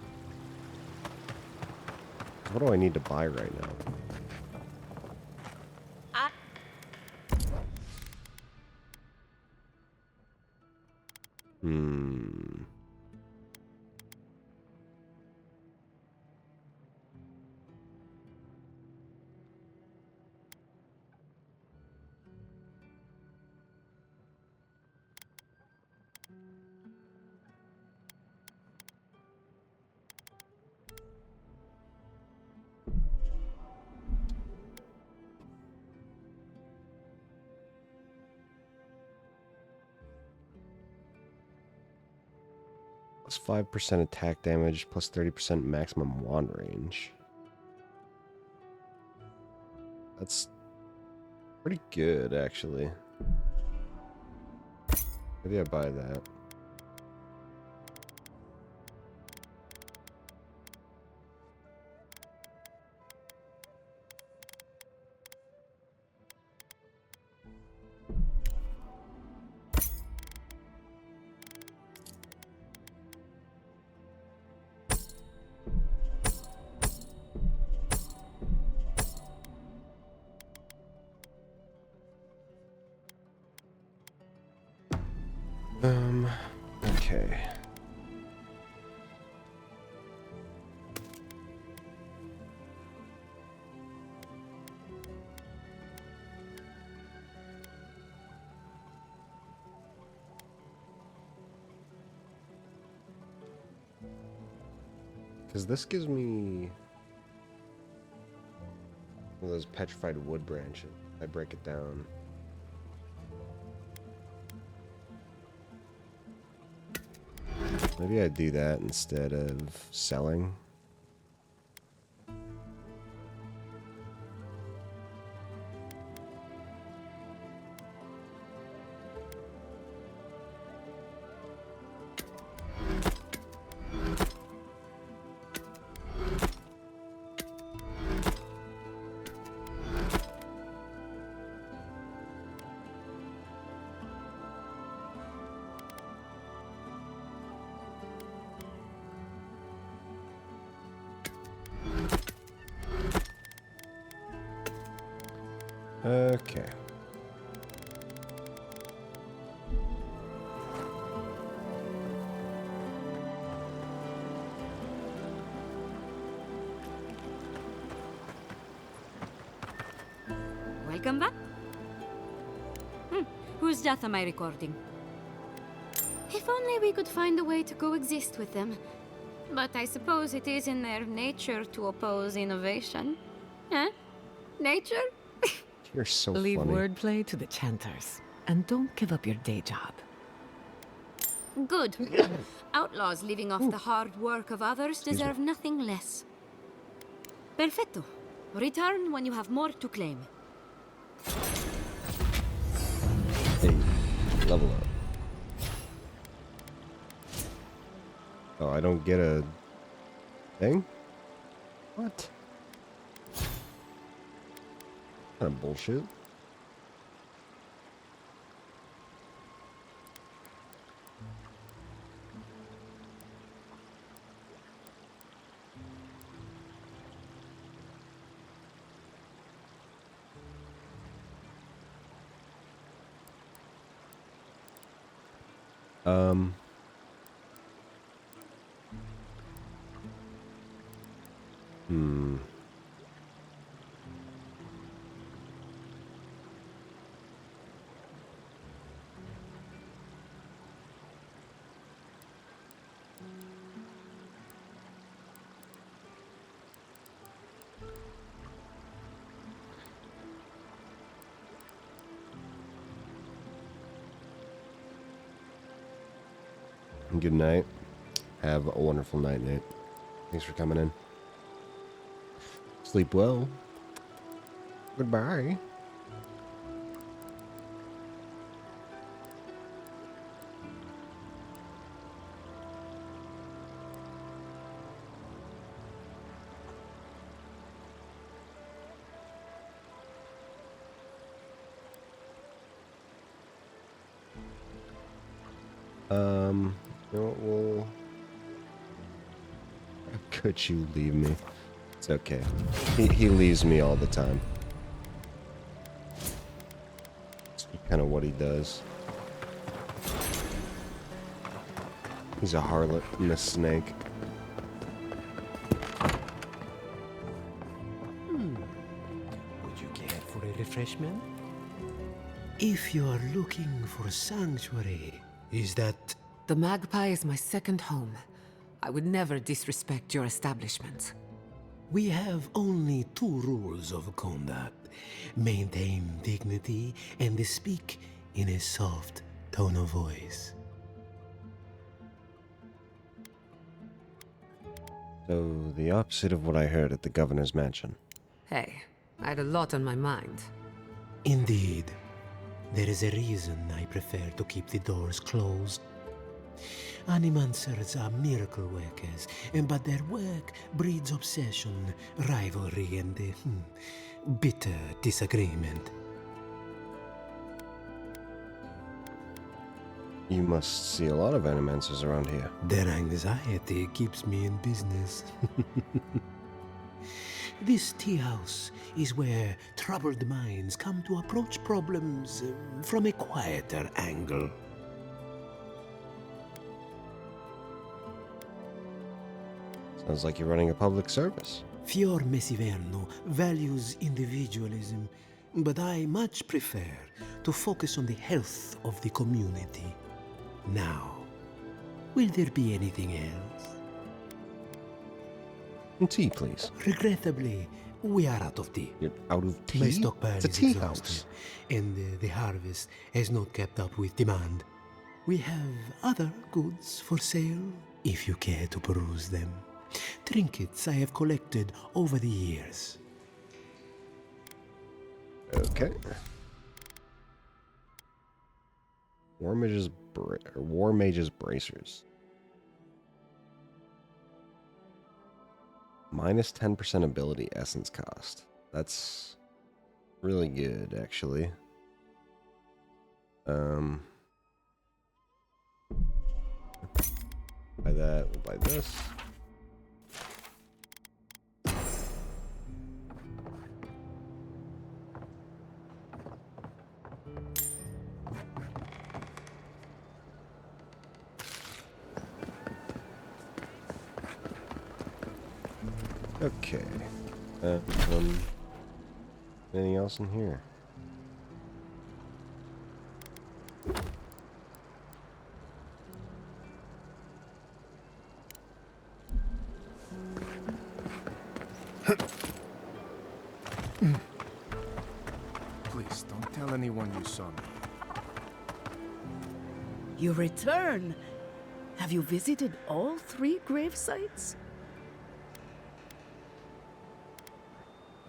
What do I need to buy right now? Plus 5% attack damage, plus 30% maximum wand range. That's pretty good, actually. Maybe I buy that. Okay. Because this gives me one of those petrified wood branches. I break it down. Maybe I do that instead of selling. Okay. Welcome back. Whose death am I recording? If only we could find a way to coexist with them. But I suppose it is in their nature to oppose innovation. Huh? Nature? You're so Leave funny. wordplay to the chanters, and don't give up your day job. Good. Outlaws living off the hard work of others deserve nothing less. Perfecto. Return when you have more to claim. Hey, level up. Oh, I don't get a thing? What? Kind of bullshit. Good night. Have a wonderful night, Nate. Thanks for coming in. Sleep well. Goodbye. You know what, we'll... How could you leave me? It's okay. He leaves me all the time. It's kind of what he does. He's a harlot and a snake. Would you care for a refreshment? If you are looking for sanctuary, is that... The Magpie is my second home. I would never disrespect your establishment. We have only two rules of conduct. Maintain dignity and speak in a soft tone of voice. So, the opposite of what I heard at the governor's mansion. Hey, I had a lot on my mind. Indeed. There is a reason I prefer to keep the doors closed. Animancers are miracle workers, but their work breeds obsession, rivalry, and bitter disagreement. You must see a lot of animancers around here. Their anxiety keeps me in business. This tea house is where troubled minds come to approach problems from a quieter angle. Sounds like you're running a public service. Fior Mesiverno values individualism, but I much prefer to focus on the health of the community. Now, will there be anything else? Tea, please. Regrettably, we are out of tea. You're out of tea? My stockpile is exhausted, and the harvest has not kept up with demand. We have other goods for sale, if you care to peruse them. Trinkets I have collected over the years. Okay. War Mage's Bracers. Minus 10% ability essence cost. That's really good, actually. Buy that, we'll buy this. Okay. Anything else in here? Please, don't tell anyone you saw me. You return. Have you visited all 3 grave sites?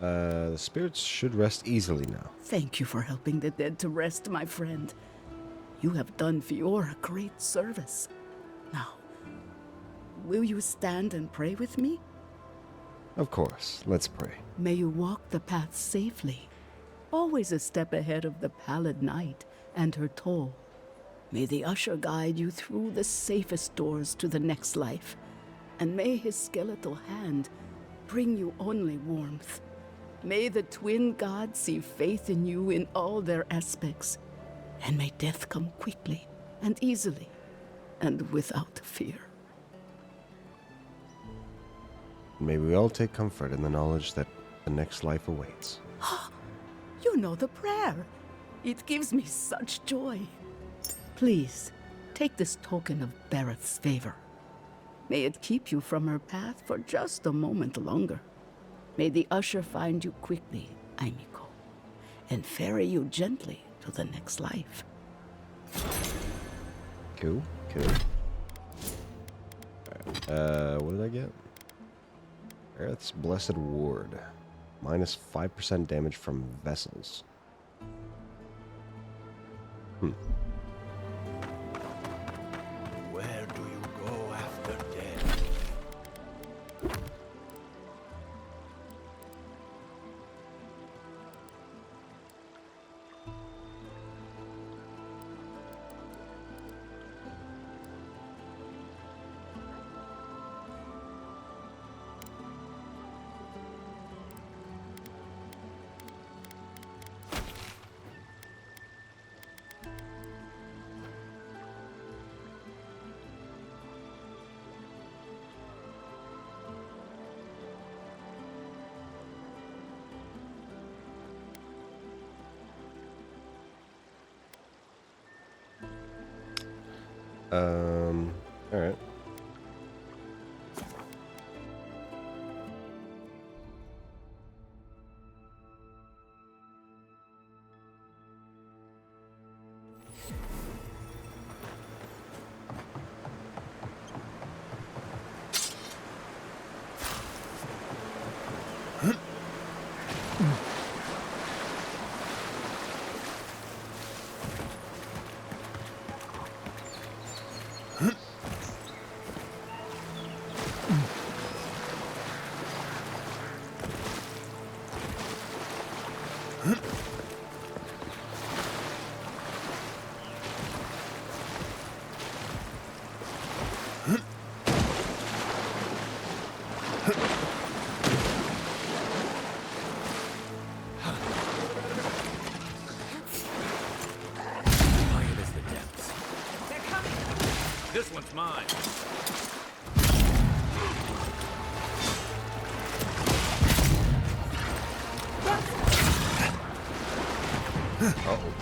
The spirits should rest easily now. Thank you for helping the dead to rest, my friend. You have done Fior a great service. Now, will you stand and pray with me? Of course, let's pray. May you walk the path safely, always a step ahead of the pallid night and her toll. May the usher guide you through the safest doors to the next life, and may his skeletal hand bring you only warmth. May the twin gods see faith in you in all their aspects, and may death come quickly and easily and without fear. May we all take comfort in the knowledge that the next life awaits. You know the prayer. It gives me such joy. Please, take this token of Barrett's favor. May it keep you from her path for just a moment longer. May the usher find you quickly, Aimiko, and ferry you gently to the next life. Cool, cool. What did I get? Earth's Blessed Ward. Minus 5% damage from vessels. Where do you go after death? All right. mine. Uh-oh.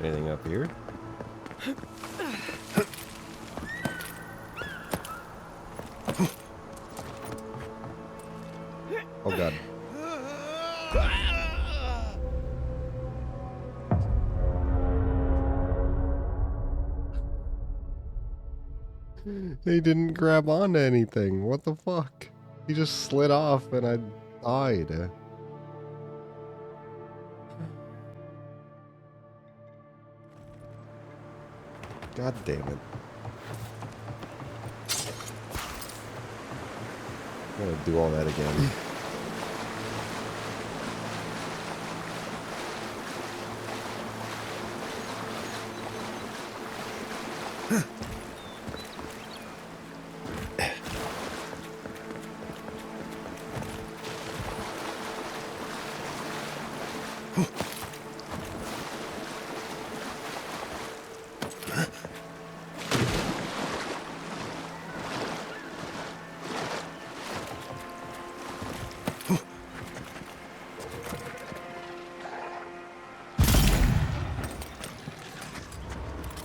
Anything up here? Oh god. They didn't grab onto anything. What the fuck? He just slid off and I died. God damn it. I'm gonna do all that again.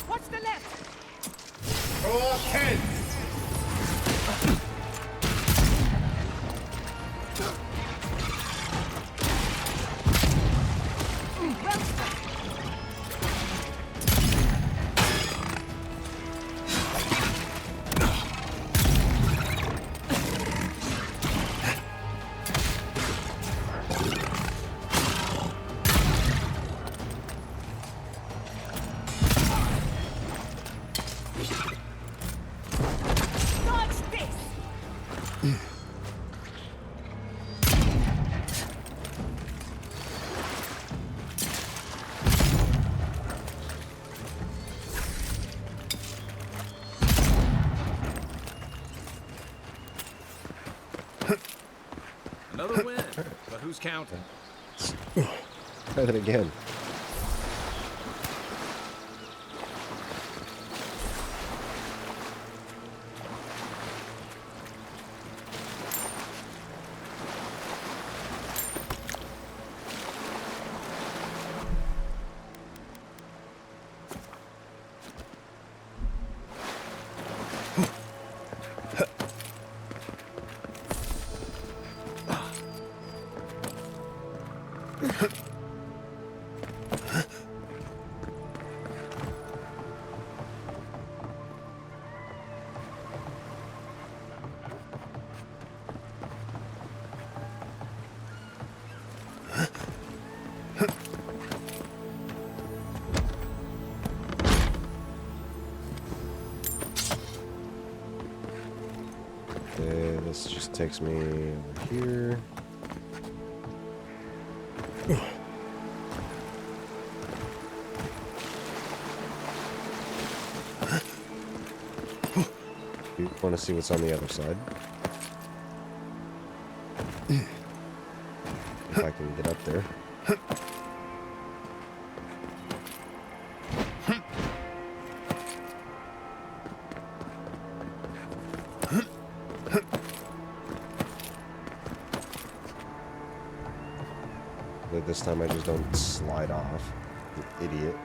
What's the left? Okay. Another win, but who's counting? Try that again. Okay, this just takes me over here. You want to see what's on the other side? If I can get up there. But this time I just don't slide off. You idiot.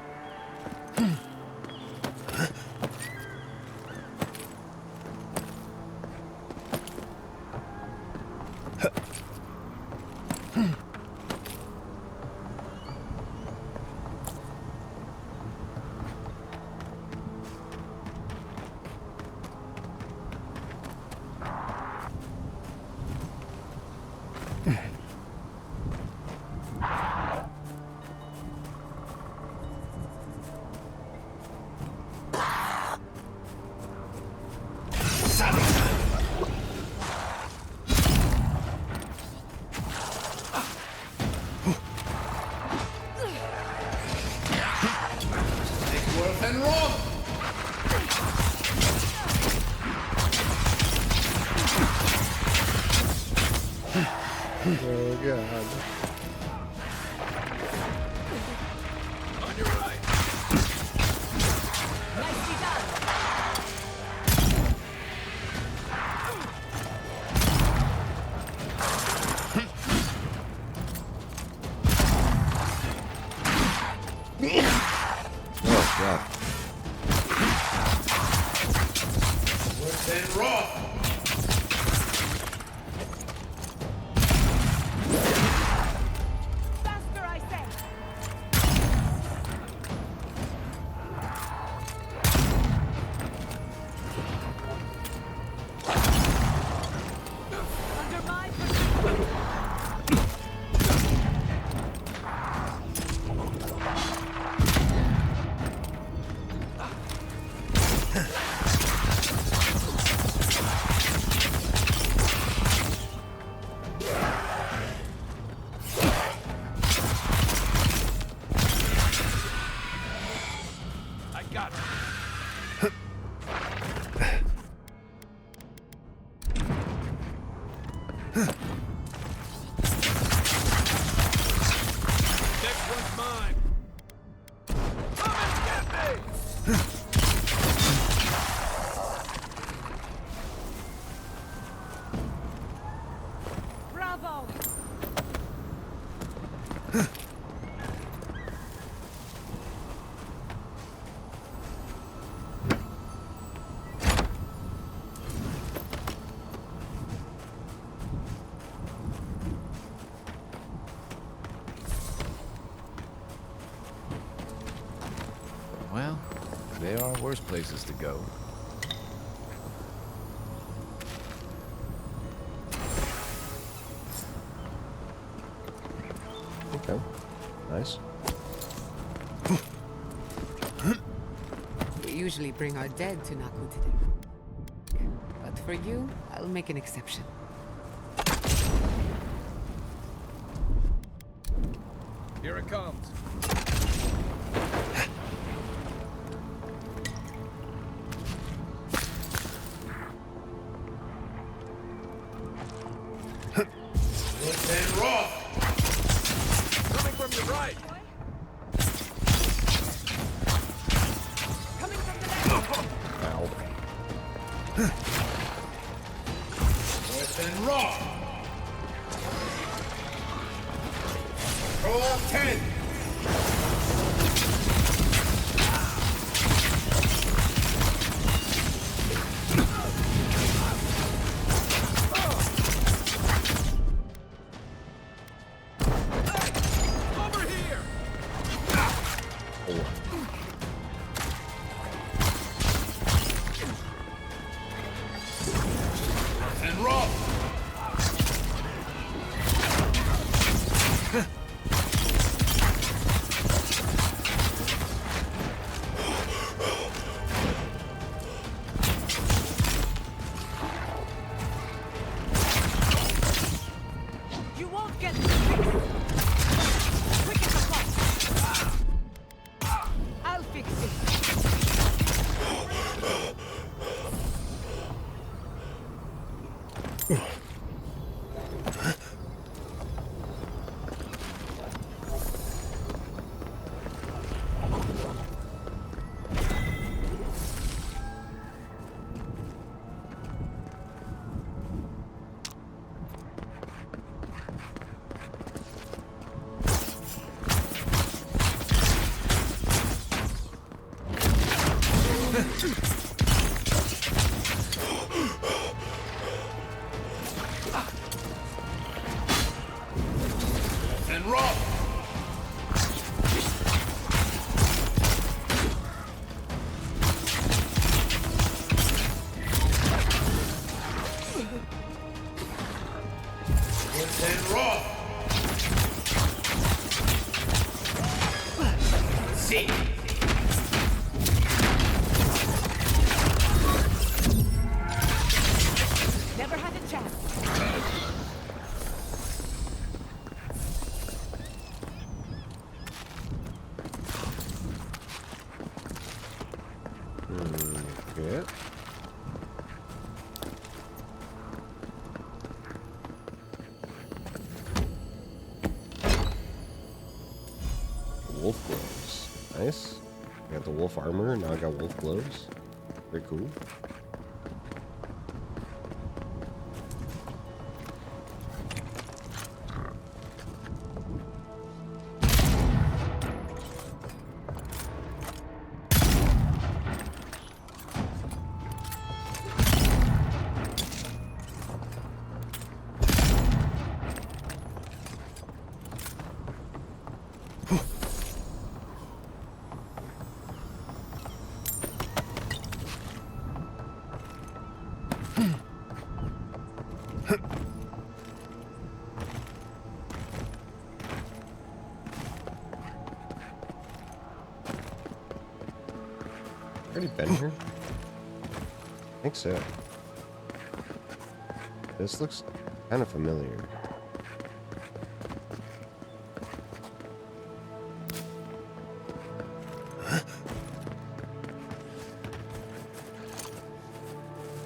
Oh god. On your right. Nicely done. Oh god. Worse than raw. Faster, I say. Under my I got it. Next one's mine. Come and get me! Bravo! Well, there are worse places to go. Okay. Nice. We usually bring our dead to Nakut. But for you, I'll make an exception. Here it comes. Worse than raw. Coming from your right. Coming from the left. Ow. Worse than raw. Roll up 10. Over here. Worse than raw. You won't get this fixed. Quick as a flash. I'll fix it. and run! Twist and run! See! Never had a chance. Okay. Wolf gloves. Nice. I got the wolf armor, now I got wolf gloves. Very cool. Already been here? I think so. This looks kind of familiar.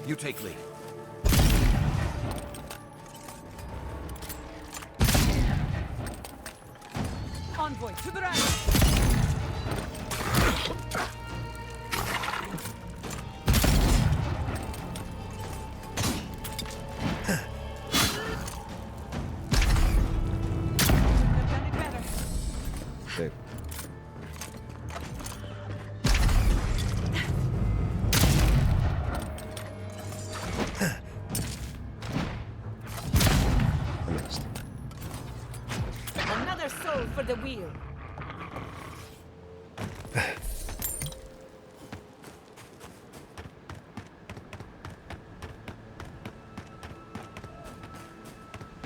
You take lead. Envoy, to the right! Sick. I missed. Another soul for the wheel.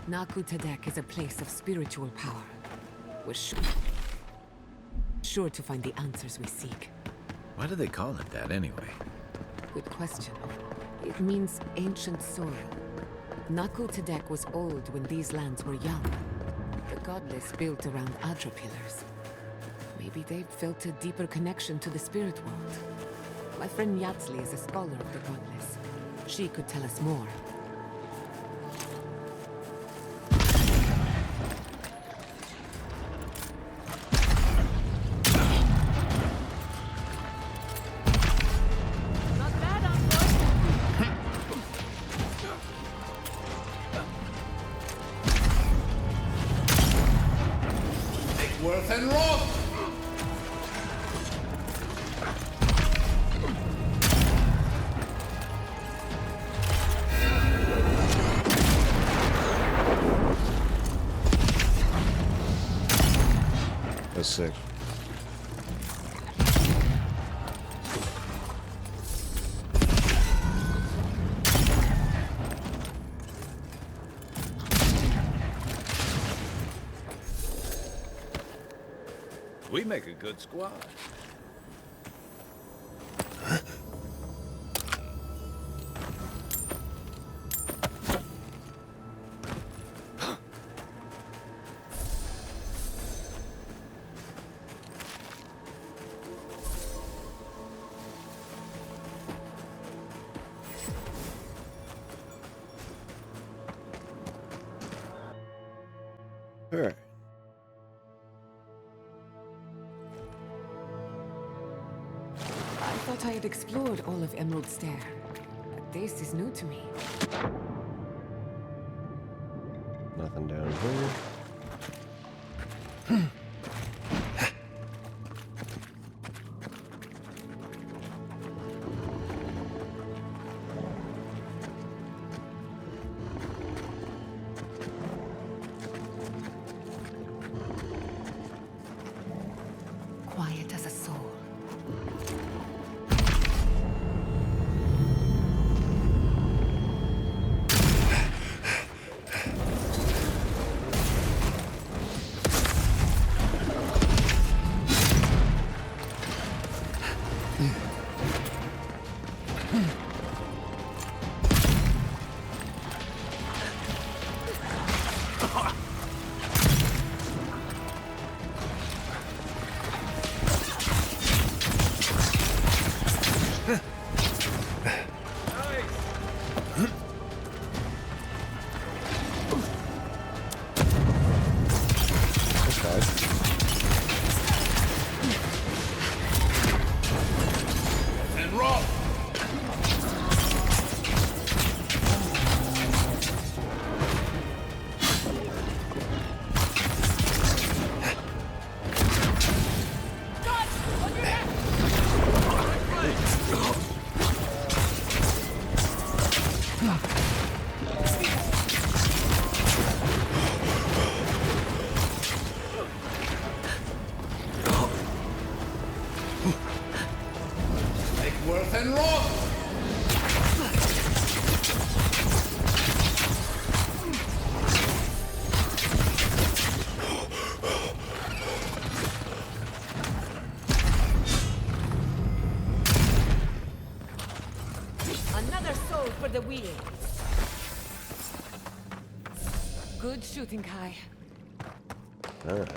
Nakutadek is a place of spiritual power. We're sure to find the answers we seek. Why do they call it that anyway? Good question. It means ancient soil. Nakutadek was old when these lands were young. The godless built around Adra pillars. Maybe they felt a deeper connection to the spirit world. My friend Yatzli is a scholar of the godless. She could tell us more. Worth and rock! That's sick. We make a good squad. All right. I thought I had explored all of Emerald Stair. But this is new to me. Nothing down here. Good shooting, Kai. Alright.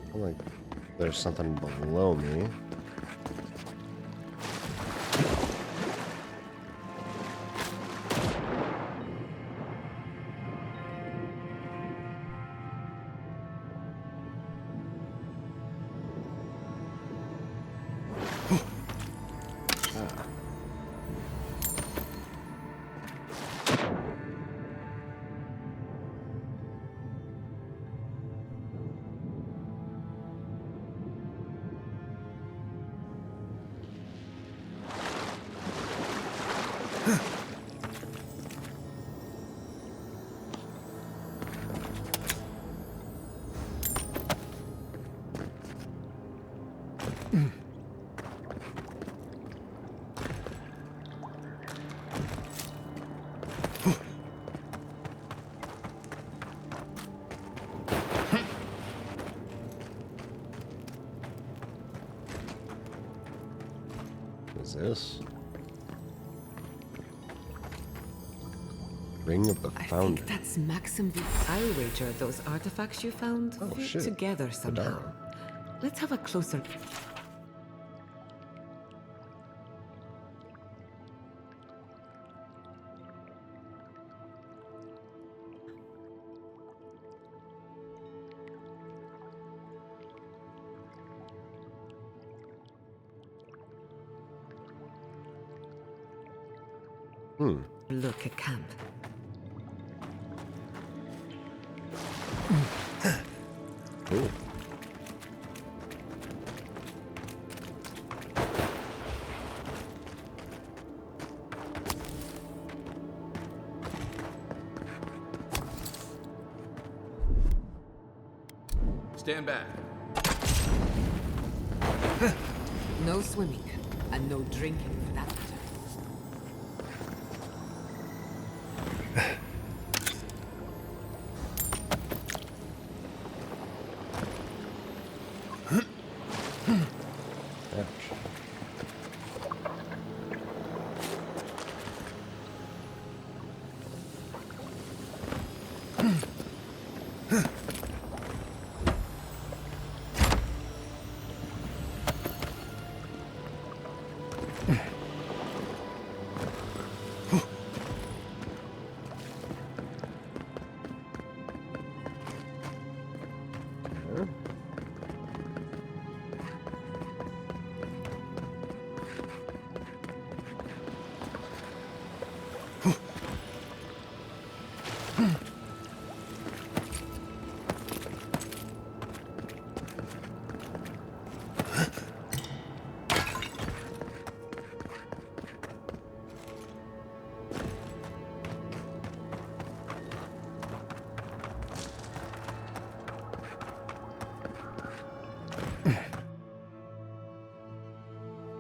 I feel like there's something below me. What is this? Ring of the Founder. I think that's Maxim. I'll wager those artifacts you found fit together somehow. Let's have a closer. Look at camp. Cool. Stand back. No swimming, and no drinking for that matter.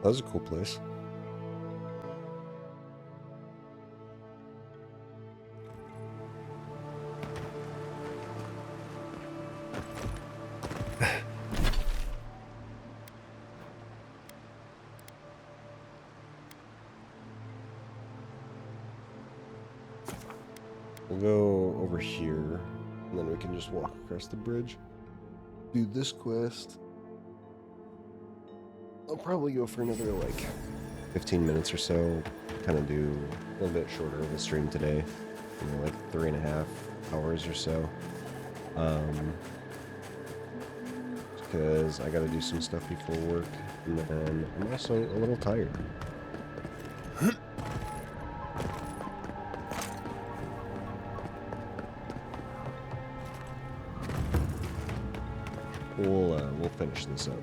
That was a cool place. We'll go over here, and then we can just walk across the bridge. Do this quest. I'll probably go for another like 15 minutes or so. Kind of do a little bit shorter of a stream today, like 3.5 hours or so. Because I got to do some stuff before work, and then I'm also a little tired. We'll finish this up.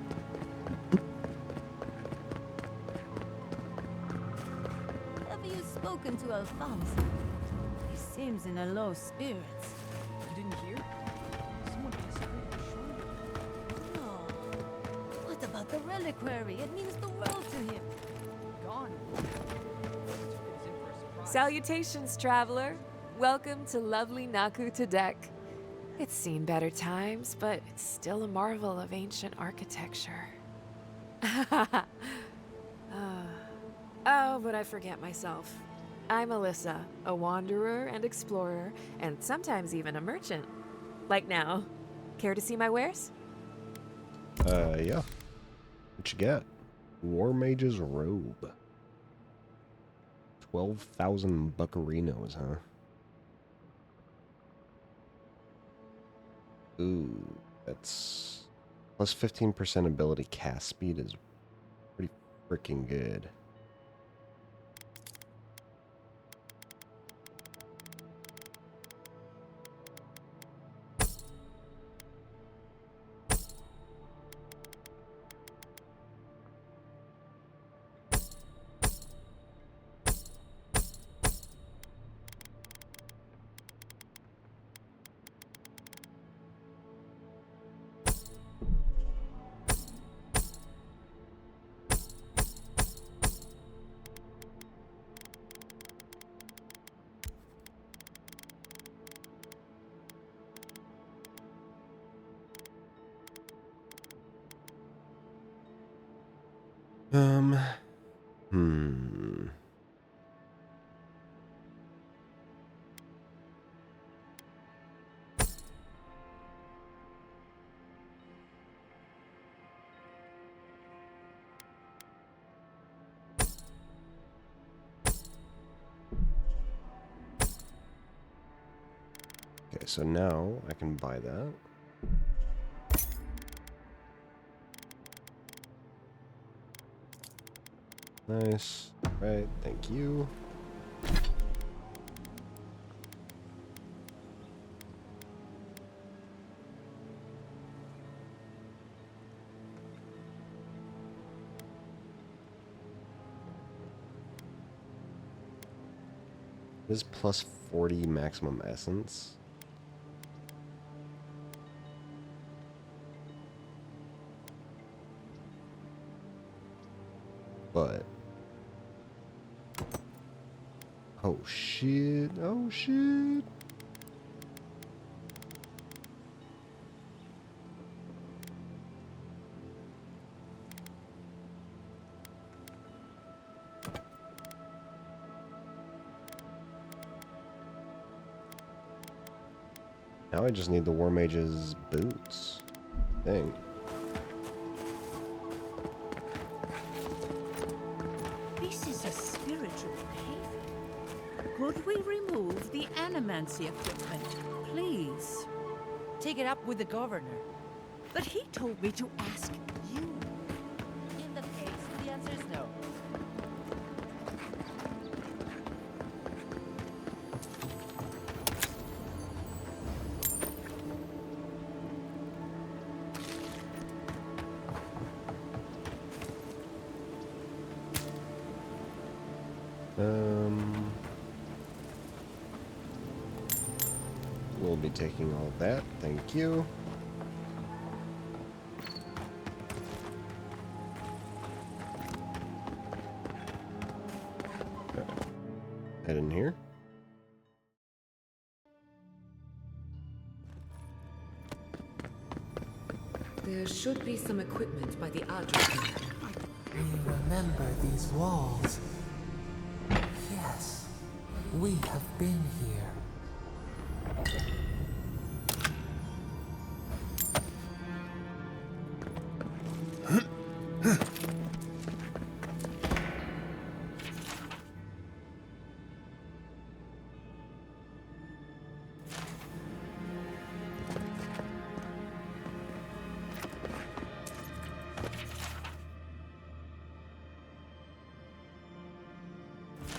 Have you spoken to Alphonse? He seems in a low spirits. You didn't hear? Someone scraped his shoulder. No. What about the reliquary? It means the world to him. Gone. Salutations, traveler. Welcome to lovely Naku Tadek. It's seen better times, but it's still a marvel of ancient architecture. Oh, but I forget myself. I'm Alyssa, a wanderer and explorer, and sometimes even a merchant. Like now. Care to see my wares? Yeah. What you got? War Mage's Robe. 12,000 buccarinos, huh? Ooh, that's plus 15% ability cast speed is pretty freaking good. Hmm. Okay, so now I can buy that. Nice. Right, thank you. This is plus 40 maximum essence. But oh shit, oh shit. Now I just need the War Mage's boots. Dang. This is a spiritual cave. Could we remove the animancy equipment, please? Take it up with the governor. But he told me to ask you. In that case, the answer is no. We'll be taking all that. Thank you. Head in here. There should be some equipment by the address. We remember these walls. Yes, we have been here.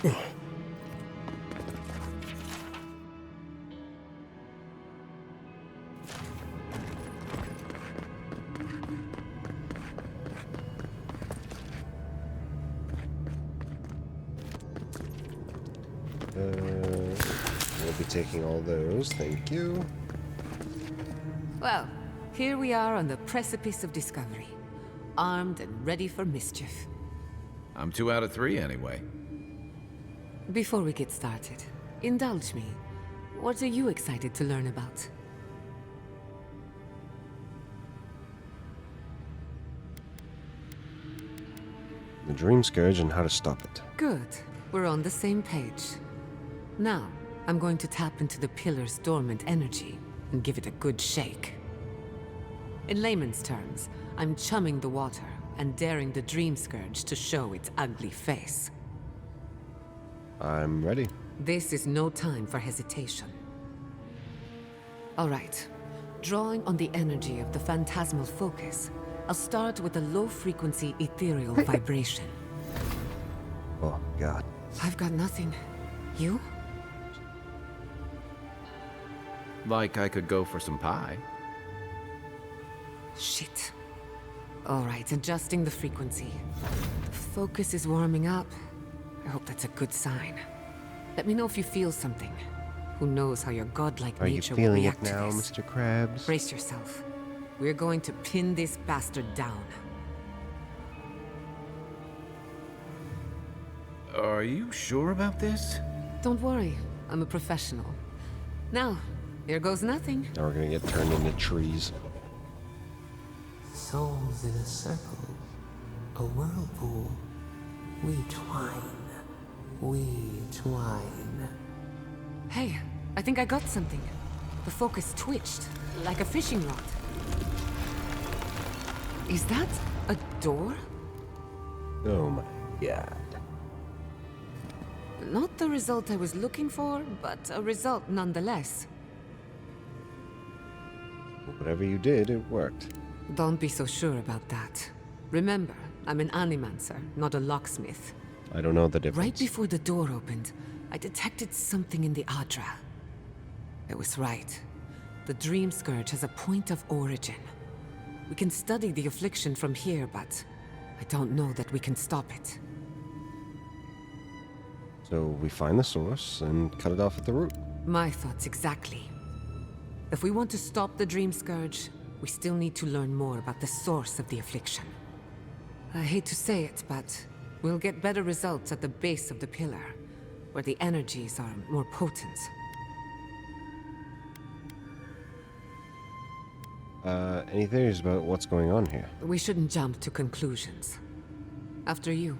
We'll be taking all those, thank you. Well, here we are on the precipice of discovery. Armed and ready for mischief. I'm 2 out of 3 anyway. Before we get started, indulge me. What are you excited to learn about? The Dream Scourge and how to stop it. Good. We're on the same page. Now, I'm going to tap into the pillar's dormant energy and give it a good shake. In layman's terms, I'm chumming the water and daring the Dream Scourge to show its ugly face. I'm ready. This is no time for hesitation. All right. Drawing on the energy of the phantasmal focus, I'll start with a low-frequency ethereal vibration. Oh, God. I've got nothing. You? Like I could go for some pie. Shit. All right, adjusting the frequency. The focus is warming up. I hope that's a good sign. Let me know if you feel something. Who knows how your godlike Are you nature will feeling react it now, to this. Mr. Krabs? Brace yourself. We're going to pin this bastard down. Are you sure about this? Don't worry, I'm a professional. Now, here goes nothing. Now we're gonna get turned into trees. Souls in a circle, a whirlpool. We twine. We twine. Hey, I think I got something. The focus twitched, like a fishing rod. Is that a door? Oh my God. Not the result I was looking for, but a result nonetheless. Whatever you did, it worked. Don't be so sure about that. Remember, I'm an animancer, not a locksmith. I don't know the difference. Right before the door opened, I detected something in the Adra. I was right. The Dream Scourge has a point of origin. We can study the affliction from here, but I don't know that we can stop it. So we find the source and cut it off at the root. My thoughts exactly. If we want to stop the Dream Scourge, we still need to learn more about the source of the affliction. I hate to say it, but we'll get better results at the base of the pillar, where the energies are more potent. Any theories about what's going on here? We shouldn't jump to conclusions. After you.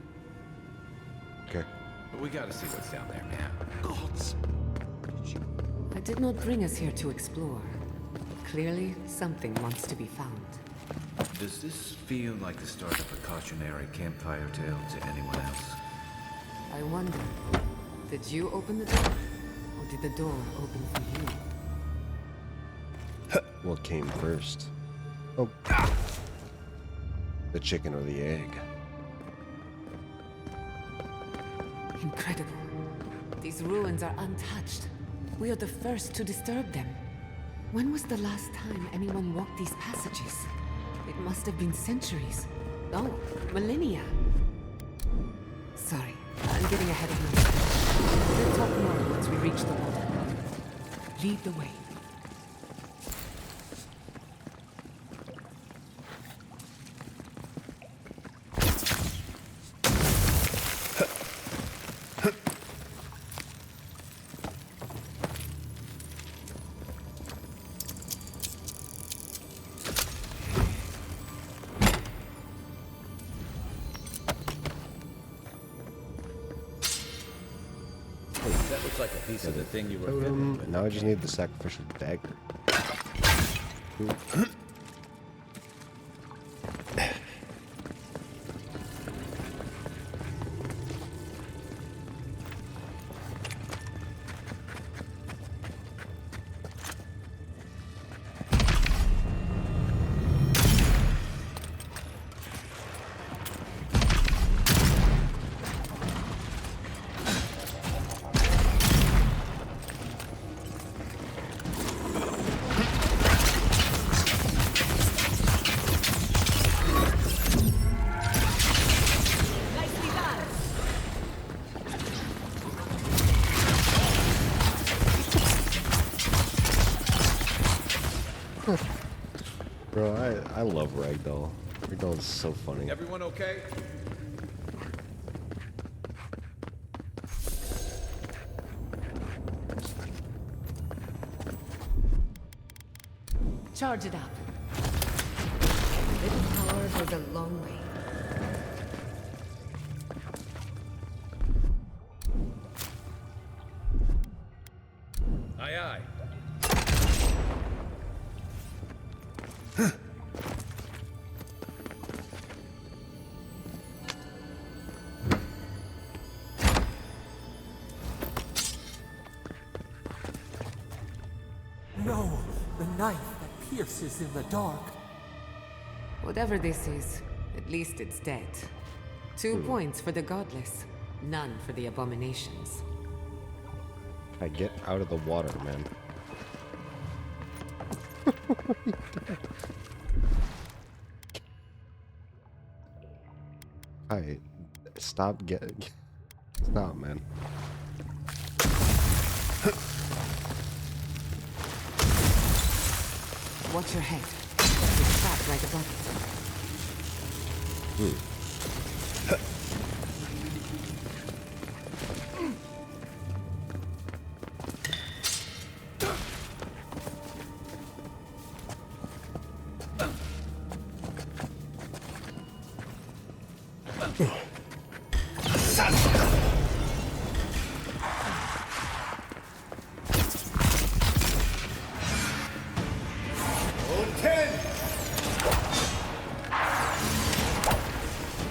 Okay. But we gotta see what's down there, man. Gods! I did not bring us here to explore. Clearly, something wants to be found. Does this feel like the start of a cautionary campfire tale to anyone else? I wonder, did you open the door? Or did the door open for you? What came first? Oh. The chicken or the egg? Incredible. These ruins are untouched. We are the first to disturb them. When was the last time anyone walked these passages? It must have been centuries. Oh, millennia. Sorry, I'm getting ahead of myself. We'll talk more once we reach the water. Lead the way. That looks like a piece of the thing you were Totem. fiddling with. Now I just need the sacrificial dagger. Bro, I love Ragdoll. Ragdoll is so funny. Everyone okay? Charge it up. A little power goes a long way. Aye, aye. No, the knife that pierces in the dark. Whatever this is, at least it's dead. 2 points for the godless, none for the abominations. I get out of the water, man. I stop getting. Stop, man. Watch your head. It's trapped right above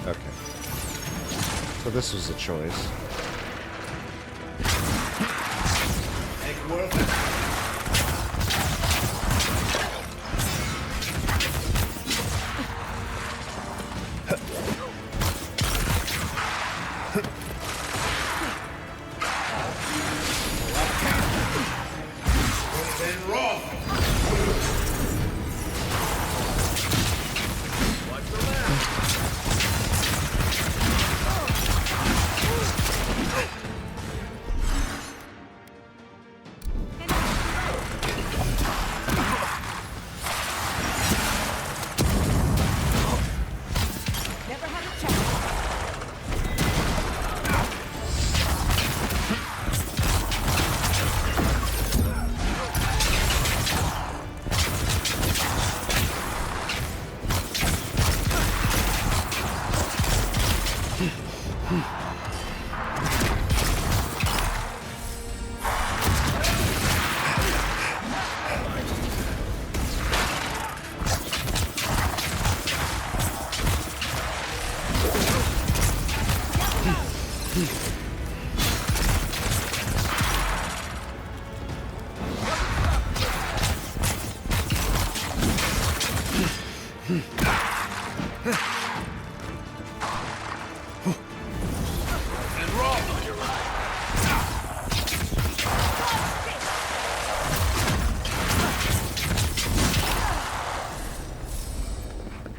Okay. So this was a choice.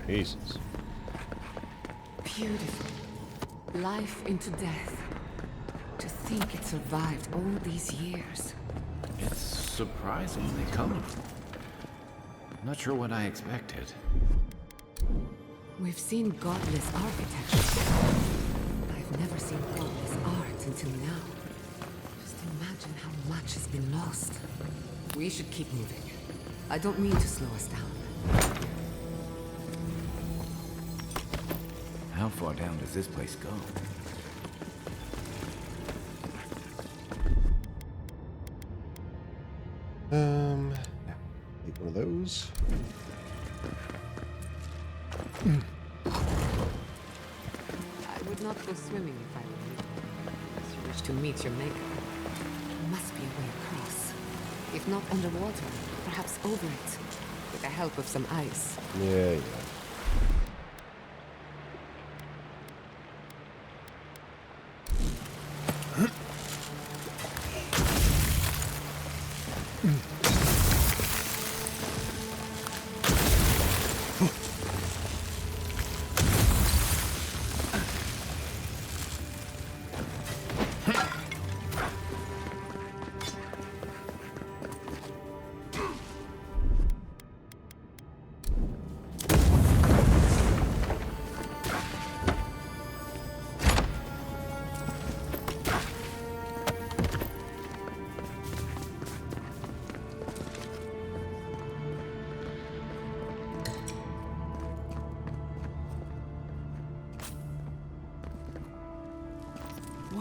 Jesus. Beautiful. Life into death. To think it survived all these years. It's surprisingly colorful. Not sure what I expected. We've seen godless architecture. I've never seen godless art until now. Just imagine how much has been lost. We should keep moving. I don't mean to slow us down. How far down does this place go? Yeah. Take one of those. I would not go swimming if I were you. Unless you wish to meet your maker. There must be a way across. If not underwater, perhaps over it. With the help of some ice. Yeah.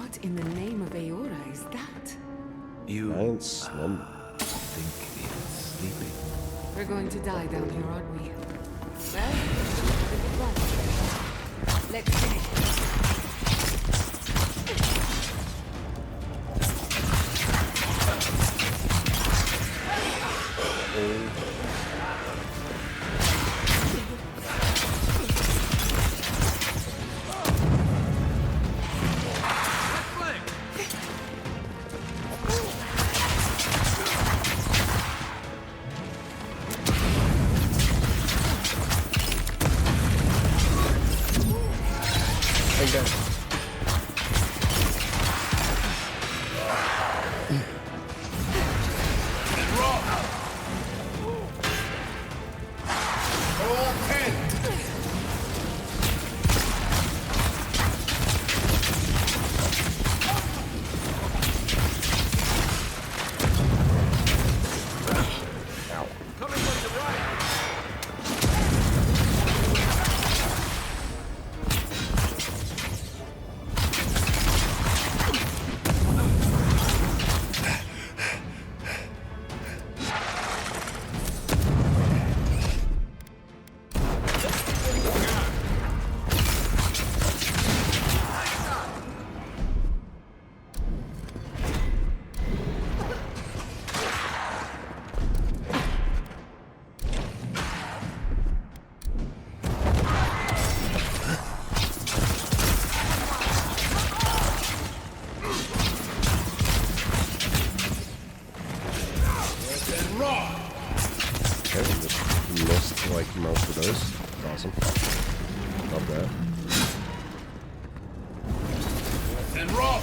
What in the name of Aora is that? You Giant slumber. think it's sleeping. We're going to die down here, aren't we? Well, let's see. Like most of those. Awesome. Love that. And rock!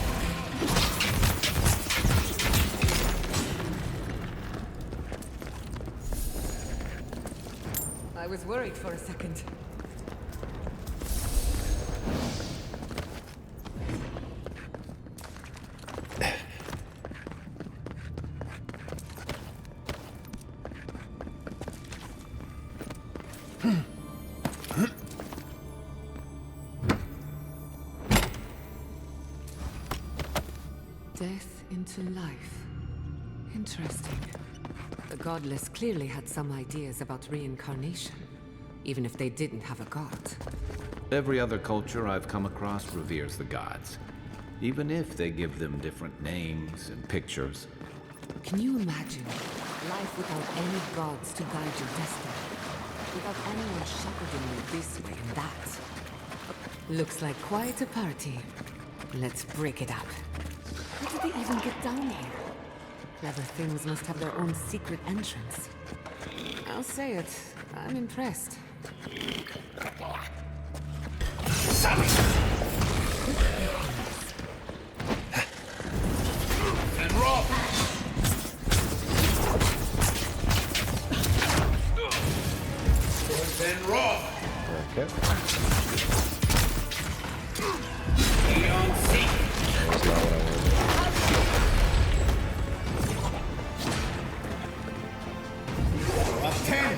I was worried for a second. Death into life. Interesting. The godless clearly had some ideas about reincarnation, even if they didn't have a god. Every other culture I've come across reveres the gods, even if they give them different names and pictures. Can you imagine life without any gods to guide your destiny? Without anyone shepherding you this way and that? Looks like quite a party. Let's break it up. How did they even get down here? Clever things must have their own secret entrance. I'll say it, I'm impressed. And rock! And rock! Okay. Beyond sea! That's not what I wanted. Up 10!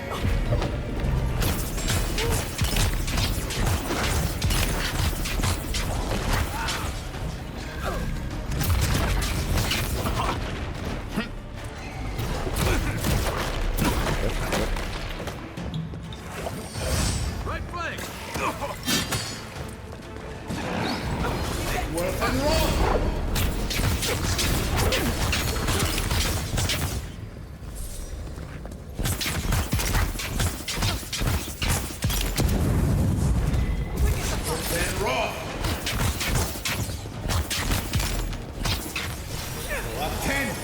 Right flank! Worth and rock! And rock! Up 10!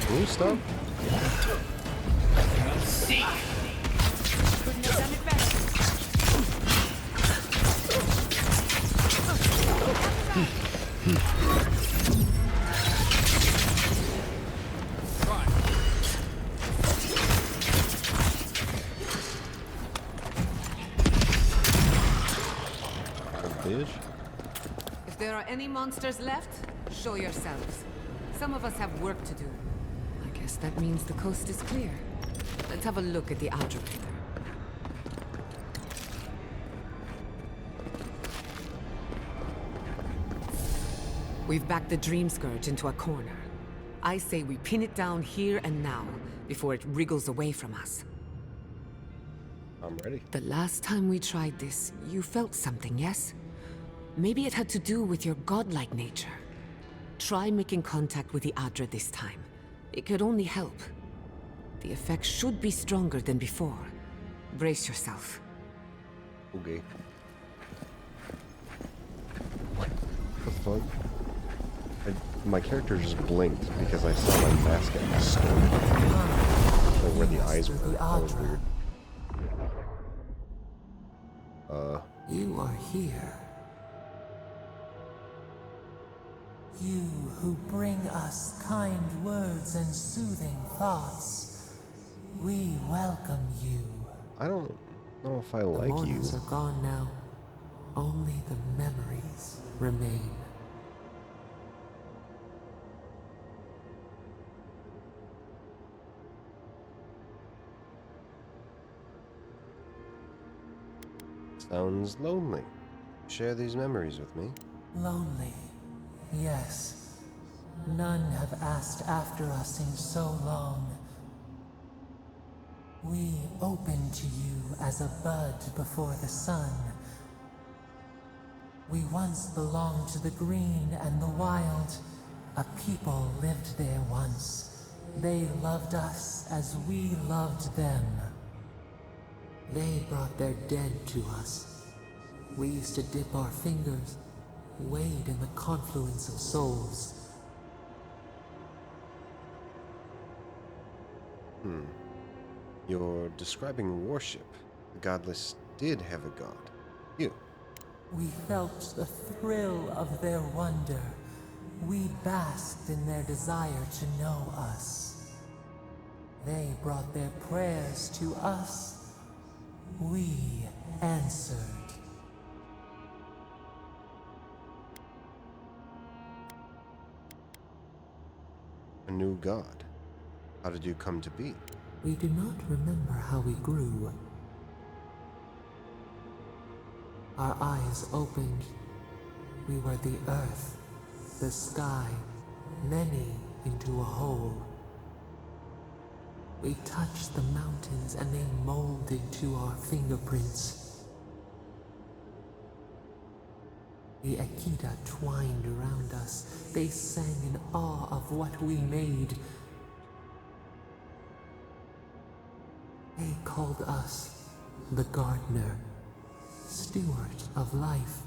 Cool stuff. Seek! Couldn't have done it better. Bitch. If there are any monsters left, show yourselves. Some of us have work to do. I guess that means the coast is clear. Let's have a look at the Adra. We've backed the Dream Scourge into a corner. I say we pin it down here and now, before it wriggles away from us. I'm ready. The last time we tried this, you felt something, yes? Maybe it had to do with your godlike nature. Try making contact with the Adra this time. It could only help. The effect should be stronger than before. Brace yourself. Okay. What the fuck? My character just blinked because I saw my mask get distorted. Or where the eyes were. That was weird. You are here. You who bring us kind words and soothing thoughts. We welcome you. I don't know if I like you. The mornings are gone now. Only the memories remain. Sounds lonely. Share these memories with me. Lonely, yes. None have asked after us in so long. We open to you as a bud before the sun. We once belonged to the green and the wild. A people lived there once. They loved us as we loved them. They brought their dead to us. We used to dip our fingers, wade in the confluence of souls. You're describing worship. The godless did have a god. You. We felt the thrill of their wonder. We basked in their desire to know us. They brought their prayers to us. We answered. A new god. How did you come to be? We do not remember how we grew. Our eyes opened. We were the earth, the sky, many into a whole. We touched the mountains and they molded to our fingerprints. The Akita twined around us. They sang in awe of what we made. They called us the gardener, steward of life.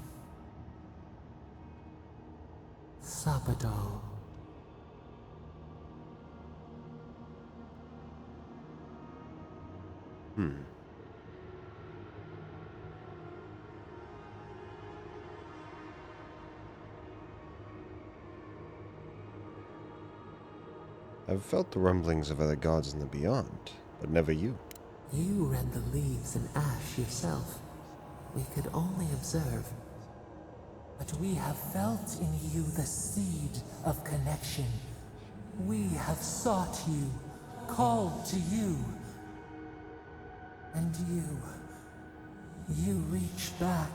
Sabado. I've felt the rumblings of other gods in the beyond, but never you. You read the leaves and ash yourself. We could only observe. But we have felt in you the seed of connection. We have sought you, called to you. And you reach back.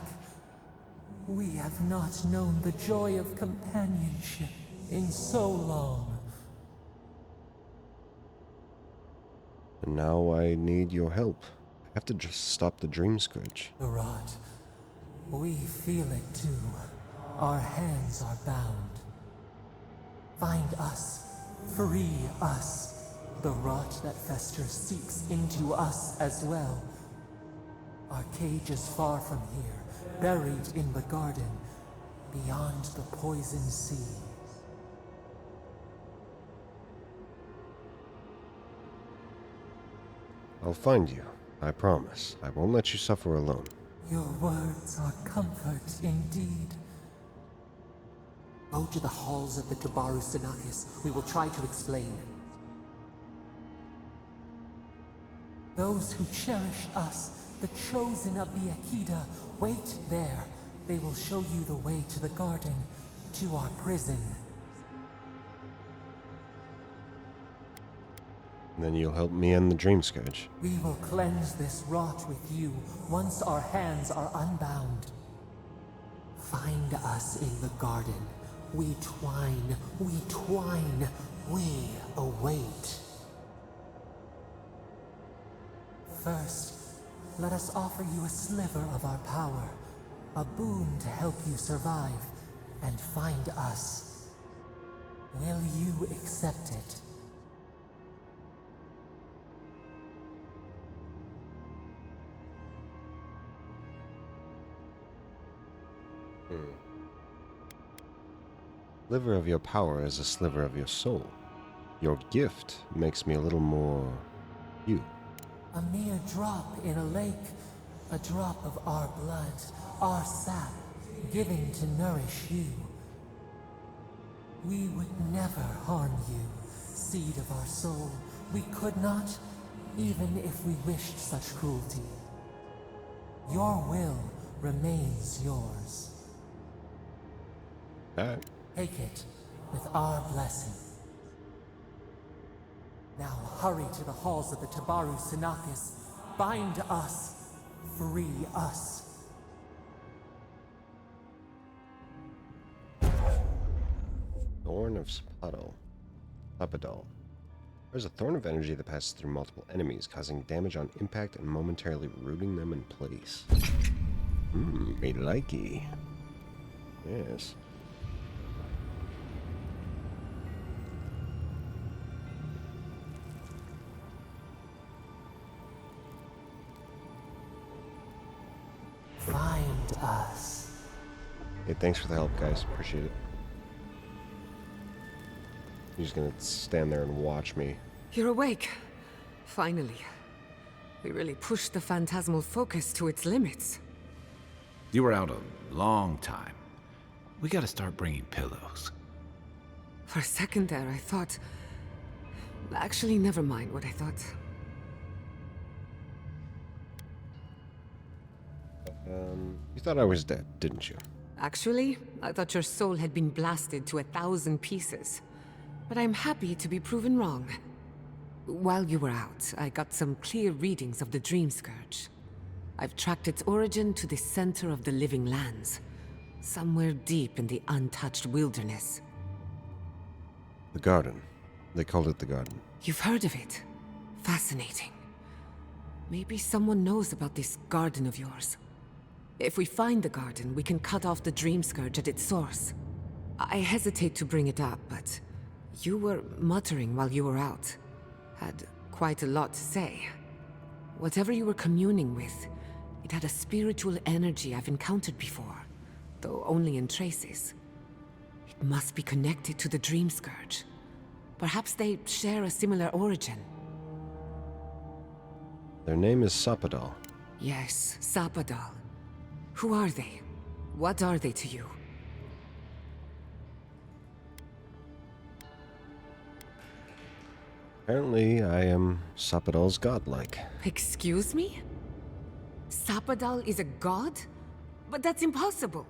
We have not known the joy of companionship in so long. And now I need your help. I have to just stop the Dream Scourge. The rot. We feel it too. Our hands are bound. Find us. Free us. The rot that festers seeps into us as well. Our cage is far from here, buried in the garden, beyond the poison sea. I'll find you. I promise. I won't let you suffer alone. Your words are comfort indeed. Go to the halls of the Jabaru Sinakis. We will try to explain. Those who cherish us, the chosen of the Akita, wait there. They will show you the way to the garden. to our prison. And then you'll help me end the dream scourge. We will cleanse this rot with you once our hands are unbound. Find us in the garden. We twine, we await. First, let us offer you a sliver of our power, a boon to help you survive and find us. Will you accept it? Sliver of your power is a sliver of your soul. Your gift makes me a little more you. A mere drop in a lake, a drop of our blood, our sap, given to nourish you. We would never harm you, seed of our soul. We could not, even if we wished such cruelty. Your will remains yours. Take it with our blessing. Now hurry to the halls of the Tabaru Sinakis. Bind us. Free us. Thorn of Sapadal. There's a thorn of energy that passes through multiple enemies, causing damage on impact and momentarily rooting them in place. Me likey. Yes. Find us. Hey, thanks for the help, guys. Appreciate it. You're just gonna stand there and watch me. You're awake. Finally. We really pushed the phantasmal focus to its limits. You were out a long time. We gotta start bringing pillows. For a second there, I thought... Actually, never mind what I thought. You thought I was dead, didn't you? Actually, I thought your soul had been blasted to 1,000 pieces. But I'm happy to be proven wrong. While you were out, I got some clear readings of the Dream Scourge. I've tracked its origin to the center of the living lands. Somewhere deep in the untouched wilderness. The garden. They called it the garden. You've heard of it? Fascinating. Maybe someone knows about this garden of yours. If we find the garden, we can cut off the Dream Scourge at its source. I hesitate to bring it up, but you were muttering while you were out. Had quite a lot to say. Whatever you were communing with, it had a spiritual energy I've encountered before, though only in traces. It must be connected to the Dream Scourge. Perhaps they share a similar origin. Their name is Sapadal. Yes, Sapadal. Who are they? What are they to you? Apparently, I am Sapadal's godlike. Excuse me? Sapadal is a god? But that's impossible.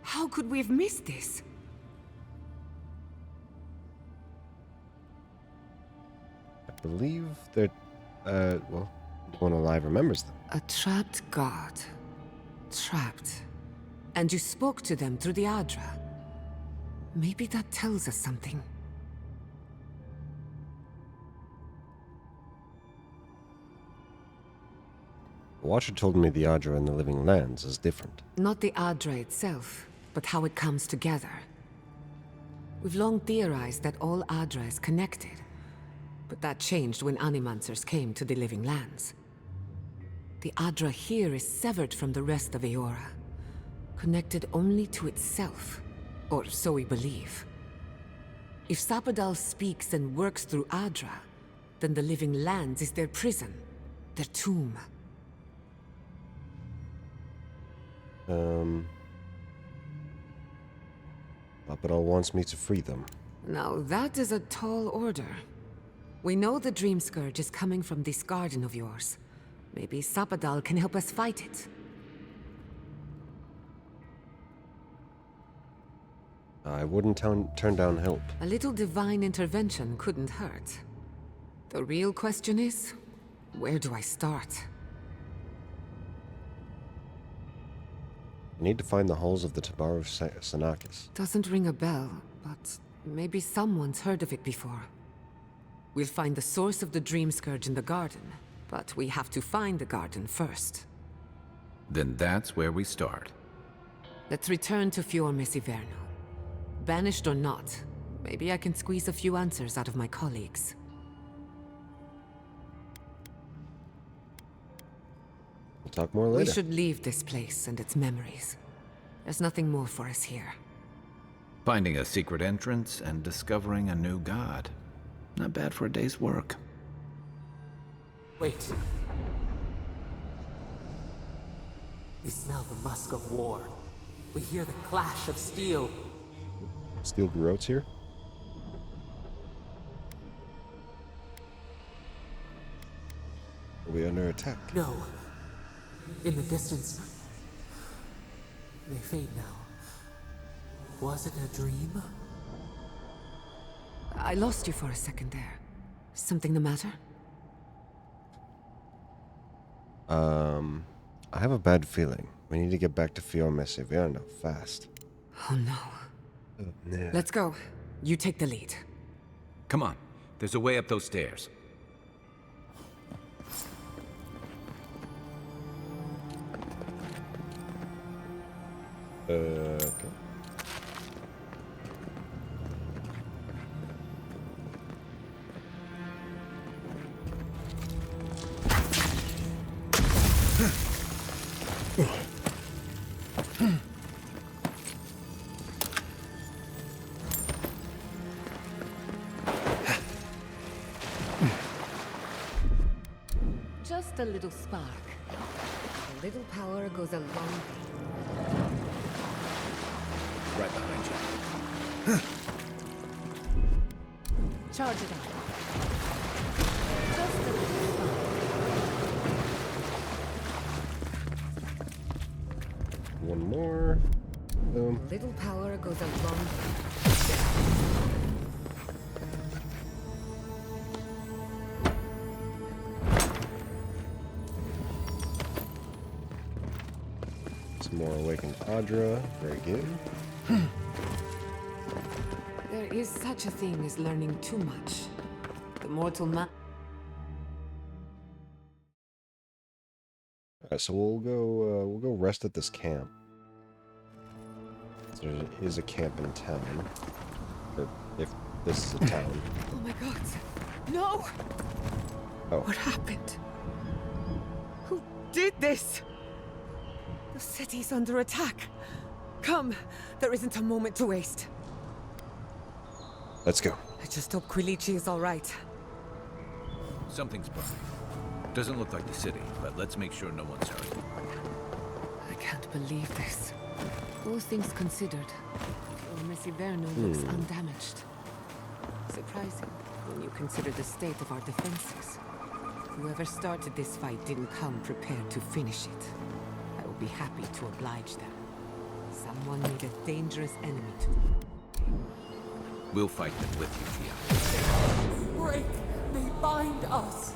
How could we have missed this? I believe that, well, no one alive remembers them. A trapped god. Trapped. And you spoke to them through the Adra. Maybe that tells us something. The Watcher told me the Adra in the Living Lands is different. Not the Adra itself, but how it comes together. We've long theorized that all Adra is connected, but that changed when Animancers came to the Living Lands. The Adra here is severed from the rest of Eora, connected only to itself, or so we believe. If Sapadal speaks and works through Adra, then the Living Lands is their prison, their tomb. Sapadal wants me to free them. Now that is a tall order. We know the Dream Scourge is coming from this garden of yours. Maybe Sapadal can help us fight it. I wouldn't turn down help. A little divine intervention couldn't hurt. The real question is, where do I start? I need to find the halls of the Tabaru Sanakis. Doesn't ring a bell, but maybe someone's heard of it before. We'll find the source of the Dream Scourge in the garden, but we have to find the garden first. Then that's where we start. Let's return to Fior Mesiverno. Banished or not, maybe I can squeeze a few answers out of my colleagues. We'll talk more later. We should leave this place and its memories. There's nothing more for us here. Finding a secret entrance and discovering a new god. Not bad for a day's work. Wait. We smell the musk of war. We hear the clash of steel. Steel Garrote's here? Are we under attack? No. In the distance. They fade now. Was it a dream? I lost you for a second there. Something the matter? I have a bad feeling. We need to get back to Fior Mesiverno fast. Oh no. Oh, no. Let's go. You take the lead. Come on. There's a way up those stairs. Okay. Just a little spark. A little power goes a long way. Right behind you. Charge it up. Just a little spark. One more. Boom. A little power goes a long way. Some more awakened Adra. Very good. There is such a thing as learning too much. The mortal man. Alright, so we'll go rest at this camp. There is a camp in town. Or if this is a town. Oh my god. No! Oh. What happened? Who did this? The city's under attack. Come, there isn't a moment to waste. Let's go. I just hope Quilici is all right. Something's burning. Doesn't look like the city, but let's make sure no one's hurt. I can't believe this. All things considered, Mesiverno looks undamaged. Surprising when you consider the state of our defenses. Whoever started this fight didn't come prepared to finish it. I will be happy to oblige them. Someone need a dangerous enemy to... We'll fight them with you, Gia. Break! They bind us!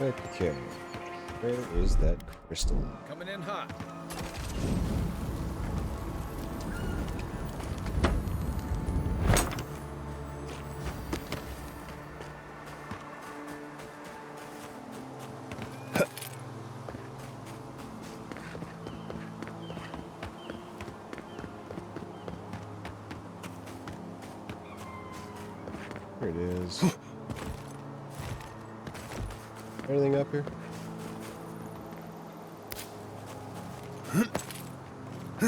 Okay. Where is that crystal? Coming in hot. Here it is. Anything up here? I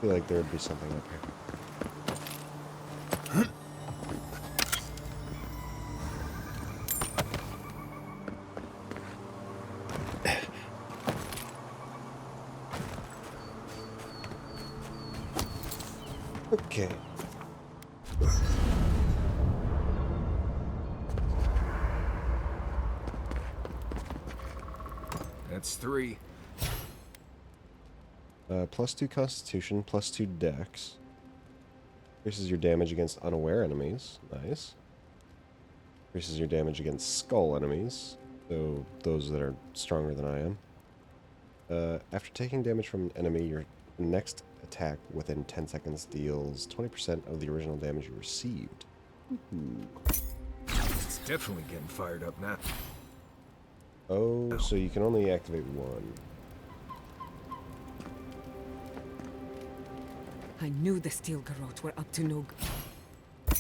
feel like there would be something up here. Okay. That's 3. +2 Constitution, +2 Dex. Increases your damage against unaware enemies. Nice. Increases your damage against skull enemies. So those that are stronger than I am. After taking damage from an enemy, your next attack within 10 seconds deals 20% of the original damage you received. Ooh. It's definitely getting fired up now. Oh, so you can only activate one. I knew the Steel Garrote were up to no good.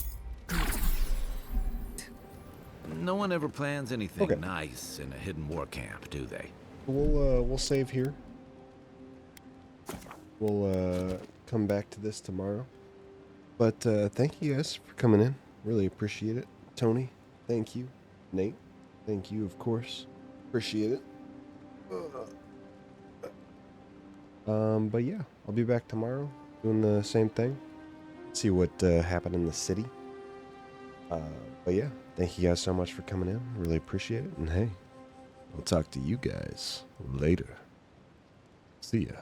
No one ever plans anything nice in a hidden war camp, do they? We'll save here. We'll come back to this tomorrow. But thank you guys for coming in. Really appreciate it. Tony, thank you. Nate, thank you, of course. Appreciate it. But yeah, I'll be back tomorrow doing the same thing. See what happened in the city. But yeah, thank you guys so much for coming in. Really appreciate it. And hey, I'll talk to you guys later. See ya.